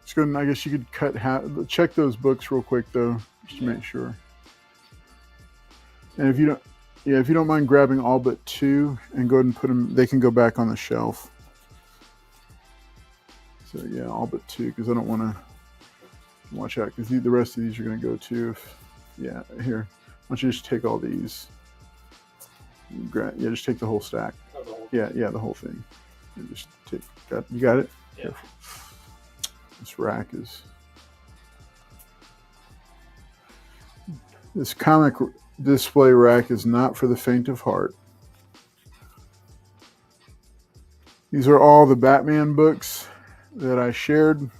Just go ahead, I guess you could check those books real quick though, just to make sure. And if you don't mind grabbing all but two and go ahead and put them, they can go back on the shelf. So yeah, all but two, because I don't want to watch out, because the rest of these are going to go too. Yeah, here. Why don't you just take all these? Yeah, just take the whole stack. Yeah, the whole thing. Just take. You got it? Yeah. This rack is. This comic display rack is not for the faint of heart. These are all the Batman books that I shared.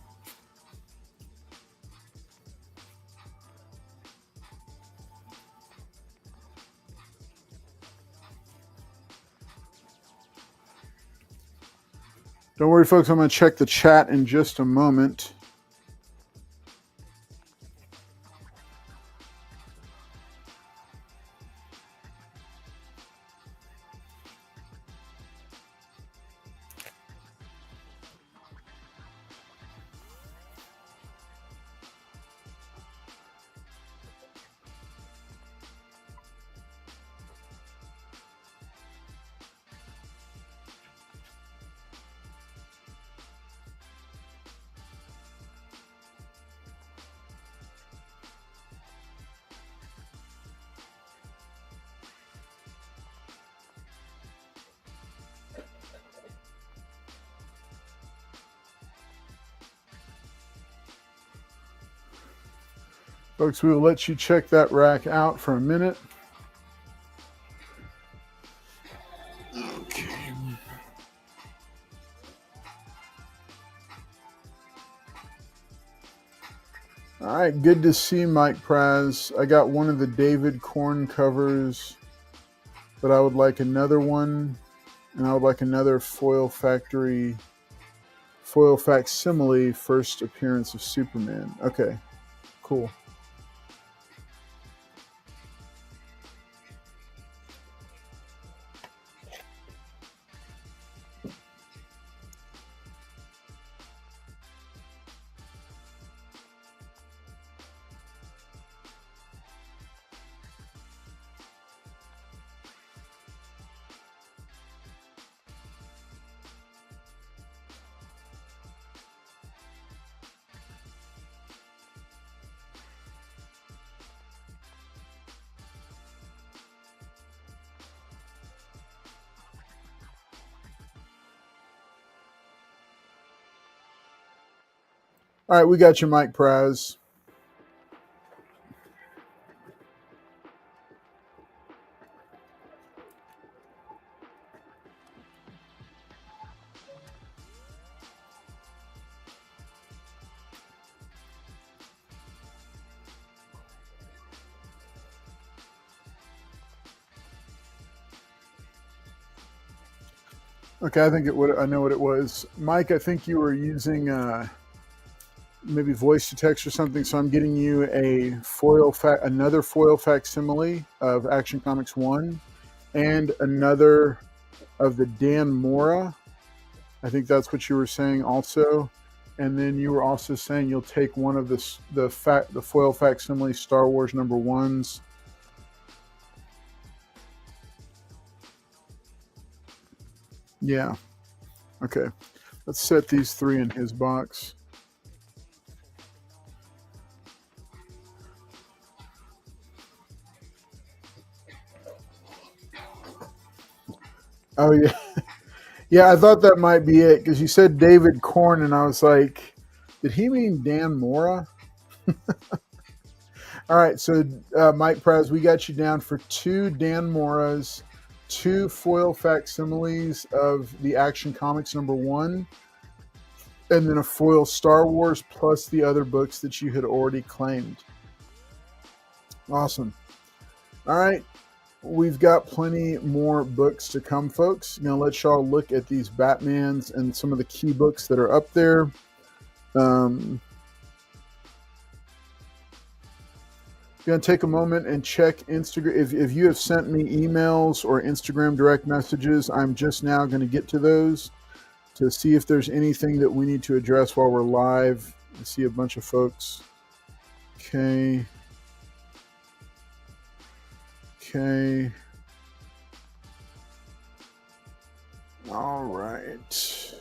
Don't worry, folks, I'm going to check the chat in just a moment. Folks, we will let you check that rack out for a minute. Okay. All right, good to see Mike Praz. I got one of the David Korn covers, but I would like another one, and I would like another Foil Factory foil facsimile, first appearance of Superman. Okay, cool. All right, we got you, Mike Praz. Okay, I think I know what it was. Mike, I think you were using maybe voice to text or something, so I'm getting you another foil facsimile of Action Comics 1 and another of the Dan Mora. I think that's what you were saying also. And then you were also saying you'll take one of the foil facsimile Star Wars #1s. Yeah. Okay. Let's set these 3 in his box. Oh, yeah. Yeah, I thought that might be it because you said David Korn, and I was like, did he mean Dan Mora? All right, so Mike Praz, we got you down for 2 Dan Moras, 2 foil facsimiles of the Action Comics #1, and then a foil Star Wars plus the other books that you had already claimed. Awesome. All right. We've got plenty more books to come, folks. Now let's y'all look at these Batmans and some of the key books that are up there. Going to take a moment and check Instagram. If you have sent me emails or Instagram direct messages, I'm just now going to get to those to see if there's anything that we need to address while we're live. I see a bunch of folks. Okay. Okay. All right.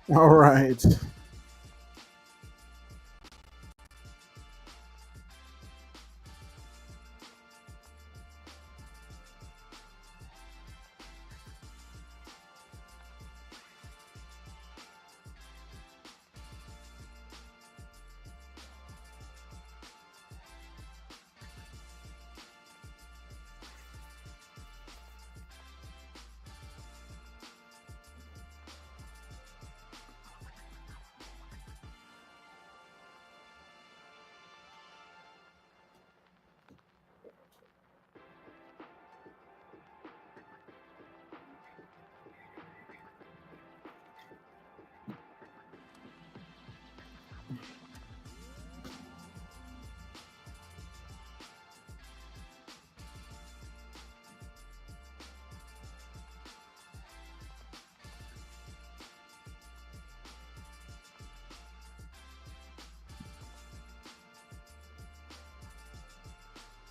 All right.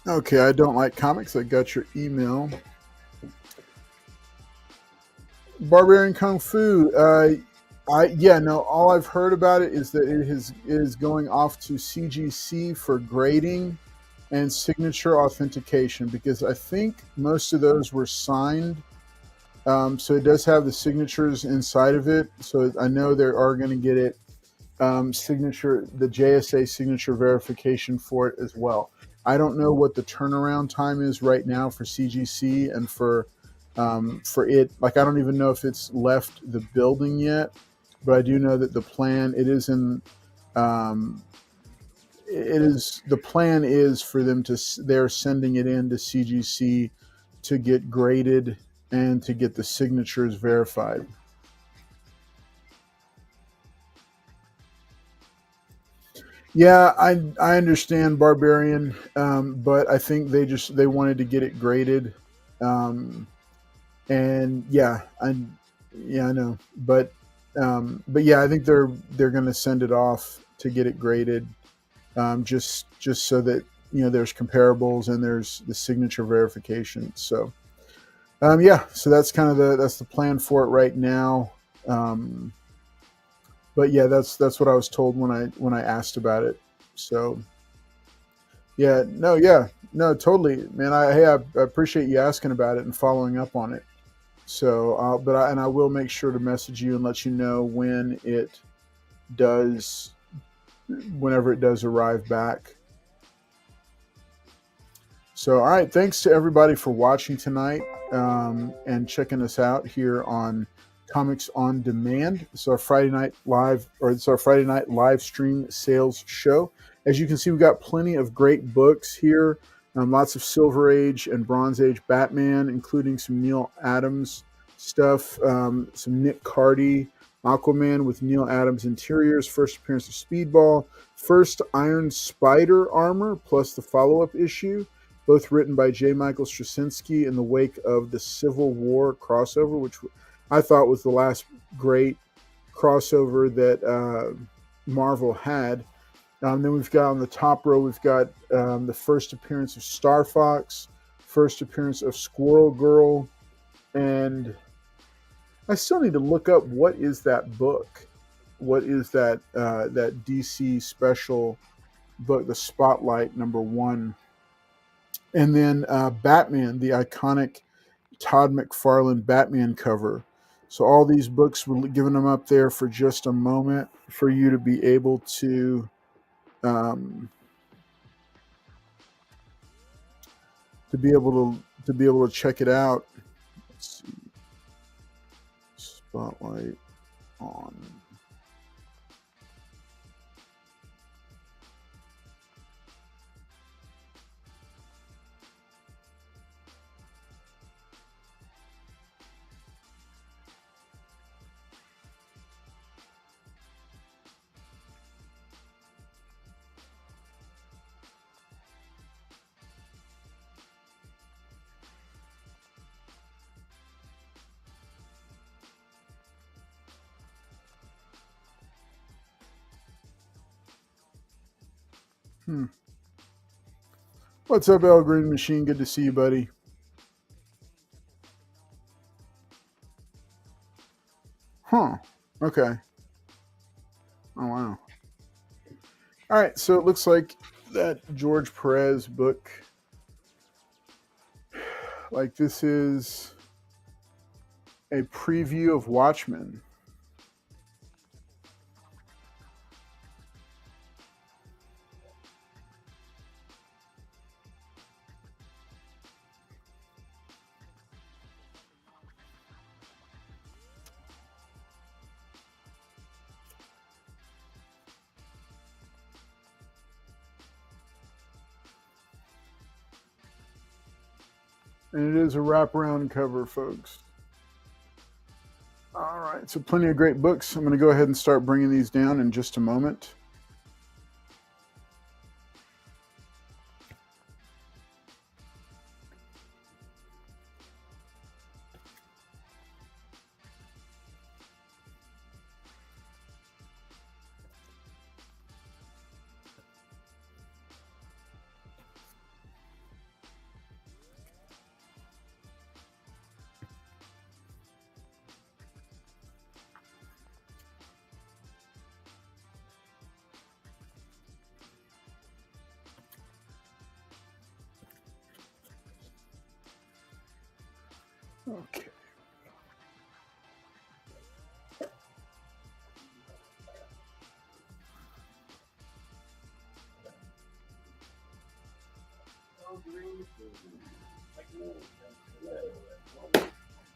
Okay, I don't like comics. I got your email. Barbarian Kung Fu. All I've heard about it is that it is going off to CGC for grading and signature authentication, because I think most of those were signed So it does have the signatures inside of it. So I know they are going to get it the JSA signature verification for it as well. I don't know what the turnaround time is right now for CGC and for it. Like, I don't even know if it's left the building yet, but I do know that the plan the plan is for them they're sending it in to CGC to get graded and to get the signatures verified. Yeah, I understand, Barbarian, but I think they wanted to get it graded, and I know, but yeah, I think they're going to send it off to get it graded, just so that there's comparables and there's the signature verification. So so that's kind of the plan for it right now. But yeah, that's what I was told when I asked about it. So no, totally, man. I appreciate you asking about it and following up on it. So, I will make sure to message you and let you know whenever it does arrive back. So, all right, thanks to everybody for watching tonight and checking us out here on Comics on Demand. It's our Friday night live stream sales show. As you can see, we've got plenty of great books here. Lots of Silver Age and Bronze Age Batman, including some Neil Adams stuff, some Nick Cardy, Aquaman with Neil Adams interiors, first appearance of Speedball, first Iron Spider armor, plus the follow-up issue, both written by J. Michael Straczynski in the wake of the Civil War crossover, which I thought was the last great crossover that Marvel had. Then we've got on the top row, we've got the first appearance of Star Fox, first appearance of Squirrel Girl, and I still need to look up what is that book. What is that DC special book, the Spotlight #1. And then Batman, the iconic Todd McFarlane Batman cover. So all these books, we're giving them up there for just a moment for you to be able to check it out. Let's see. Spotlight on. What's up, El Green Machine? Good to see you, buddy. Huh. Okay. Oh, wow. All right, so it looks like that George Perez book, like, this is a preview of Watchmen. And it is a wraparound cover, folks. All right, so plenty of great books. I'm going to go ahead and start bringing these down in just a moment. Okay.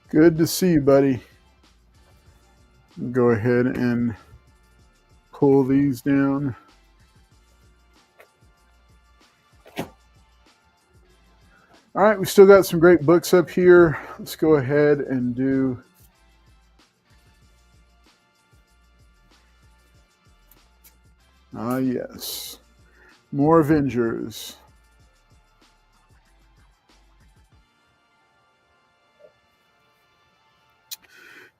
Good to see you, buddy. Go ahead and pull these down. All right, we still got some great books up here. Let's go ahead and do yes. More Avengers.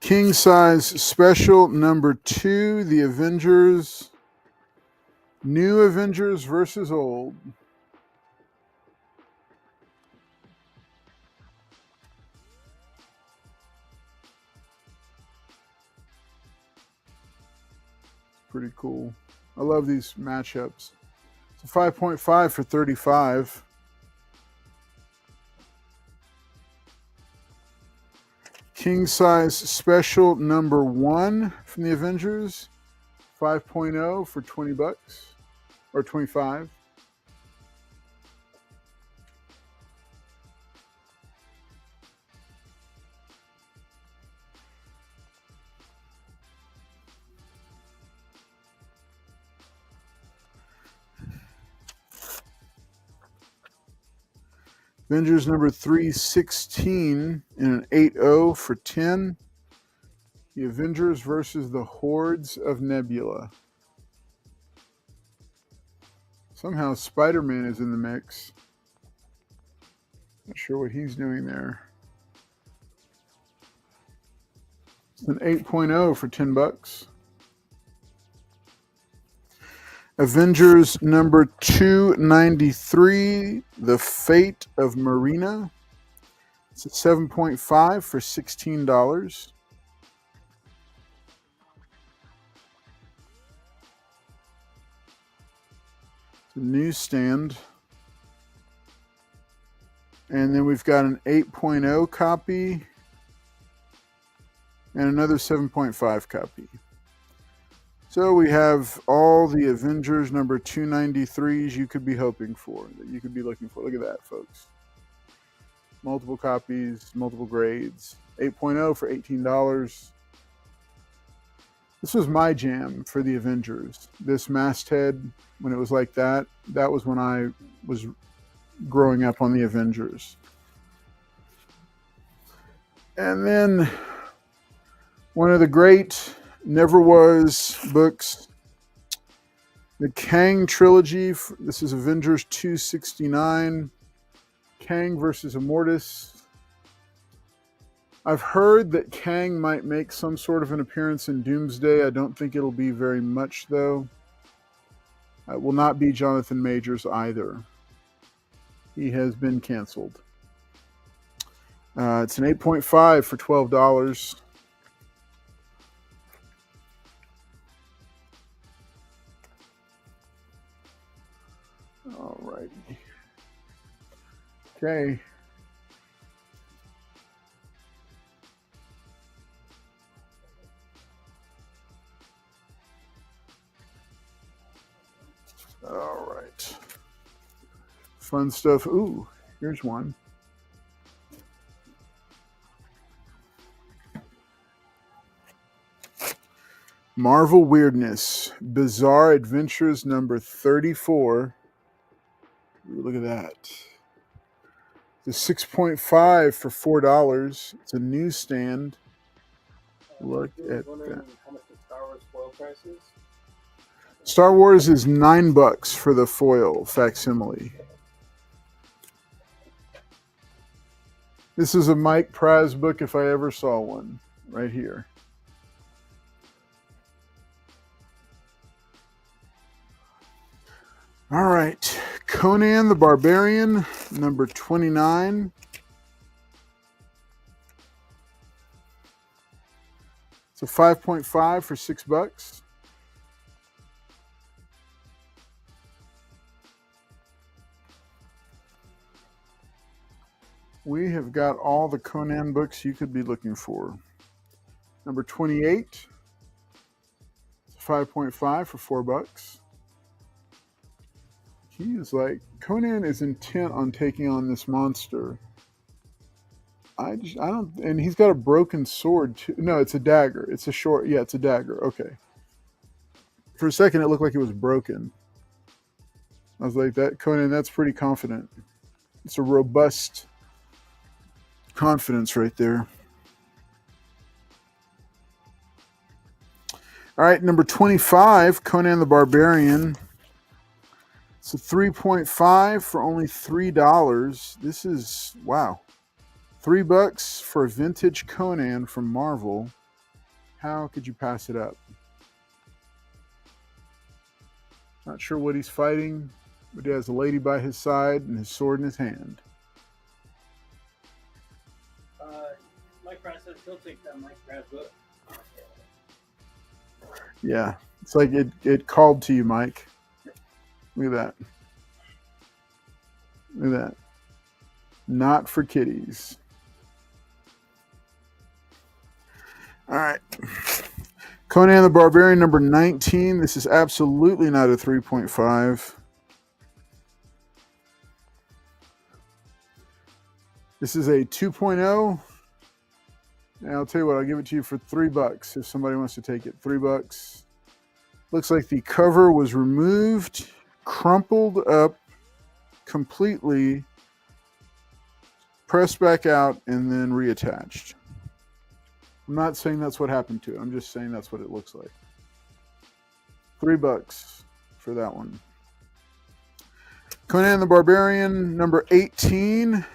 King size special number 2, The Avengers. New Avengers versus old. Pretty cool. I love these matchups. It's a 5.5 for 35. King size special number 1 from the Avengers, 5.0 for $20 or 25. Avengers number 316 in an 8.0 for 10. The Avengers versus the Hordes of Nebula. Somehow Spider-Man is in the mix. Not sure what he's doing there. It's an 8.0 for $10. Avengers number 293, The Fate of Marina. It's a 7.5 for $16. It's a newsstand. And then we've got an 8.0 copy and another 7.5 copy. So we have all the Avengers number 293s you could be hoping for, that you could be looking for. Look at that, folks. Multiple copies, multiple grades. 8.0 for $18. This was my jam for the Avengers. This masthead, when it was like that, that was when I was growing up on the Avengers. And then one of the great Never Was books, the Kang trilogy. This is Avengers 269, Kang versus Immortus. I've heard that Kang might make some sort of an appearance in Doomsday. I don't think it'll be very much, though. It will not be Jonathan Majors either. He has been canceled. It's an 8.5 for $12. All righty. Okay. All right. Fun stuff. Ooh, here's one. Marvel Weirdness, Bizarre Adventures number 34. Ooh, look at that. The 6.5 for $4. It's a newsstand. Look at that. How much the Star Wars foil price is? Star Wars is $9 for the foil facsimile. This is a Mike Praz book if I ever saw one, right here. All right, Conan the Barbarian, number 29. It's a 5.5 for $6. We have got all the Conan books you could be looking for. Number 28. It's a 5.5 for $4. He is like, Conan is intent on taking on this monster. I don't, and he's got a broken sword too. No, it's a dagger. It's a short, yeah, it's a dagger. Okay. For a second, it looked like it was broken. I was like, that Conan, that's pretty confident. It's a robust confidence right there. All right, number 25, Conan the Barbarian. It's a 3.5 for only $3. This is, wow. $3 for a vintage Conan from Marvel. How could you pass it up? Not sure what he's fighting, but he has a lady by his side and his sword in his hand. Mike Brown says he'll take that Mike Brown book. Yeah, it's like it called to you, Mike. Look at that. Look at that. Not for kiddies. All right. Conan the Barbarian, number 19. This is absolutely not a 3.5. This is a 2.0. And I'll tell you what, I'll give it to you for $3 if somebody wants to take it. $3. Looks like the cover was removed, crumpled up completely, pressed back out, and then reattached. I'm not saying that's what happened to it. I'm just saying that's what it looks like. $3 for that one. Conan the Barbarian, number 18.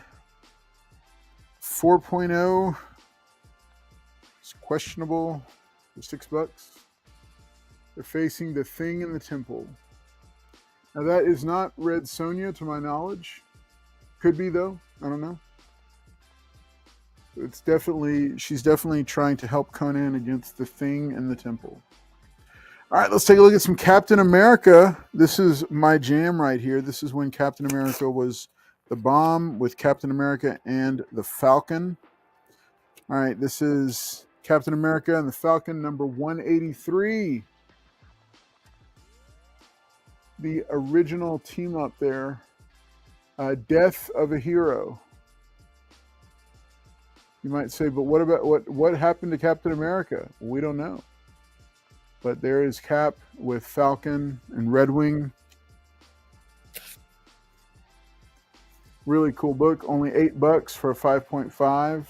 4.0. It's questionable for $6. They're facing the Thing in the Temple. Now that is not Red Sonja to my knowledge. Could be though. I don't know. It's definitely, she's definitely trying to help Conan against the Thing in the Temple. All right, let's take a look at some Captain America. This is my jam right here. This is when Captain America was the bomb with Captain America and the Falcon. All right, this is Captain America and the Falcon, number 183. The original team up there. Death of a Hero. You might say, but what about what happened to Captain America? We don't know. But there is Cap with Falcon and Red Wing. Really cool book. Only $8 for a 5.5.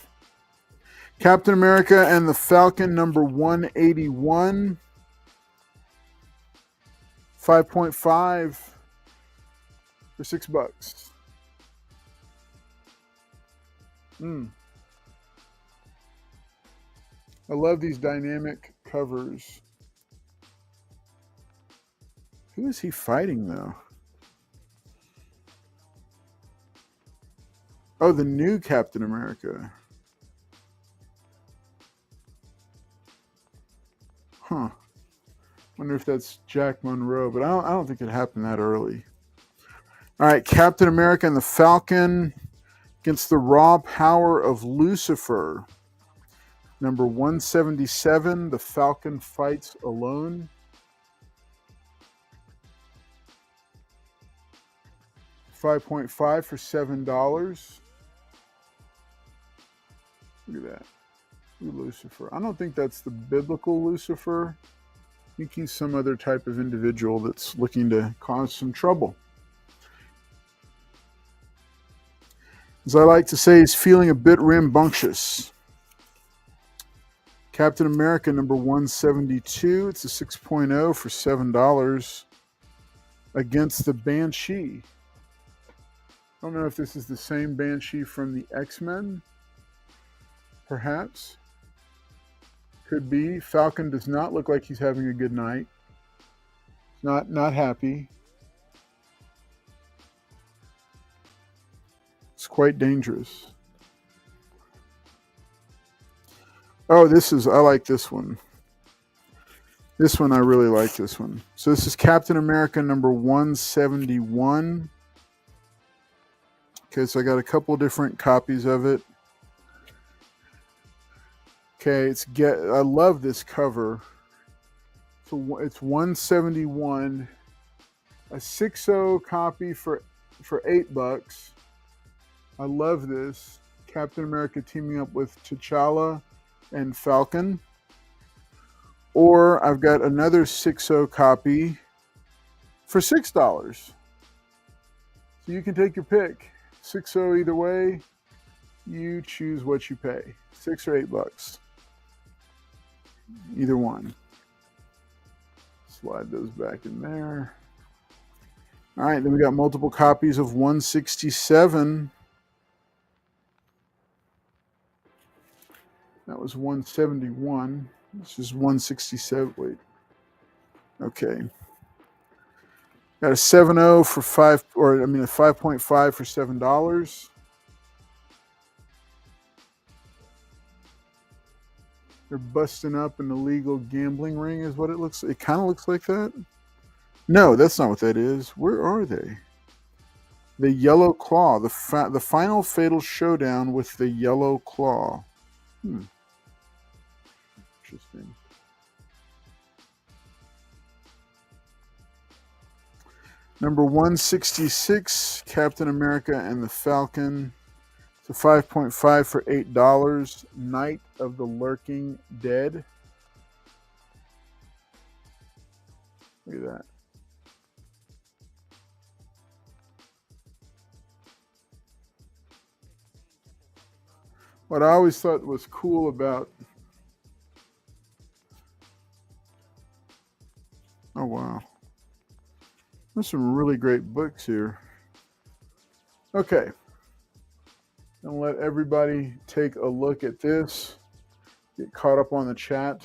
Captain America and the Falcon, number 181. 5.5 for $6. I love these dynamic covers. Who is he fighting though? Oh, the new Captain America. Huh. Wonder if that's Jack Monroe, but I don't think it happened that early. All right, Captain America and the Falcon against the raw power of Lucifer. Number 177, the Falcon fights alone. $5.5 for $7. Look at that. Lucifer. I don't think that's the biblical Lucifer. I think he's some other type of individual that's looking to cause some trouble. As I like to say, he's feeling a bit rambunctious. Captain America, number 172. It's a 6.0 for $7 against the Banshee. I don't know if this is the same Banshee from the X-Men. Perhaps. Could be. Falcon does not look like he's having a good night. Not happy. It's quite dangerous. Oh, I like this one. This one, I really like this one. So this is Captain America number 171. Okay, so I got a couple different copies of it. Okay, I love this cover. So it's 171 A 6.0 copy for $8. I love this. Captain America teaming up with T'Challa and Falcon. Or I've got another 6.0 copy for $6. So you can take your pick. 6.0 either way. You choose what you pay. $6 or $8. Either one. Slide those back in there. All right, then we got multiple copies of 167. That was 171. This is 167. Wait. Okay. Got a 7.0 for a 5.5 for $7. They're busting up an illegal gambling ring, is what it looks like. It kind of looks like that. No, that's not what that is. Where are they? The Yellow Claw. The final fatal showdown with the Yellow Claw. Interesting. Number 166, Captain America and the Falcon. It's a 5.5 for $8. Night of the Lurking Dead. Look at that. What I always thought was cool about... Oh, wow. There's some really great books here. Okay. I'll let everybody take a look at this. Get caught up on the chat.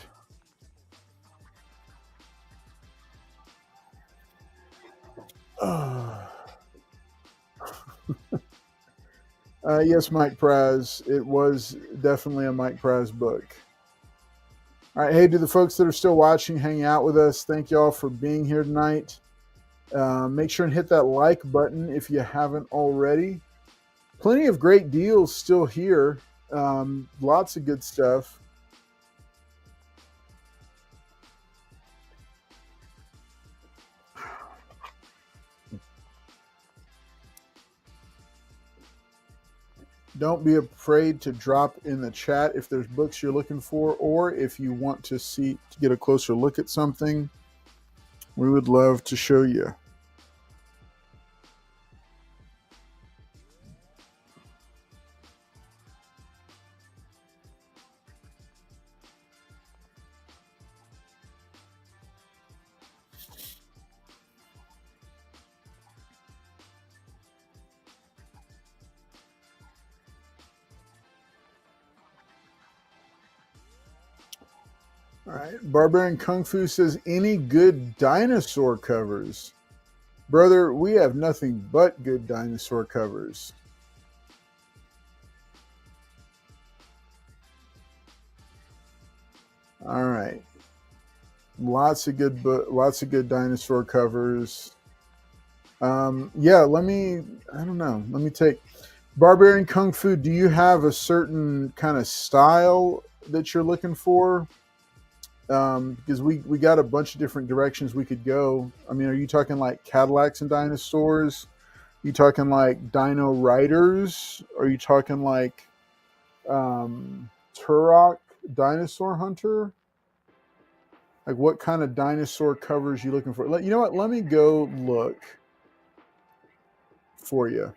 Yes, Mike Praz. It was definitely a Mike Praz book. All right. Hey, to the folks that are still watching, hanging out with us, thank y'all for being here tonight. Make sure and hit that like button if you haven't already. Plenty of great deals still here. Lots of good stuff. Don't be afraid to drop in the chat if there's books you're looking for, or if you want to get a closer look at something. We would love to show you. All right, Barbarian Kung Fu says, any good dinosaur covers? Brother, we have nothing but good dinosaur covers. All right. Lots of good dinosaur covers. Yeah, let me take Barbarian Kung Fu. Do you have a certain kind of style that you're looking for? Because we got a bunch of different directions we could go. I mean, are you talking like Cadillacs and dinosaurs? Are you talking like Dino Riders? Are you talking like Turok Dinosaur Hunter? Like, what kind of dinosaur covers you looking for? You know what? Let me go look for you.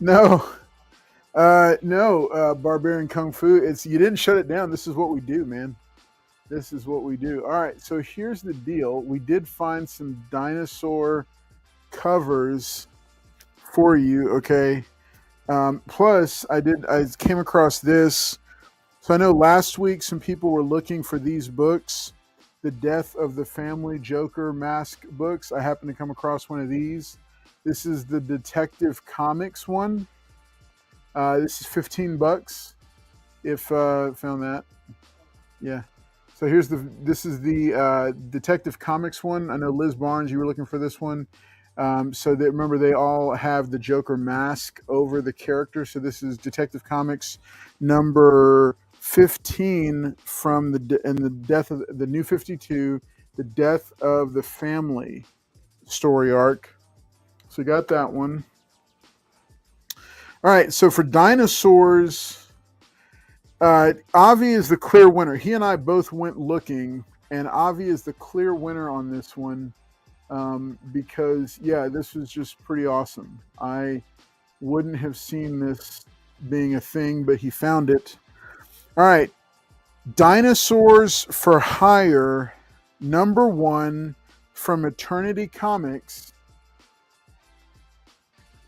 No. No, Barbarian Kung Fu. You didn't shut it down. This is what we do, man. This is what we do. All right, so here's the deal. We did find some dinosaur covers for you, okay? Plus, I came across this. So I know last week some people were looking for these books, the Death of the Family Joker Mask books. I happened to come across one of these. This is the Detective Comics one. This is $15 if found that. Yeah. So this is the Detective Comics one. I know Liz Barnes, you were looking for this one. So remember they all have the Joker mask over the character. So this is Detective Comics number 15 from the Death of the New 52, the Death of the Family story arc. So we got that one. All right, so for dinosaurs, Avi is the clear winner. He and I both went looking, and Avi is the clear winner on this one because, yeah, this was just pretty awesome. I wouldn't have seen this being a thing, but he found it. All right, Dinosaurs for Hire, number 1 from Eternity Comics,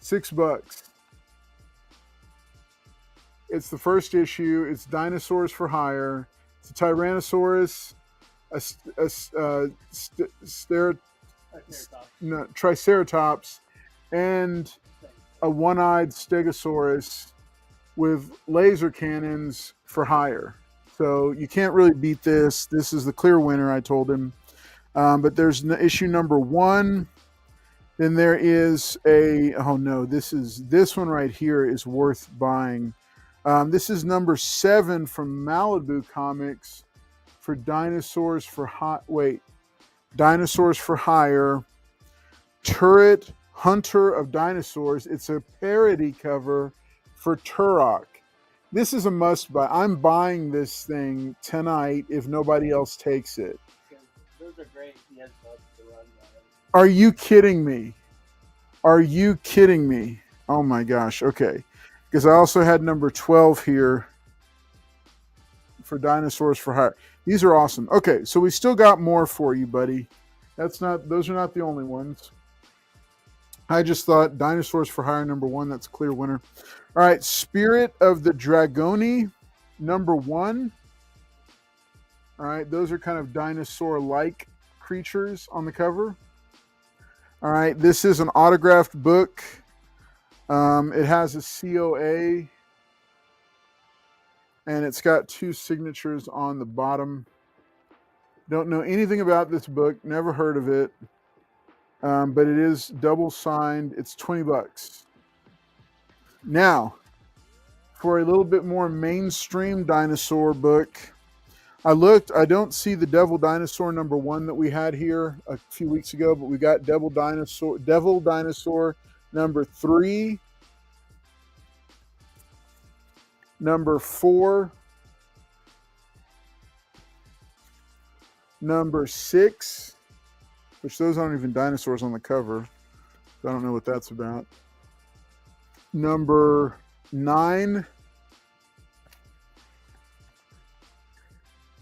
$6. It's the first issue. It's Dinosaurs for Hire. It's a Tyrannosaurus, Triceratops, and a one-eyed Stegosaurus with laser cannons for hire. So you can't really beat this. This is the clear winner, I told him. But there's issue number 1. Then there is this one right here is worth buying. This is number 7 from Malibu Comics for Dinosaurs for Hire. Turret Hunter of Dinosaurs. It's a parody cover for Turok. This is a must buy. I'm buying this thing tonight if nobody else takes it. Those are great. He has bugs to run. Are you kidding me? Are you kidding me? Oh my gosh. Okay. Because I also had number 12 here for Dinosaurs for Hire. These are awesome. Okay, so we still got more for you, buddy. Those are not the only ones. I just thought Dinosaurs for Hire number 1, that's a clear winner. All right, Spirit of the Dragoni number 1. All right, those are kind of dinosaur-like creatures on the cover. All right, this is an autographed book. It has a COA, and it's got 2 signatures on the bottom. Don't know anything about this book, never heard of it, but it is double signed. It's $20. Now, for a little bit more mainstream dinosaur book, I don't see the Devil Dinosaur number 1 that we had here a few weeks ago, but we got Devil Dinosaur number 3, number 4, number 6, which those aren't even dinosaurs on the cover. So I don't know what that's about. Number 9,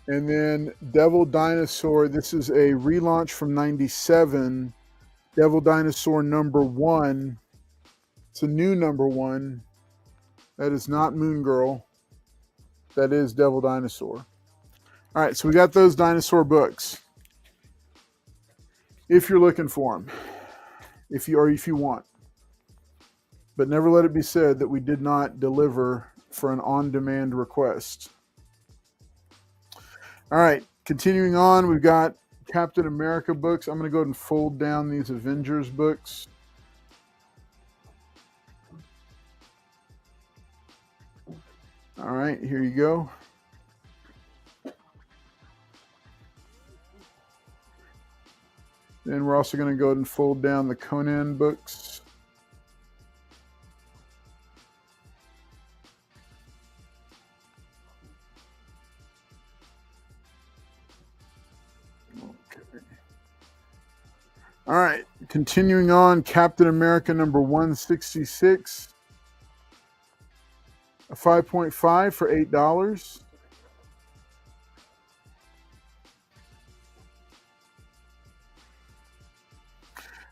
and then Devil Dinosaur. This is a relaunch from '97. Devil Dinosaur number 1. It's a new number 1. That is not Moon Girl. That is Devil Dinosaur. All right, so we got those dinosaur books. If you're looking for them, if you want, but never let it be said that we did not deliver for an on-demand request. All right, continuing on, we've got Captain America books. I'm going to go ahead and fold down these Avengers books. All right, here you go. Then we're also going to go ahead and fold down the Conan books. Okay. All right, continuing on, Captain America number 166. A 5.5 for $8.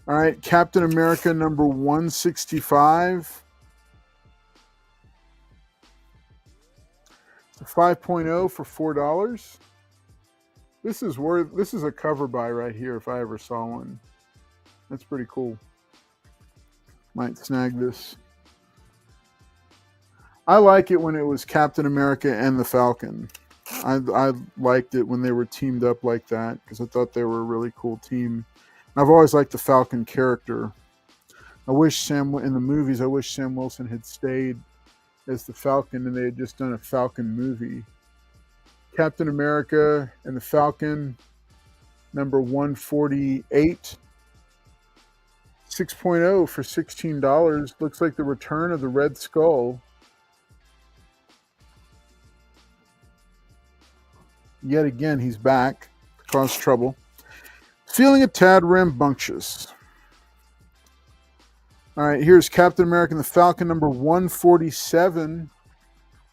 All right, Captain America number 165. It's a 5.0 for $4. This is a cover buy right here if I ever saw one. That's pretty cool. Might snag this. I like it when it was Captain America and the Falcon. I liked it when they were teamed up like that because I thought they were a really cool team. I've always liked the Falcon character. I wish in the movies, I wish Sam Wilson had stayed as the Falcon and they had just done a Falcon movie. Captain America and the Falcon, number 148. 6.0 for $16. Looks like the return of the Red Skull. Yet again, he's back to cause trouble. Feeling a tad rambunctious. All right, here's Captain America and the Falcon, number 147.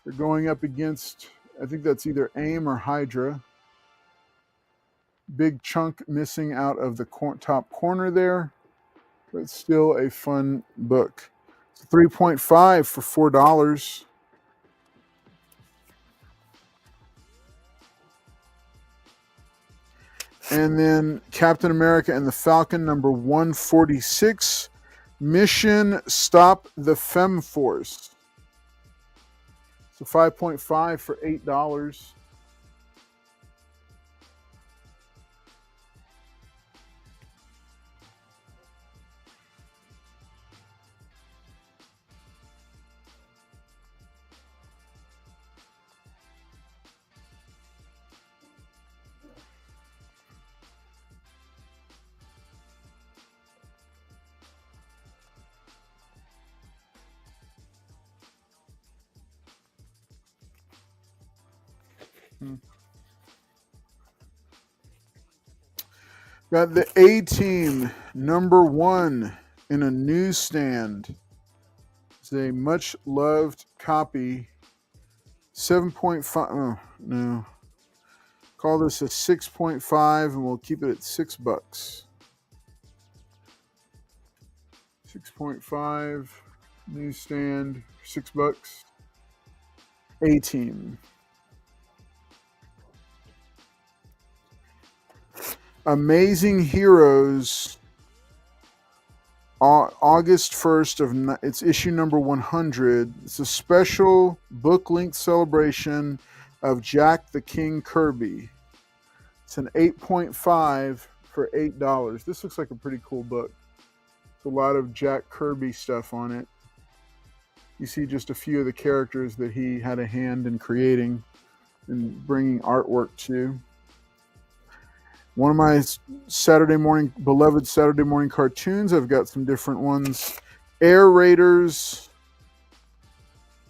They're going up against, I think that's either AIM or Hydra. Big chunk missing out of the top corner there, but still a fun book. It's 3.5 for $4. And then Captain America and the Falcon, number 146. Mission Stop the Fem Force. So 5.5 for $8. Got the A-Team, number 1 in a newsstand. It's a much-loved copy. 7.5, oh, no. Call this a 6.5, and we'll keep it at $6. 6.5, newsstand, $6. A-Team. Amazing Heroes, August 1st, it's issue number 100. It's a special book-length celebration of Jack the King Kirby. It's an 8.5 for $8. This looks like a pretty cool book. It's a lot of Jack Kirby stuff on it. You see just a few of the characters that he had a hand in creating and bringing artwork to. One of my beloved Saturday morning cartoons. I've got some different ones. Air Raiders,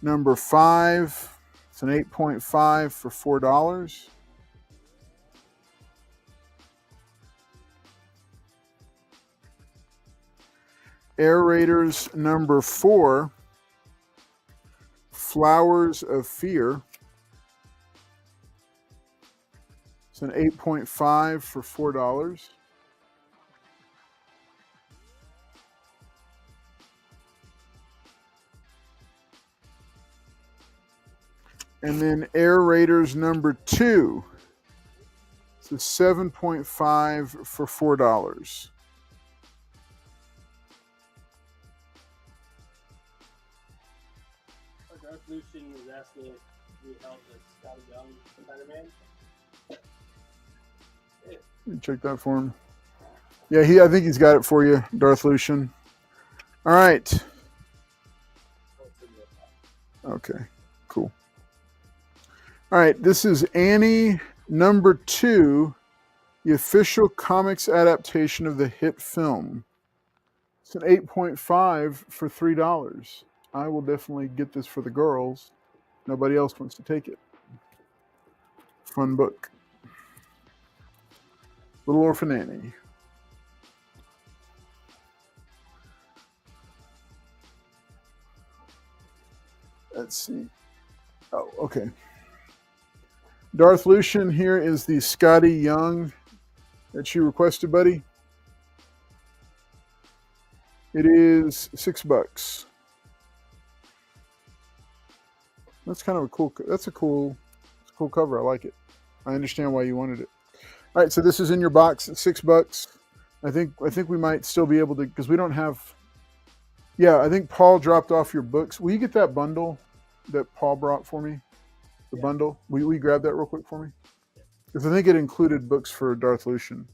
number 5. It's an 8.5 for $4. Air Raiders, number 4. Flowers of Fear. It's an 8.5 for $4. And then Air Raiders number 2. It's a 7.5 for $4. Darth Lucian was asking if we helped with Scotty Young Spider-Man. Check that for him. Yeah, I think he's got it for you, Darth Lucian. All right. Okay, cool. All right, this is Annie number 2, the official comics adaptation of the hit film. It's an 8.5 for $3. I will definitely get this for the girls. Nobody else wants to take it. Fun book. Little Orphan Annie. Let's see. Oh, okay. Darth Lucian, here is the Scotty Young that you requested, buddy. It is $6. That's kind of a cool. That's a cool cover. I like it. I understand why you wanted it. All right, so this is in your box at $6. I think we might still be able to, because we don't have. Yeah, I think Paul dropped off your books. Will you get that bundle that Paul brought for me? The bundle. Will you grab that real quick for me? Because I think it included books for Darth Lucian.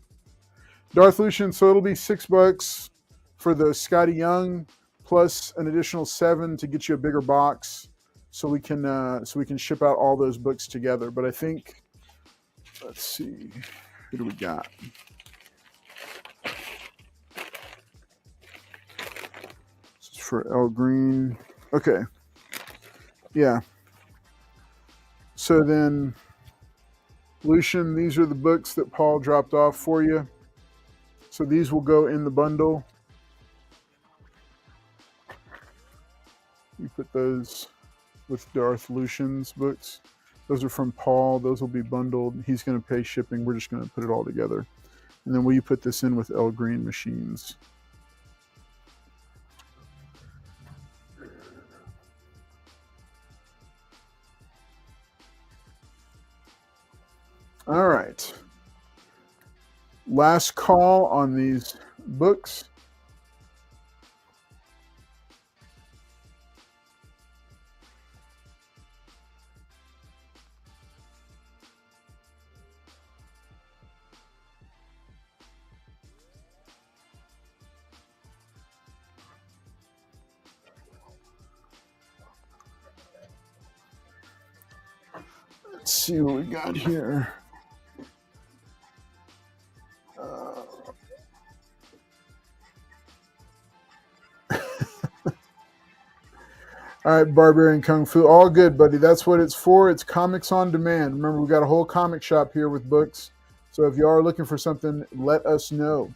Darth Lucian, so it'll be $6 for the Scotty Young, plus an additional $7 to get you a bigger box, so we can ship out all those books together. But I think, let's see, who do we got? This is for El Green. Okay, yeah. So then, Lucian, these are the books that Paul dropped off for you. So these will go in the bundle. You put those with Darth Lucian's books. Those are from Paul. Those will be bundled. He's going to pay shipping. We're just going to put it all together. And then will you put this in with El Green Machines? All right. Last call on these books. Let's see what we got here. All right, Barbarian Kung Fu. All good, buddy. That's what it's for. It's Comics on Demand. Remember, we got a whole comic shop here with books. So if you are looking for something, let us know.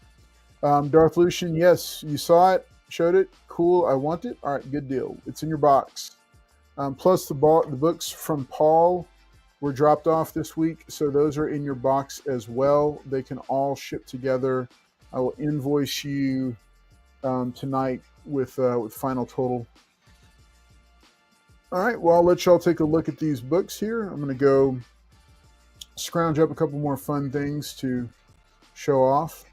Darth Lucian, yes, you saw it, showed it. Cool, I want it. All right, good deal. It's in your box. Plus the books from Paul were dropped off this week, so those are in your box as well. They can all ship together. I will invoice you tonight with final total. All right, well, I'll let y'all take a look at these books here. I'm going to go scrounge up a couple more fun things to show off.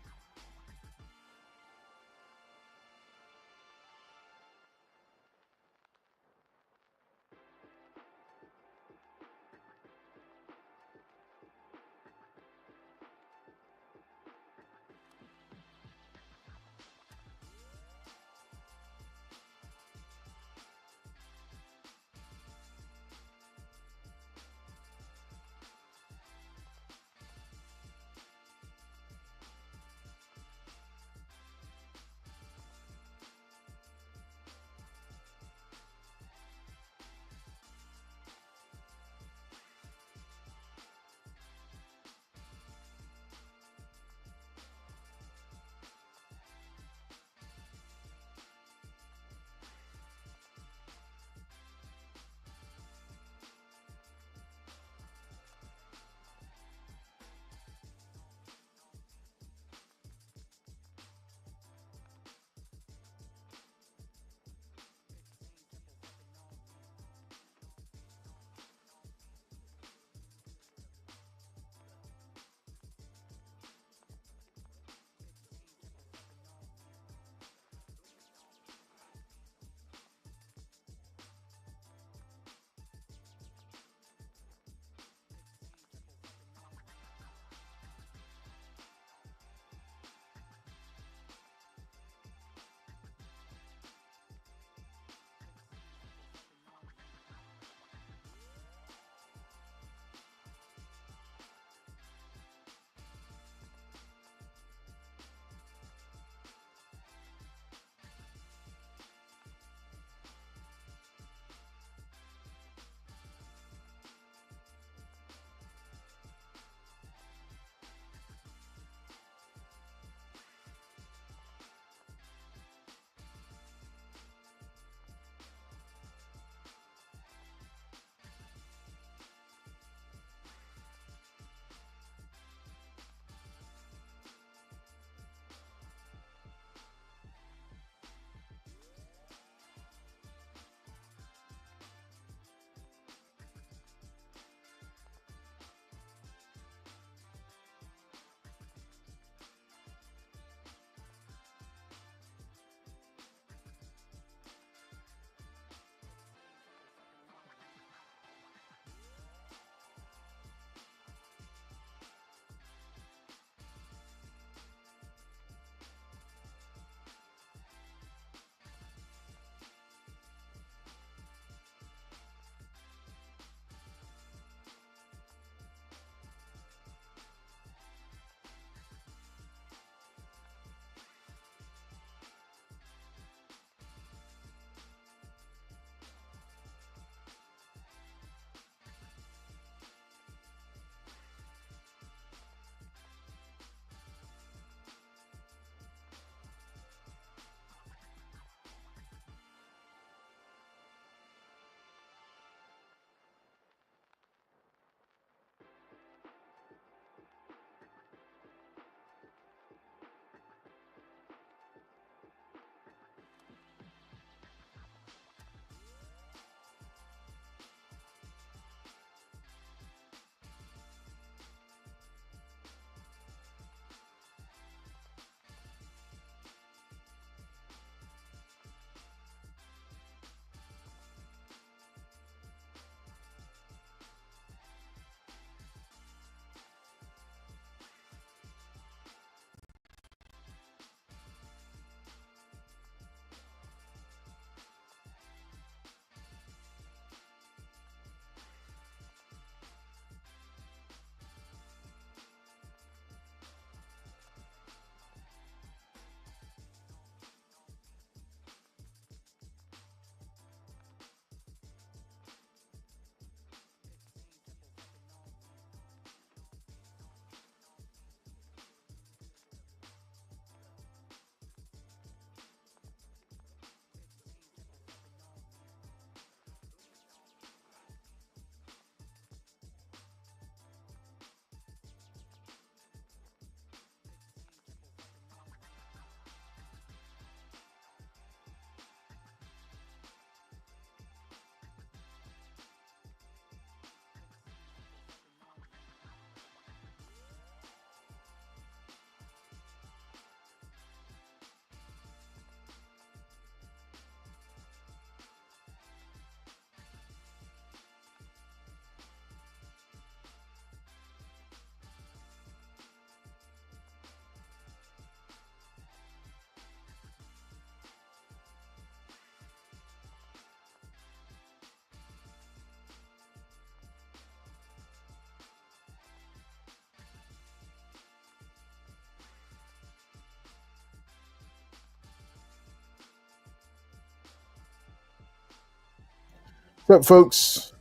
What's up, folks?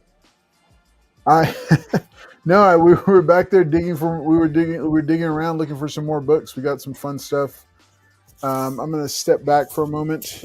We were back there digging around looking for some more books. We got some fun stuff. I'm going to step back for a moment.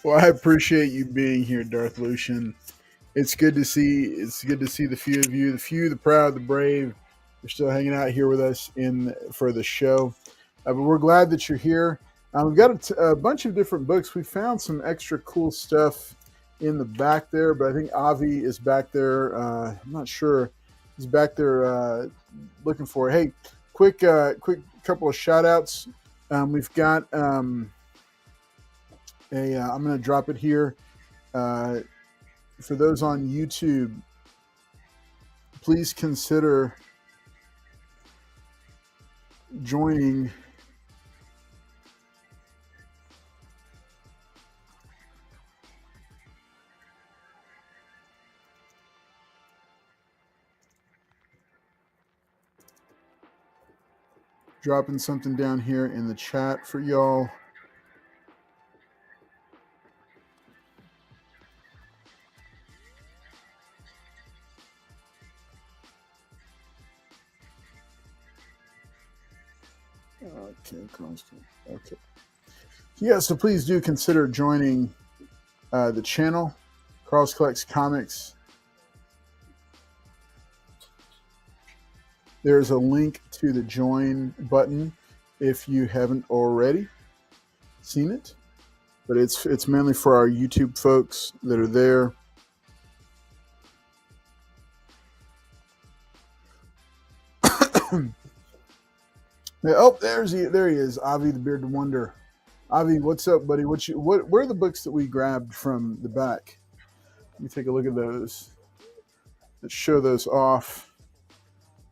Well, I appreciate you being here, Darth Lucian. It's good to see. It's good to see the few of you, the proud, the brave. You're still hanging out here with us for the show. But we're glad that you're here. We've got a bunch of different books. We found some extra cool stuff in the back there, but I think Avi is back there. I'm not sure. He's back there looking for it. Hey, quick couple of shout outs. We've got I'm going to drop it here. For those on YouTube, please consider joining dropping something down here in the chat for y'all. Okay. Yeah, so please do consider joining the channel, Carl's Collects Comics. There's a link to the join button if you haven't already seen it, but it's mainly for our YouTube folks that are there. Oh, there he is, Avi the Bearded Wonder. Avi, what's up, buddy? Where are the books that we grabbed from the back? Let me take a look at those. Let's show those off.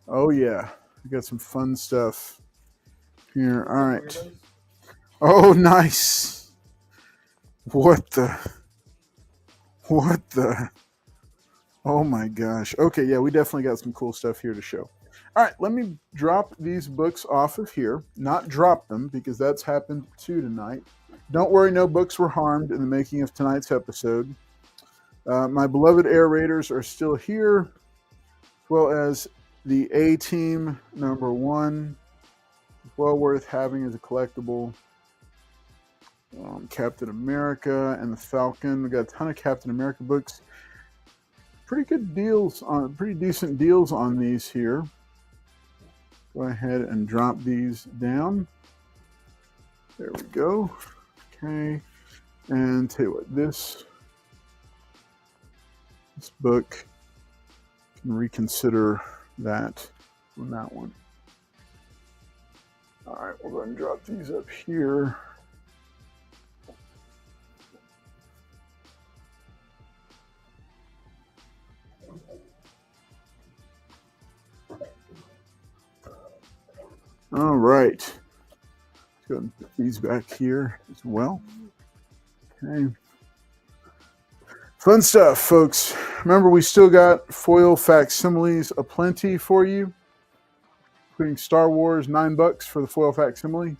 Oh yeah, we got some fun stuff here. All right. Oh, nice. What the? Oh my gosh. Okay, yeah, we definitely got some cool stuff here to show. All right, let me drop these books off of here. Not drop them, because that's happened too tonight. Don't worry, no books were harmed in the making of tonight's episode. My beloved Air Raiders are still here, as well as the A-Team #1. Well worth having as a collectible. Captain America and the Falcon. We got a ton of Captain America books. Pretty decent deals on these here. Go ahead and drop these down. There we go. Okay. And tell you what, this book, can reconsider that on that one. All right, we'll go ahead and drop these up here. All right. Let's go ahead and put these back here as well. Okay. Fun stuff, folks. Remember, we still got foil facsimiles aplenty for you, including Star Wars, $9 for the foil facsimile.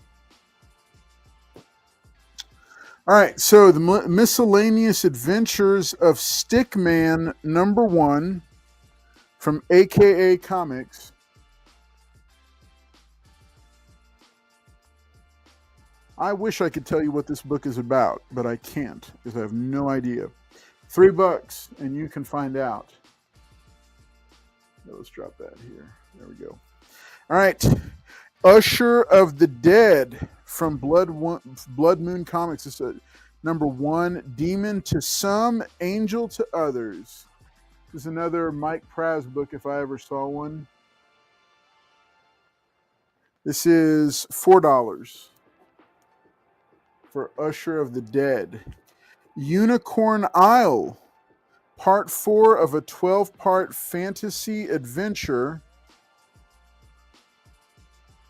All right, so the Miscellaneous Adventures of Stickman #1 from AKA Comics. I wish I could tell you what this book is about, but I can't because I have no idea. $3, and you can find out. Let's drop that here. There we go. All right. Usher of the Dead from Blood Moon Comics. It's a #1. Demon to some, angel to others. This is another Mike Praz book if I ever saw one. This is $4 for Usher of the Dead. Unicorn Isle, part 4 of a 12-part fantasy adventure.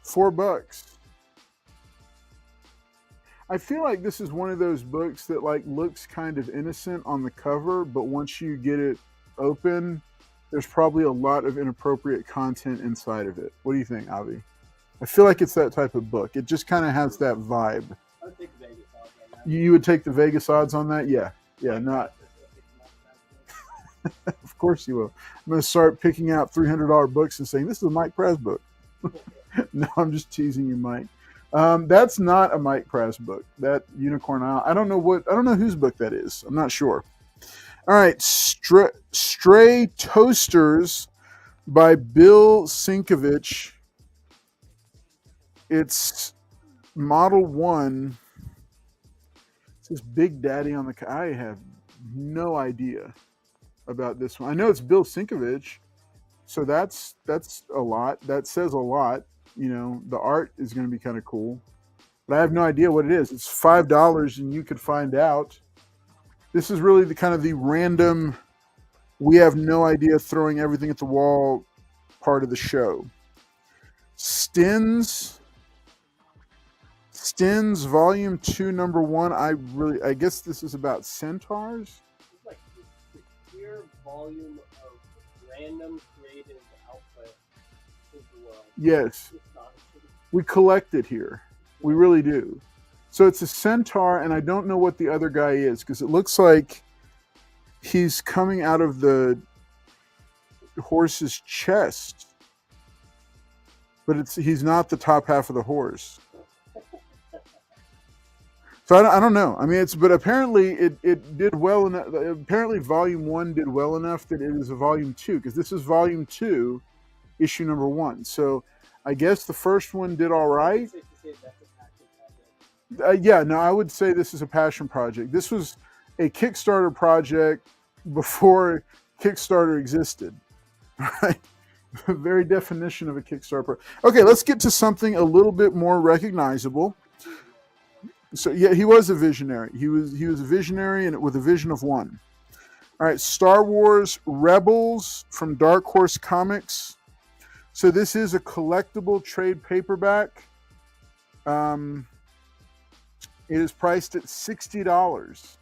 $4. I feel like this is one of those books that looks kind of innocent on the cover, but once you get it open, there's probably a lot of inappropriate content inside of it. What do you think, Avi? I feel like it's that type of book. It just kind of has that vibe. I would take the Vegas odds on that. You would take the Vegas odds on that? Yeah, not. Of course you will. I'm going to start picking out $300 books and saying, this is a Mike Praz book. No, I'm just teasing you, Mike. That's not a Mike Krause book. That Unicorn Isle. I don't know whose book that is. I'm not sure. All right, Stray Toasters by Bill Sienkiewicz. It's Model 1. It says Big Daddy on the... I have no idea about this one. I know it's Bill Sienkiewicz, so that's a lot. That says a lot. You know, the art is going to be kind of cool. But I have no idea what it is. It's $5 and you could find out. This is really the kind of the random, we have no idea, throwing everything at the wall part of the show. Stins Volume 2, Number 1. I guess this is about centaurs. It's like the pure volume of random creative output in the world. Yes. We collect it here. We really do. So it's a centaur, and I don't know what the other guy is because it looks like he's coming out of the horse's chest, but he's not the top half of the horse. So I don't know. I mean, but apparently it did well enough. Apparently, Volume 1 did well enough that it is a Volume 2 because this is Volume 2, Issue Number 1. So I guess the first one did all right. Yeah, no, I would say this is a passion project. This was a Kickstarter project before Kickstarter existed. Right? The very definition of a Kickstarter. Okay, let's get to something a little bit more recognizable. So yeah, he was a visionary. He was a visionary, and with a vision of one. All right, Star Wars Rebels from Dark Horse Comics. So this is a collectible trade paperback. It is priced at $60.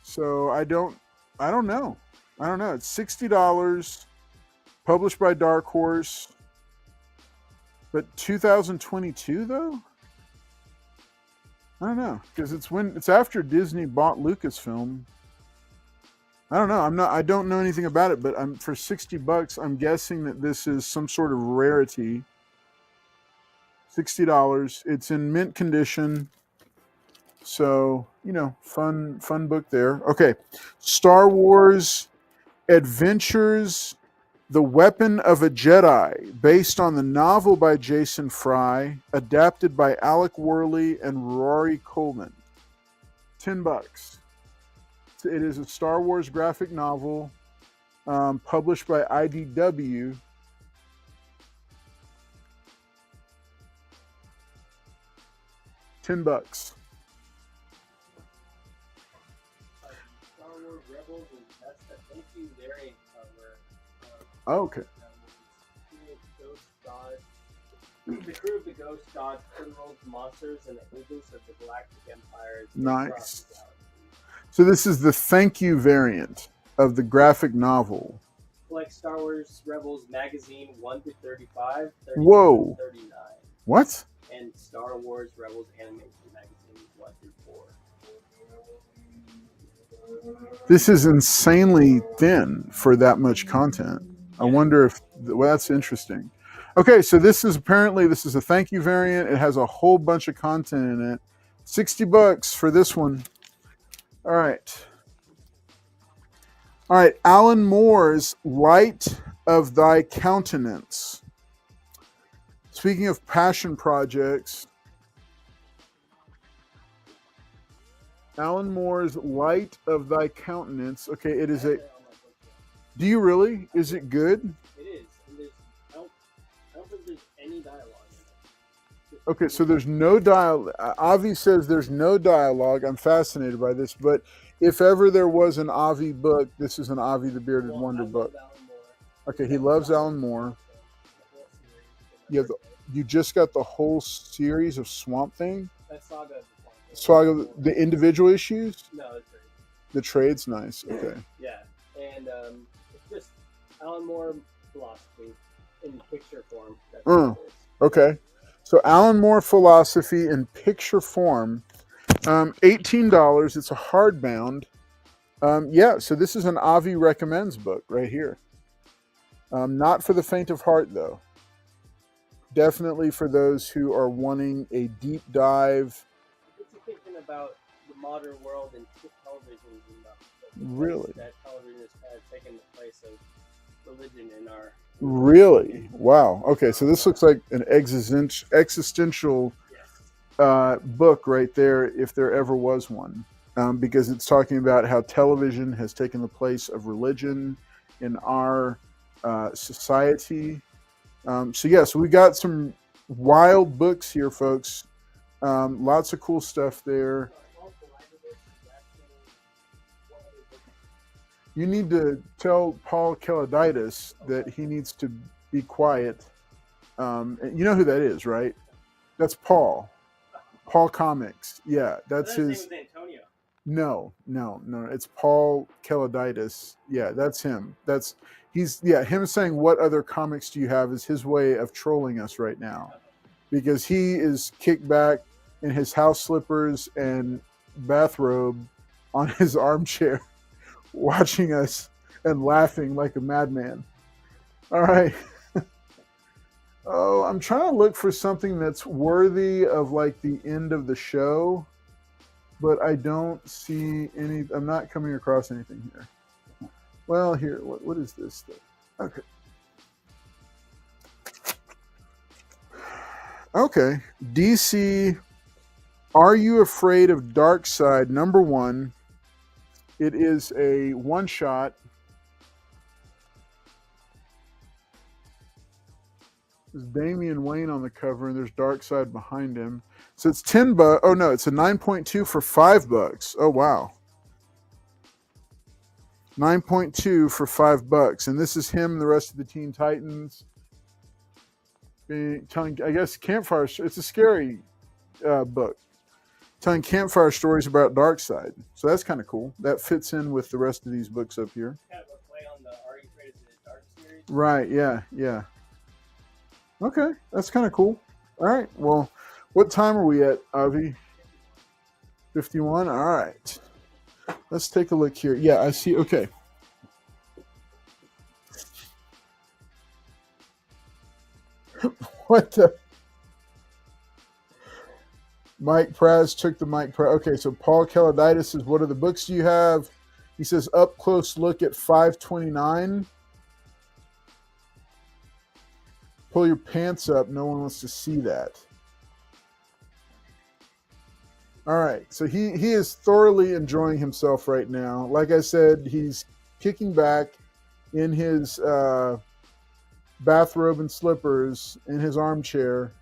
So I don't know. It's $60, published by Dark Horse. But 2022 though? I don't know, because it's after Disney bought Lucasfilm. I don't know. I don't know anything about it, but for $60, I'm guessing that this is some sort of rarity. $60. It's in mint condition. So, fun book there. Okay. Star Wars Adventures, The Weapon of a Jedi, based on the novel by Jason Fry, adapted by Alec Worley and Rory Coleman. $10. It is a Star Wars graphic novel, published by IDW. $10. Star Wars Rebels, and that's the thank you variant cover. Oh, okay. The crew of the Ghost God, criminals, monsters, and the agents of the Galactic Empire. Nice. So this is the thank you variant of the graphic novel. Like Star Wars Rebels magazine 1 through 35, 32 Whoa. through 39. What? And Star Wars Rebels animation magazine 1 through 4. This is insanely thin for that much content. I wonder if, well, that's interesting. Okay, so this is a thank you variant. It has a whole bunch of content in it. $60 for this one. All right, Alan Moore's Light of Thy Countenance. Speaking of passion projects, Alan Moore's Light of Thy Countenance. Okay, it is a... Do you really? Is it good? It is. And I don't think there's any dialogue in it. Okay, so there's no dialogue. Avi says there's no dialogue. I'm fascinated by this, but if ever there was an Avi book, this is an Avi the Bearded Wonder book. Okay, he loves Alan Moore. You just got the whole series of Swamp Thing? That's Saga. Saga, the individual issues? No, the trade. The trade's nice. Okay. Yeah, and it's just Alan Moore philosophy in picture form. That's what it is. Okay. So Alan Moore philosophy in picture form. $18. It's a hardbound. Yeah, so this is an Avi recommends book right here. Not for the faint of heart, though. definitely for those who are wanting a deep dive. It's you thinking about the modern world and television and the Really? that television has kind of taken the place of religion in our. Really? Wow. Okay, so this looks like an existential Yes. book right there, if there ever was one, because it's talking about how television has taken the place of religion in our society. So we got some wild books here, folks. Lots of cool stuff there. You need to tell PaulKomics that he needs to be quiet. You know who that is, right? That's Paul. PaulKomics. Yeah, that's his. Antonio. No. It's PaulKomics. Yeah, that's him. Him saying what other comics do you have is his way of trolling us right now, because he is kicked back in his house slippers and bathrobe on his armchair, watching us and laughing like a madman. All right. Oh, I'm trying to look for something that's worthy of like the end of the show, but I don't see any. I'm not coming across anything here. Well, here, what is this thing? Okay. DC, Are You Afraid of Darkseid? #1. It is a one-shot. There's Damian Wayne on the cover, and there's Darkseid behind him. So it's $10. Oh no, it's a 9.2 for $5. Oh wow. 9.2 for $5, and this is him and the rest of the Teen Titans. Telling, I guess, campfire. It's a scary book, telling campfire stories about Darkseid. So that's kind of cool. That fits in with the rest of these books up here. Kind of a play on the Are You Afraid of the Dark series? Right. Yeah. Okay, that's kind of cool. All right. Well, what time are we at, Avi? 51. All right. Let's take a look here. Yeah, I see. Okay. What the? Mike Praz took the Mike Praz. Okay, so PaulKomics says, what are the books do you have? He says, up close look at 529. Pull your pants up. No one wants to see that. All right, so he is thoroughly enjoying himself right now. Like I said, he's kicking back in his bathrobe and slippers in his armchair.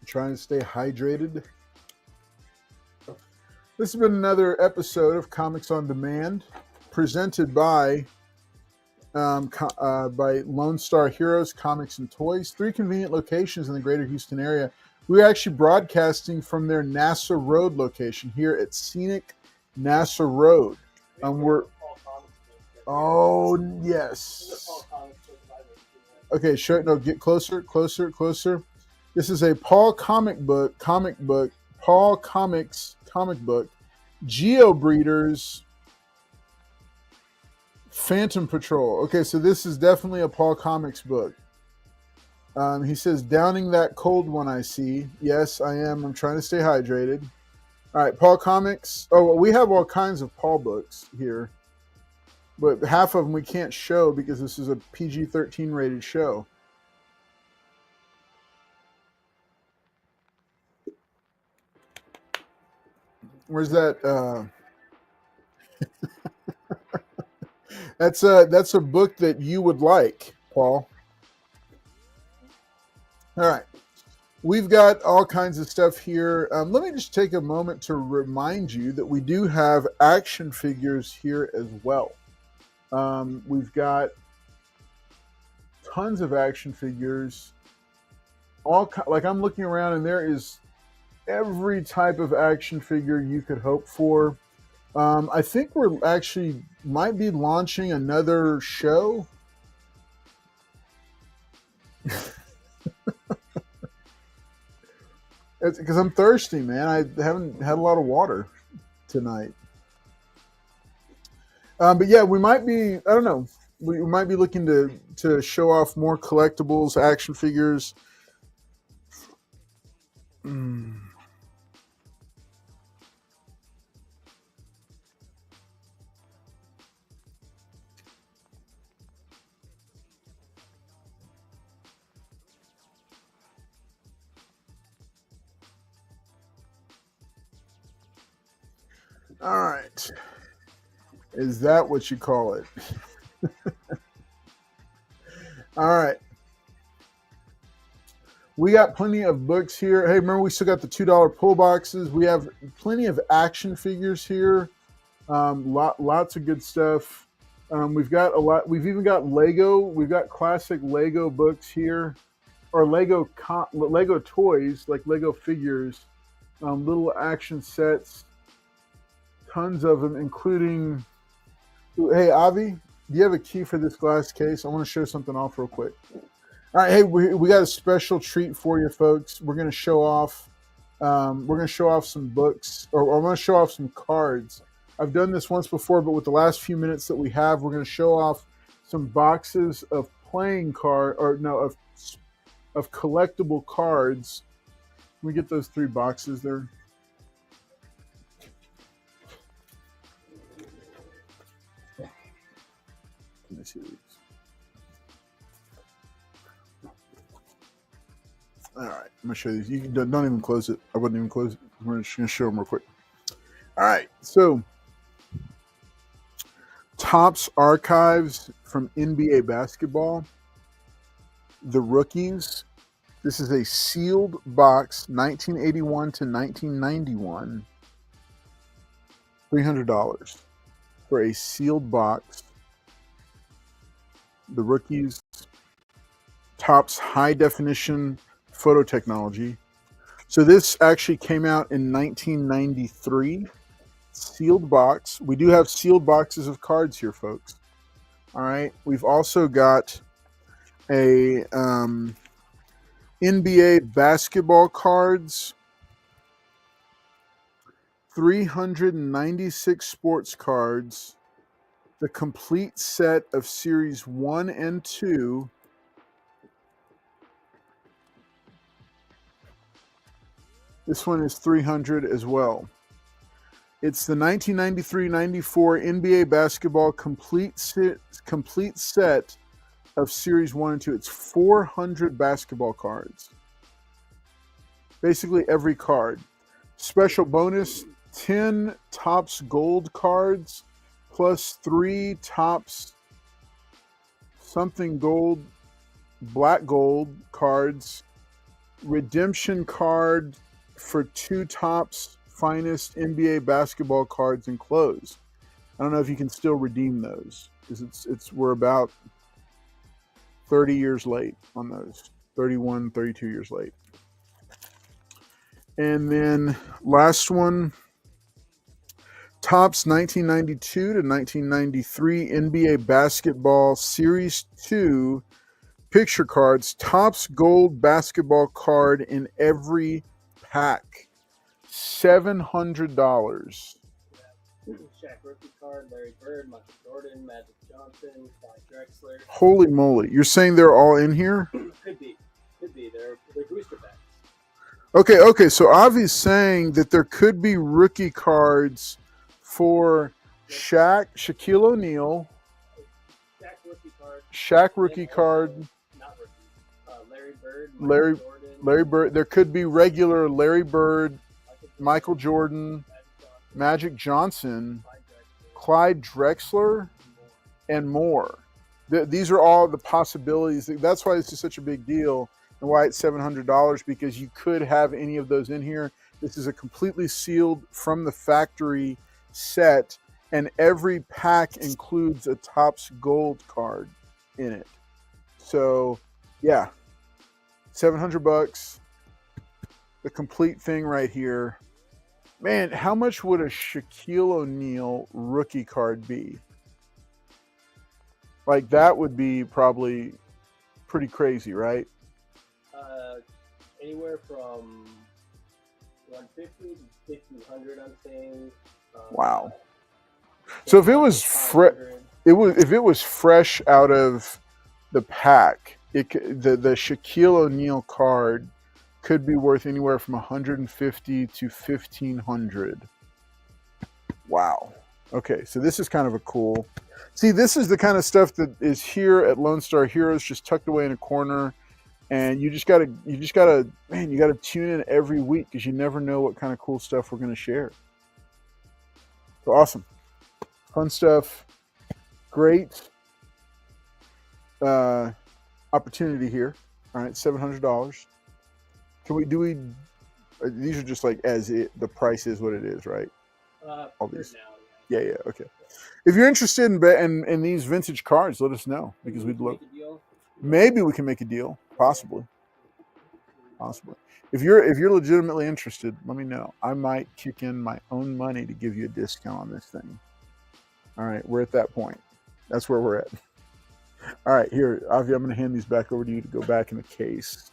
Trying to stay hydrated. This has been another episode of Comics on Demand, presented by Lone Star Heroes, Comics and Toys. 3 convenient locations in the greater Houston area. We're actually broadcasting from their NASA Road location here at scenic NASA Road. Oh, yes. Okay, get closer. This is a PaulKomics comic book, Geo Breeders Phantom Patrol. Okay, so this is definitely a PaulKomics book. He says, downing that cold one I see. Yes, I am. I'm trying to stay hydrated. All right, PaulKomics. Oh, well, we have all kinds of Paul books here, but half of them we can't show because this is a PG-13 rated show. Where's that? That's a book that you would like, Paul. All right. We've got all kinds of stuff here. Let me just take a moment to remind you that we do have action figures here as well. We've got tons of action figures. Like I'm looking around, and there is every type of action figure you could hope for. I think we're actually might be launching another show. It's because I'm thirsty, man. I haven't had a lot of water tonight. But yeah, we might be. I don't know. We might be looking to show off more collectibles, action figures. Mm. All right. Is that what you call it? All right. We got plenty of books here. Hey, remember we still got the $2 pull boxes. We have plenty of action figures here. Lots of good stuff. We've got a lot. We've even got Lego. We've got classic Lego books here, or Lego toys like Lego figures, little action sets, tons of them, including. Hey, Avi, do you have a key for this glass case? I want to show something off real quick. All right, hey, we got a special treat for you, folks. We're going to show off. We're going to show off some books, or I'm going to show off some cards. I've done this once before, but with the last few minutes that we have, we're going to show off some boxes of playing card, or no, of collectible cards. Let me get those 3 boxes there. Let me see these. All right, I'm gonna show you these. You don't even close it. I wouldn't even close it. We're just gonna show them real quick. All right, so Topps Archives from NBA basketball, the rookies. This is a sealed box, 1981 to 1991. $300 for a sealed box. The rookies, Topps high definition photo technology. So this actually came out in 1993. Sealed box. We do have sealed boxes of cards here, folks. All right. We've also got a NBA basketball cards. 396 sports cards. The complete set of series 1 and 2. This one is $300 as well. It's the 1993-94 NBA basketball complete set of series 1 and 2. It's 400 basketball cards. Basically every card. Special bonus, 10 Topps gold cards plus 3 Topps something gold, black gold cards. Redemption card for 2 Topps finest NBA basketball cards enclosed. I don't know if you can still redeem those because we're about 30 years late on those. 31, 32 years late. And then last one, Topps 1992 to 1993 NBA basketball series 2 picture cards, Topps gold basketball card in every pack. $700. Shaq rookie card, Larry Bird, Michael Jordan, Magic Johnson, Clyde Drexler. Holy moly. You're saying they're all in here? Could be. They're booster packs. Okay. So Avi's saying that there could be rookie cards for Shaquille O'Neal, Shaq rookie card, not rookie. Larry Bird, Jordan, Larry Bird. There could be regular Larry Bird, Michael Jordan, Magic Johnson, Clyde Drexler, and more. These are all the possibilities. That's why this is such a big deal and why it's $700, because you could have any of those in here. This is a completely sealed from the factory set, and every pack includes a Topps gold card in it. So, yeah, $700, the complete thing right here. Man, how much would a Shaquille O'Neal rookie card be? Like, that would be probably pretty crazy, right? Anywhere from 150 to 1,500, I'm saying. Wow. So if it was fresh, 500. if it was fresh out of the pack, the Shaquille O'Neal card could be worth anywhere from $150 to $1,500. Wow. Okay, so this is kind of a cool. See, this is the kind of stuff that is here at Lone Star Heroes, just tucked away in a corner, and you gotta tune in every week because you never know what kind of cool stuff we're gonna share. So awesome, fun stuff, great opportunity here. All right, $700. These are just like the price is what it is, right? All these. Now, Yeah, okay. If you're interested in these vintage cards, let us know because we'd love. Maybe we can make a deal, possibly. If you're legitimately interested, let me know. I might kick in my own money to give you a discount on this thing. All right, we're at that point. That's where we're at. All right, here, Avi, I'm going to hand these back over to you to go back in the case.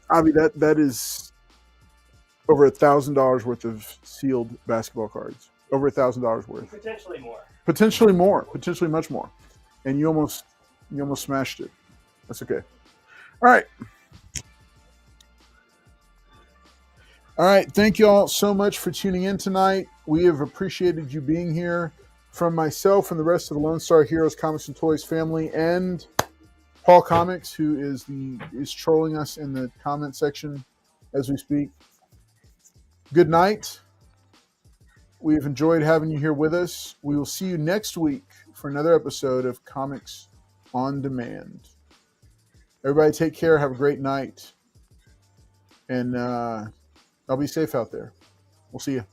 Avi, that is over $1,000 worth of sealed basketball cards. Over $1,000 worth. Potentially more. Potentially much more. And you almost smashed it. That's okay. All right. Thank you all so much for tuning in tonight. We have appreciated you being here. From myself and the rest of the Lone Star Heroes Comics and Toys family, and PaulKomics, who is trolling us in the comment section as we speak. Good night. We've enjoyed having you here with us. We will see you next week for another episode of Comics on Demand. Everybody take care. Have a great night. And I'll be safe out there. We'll see you.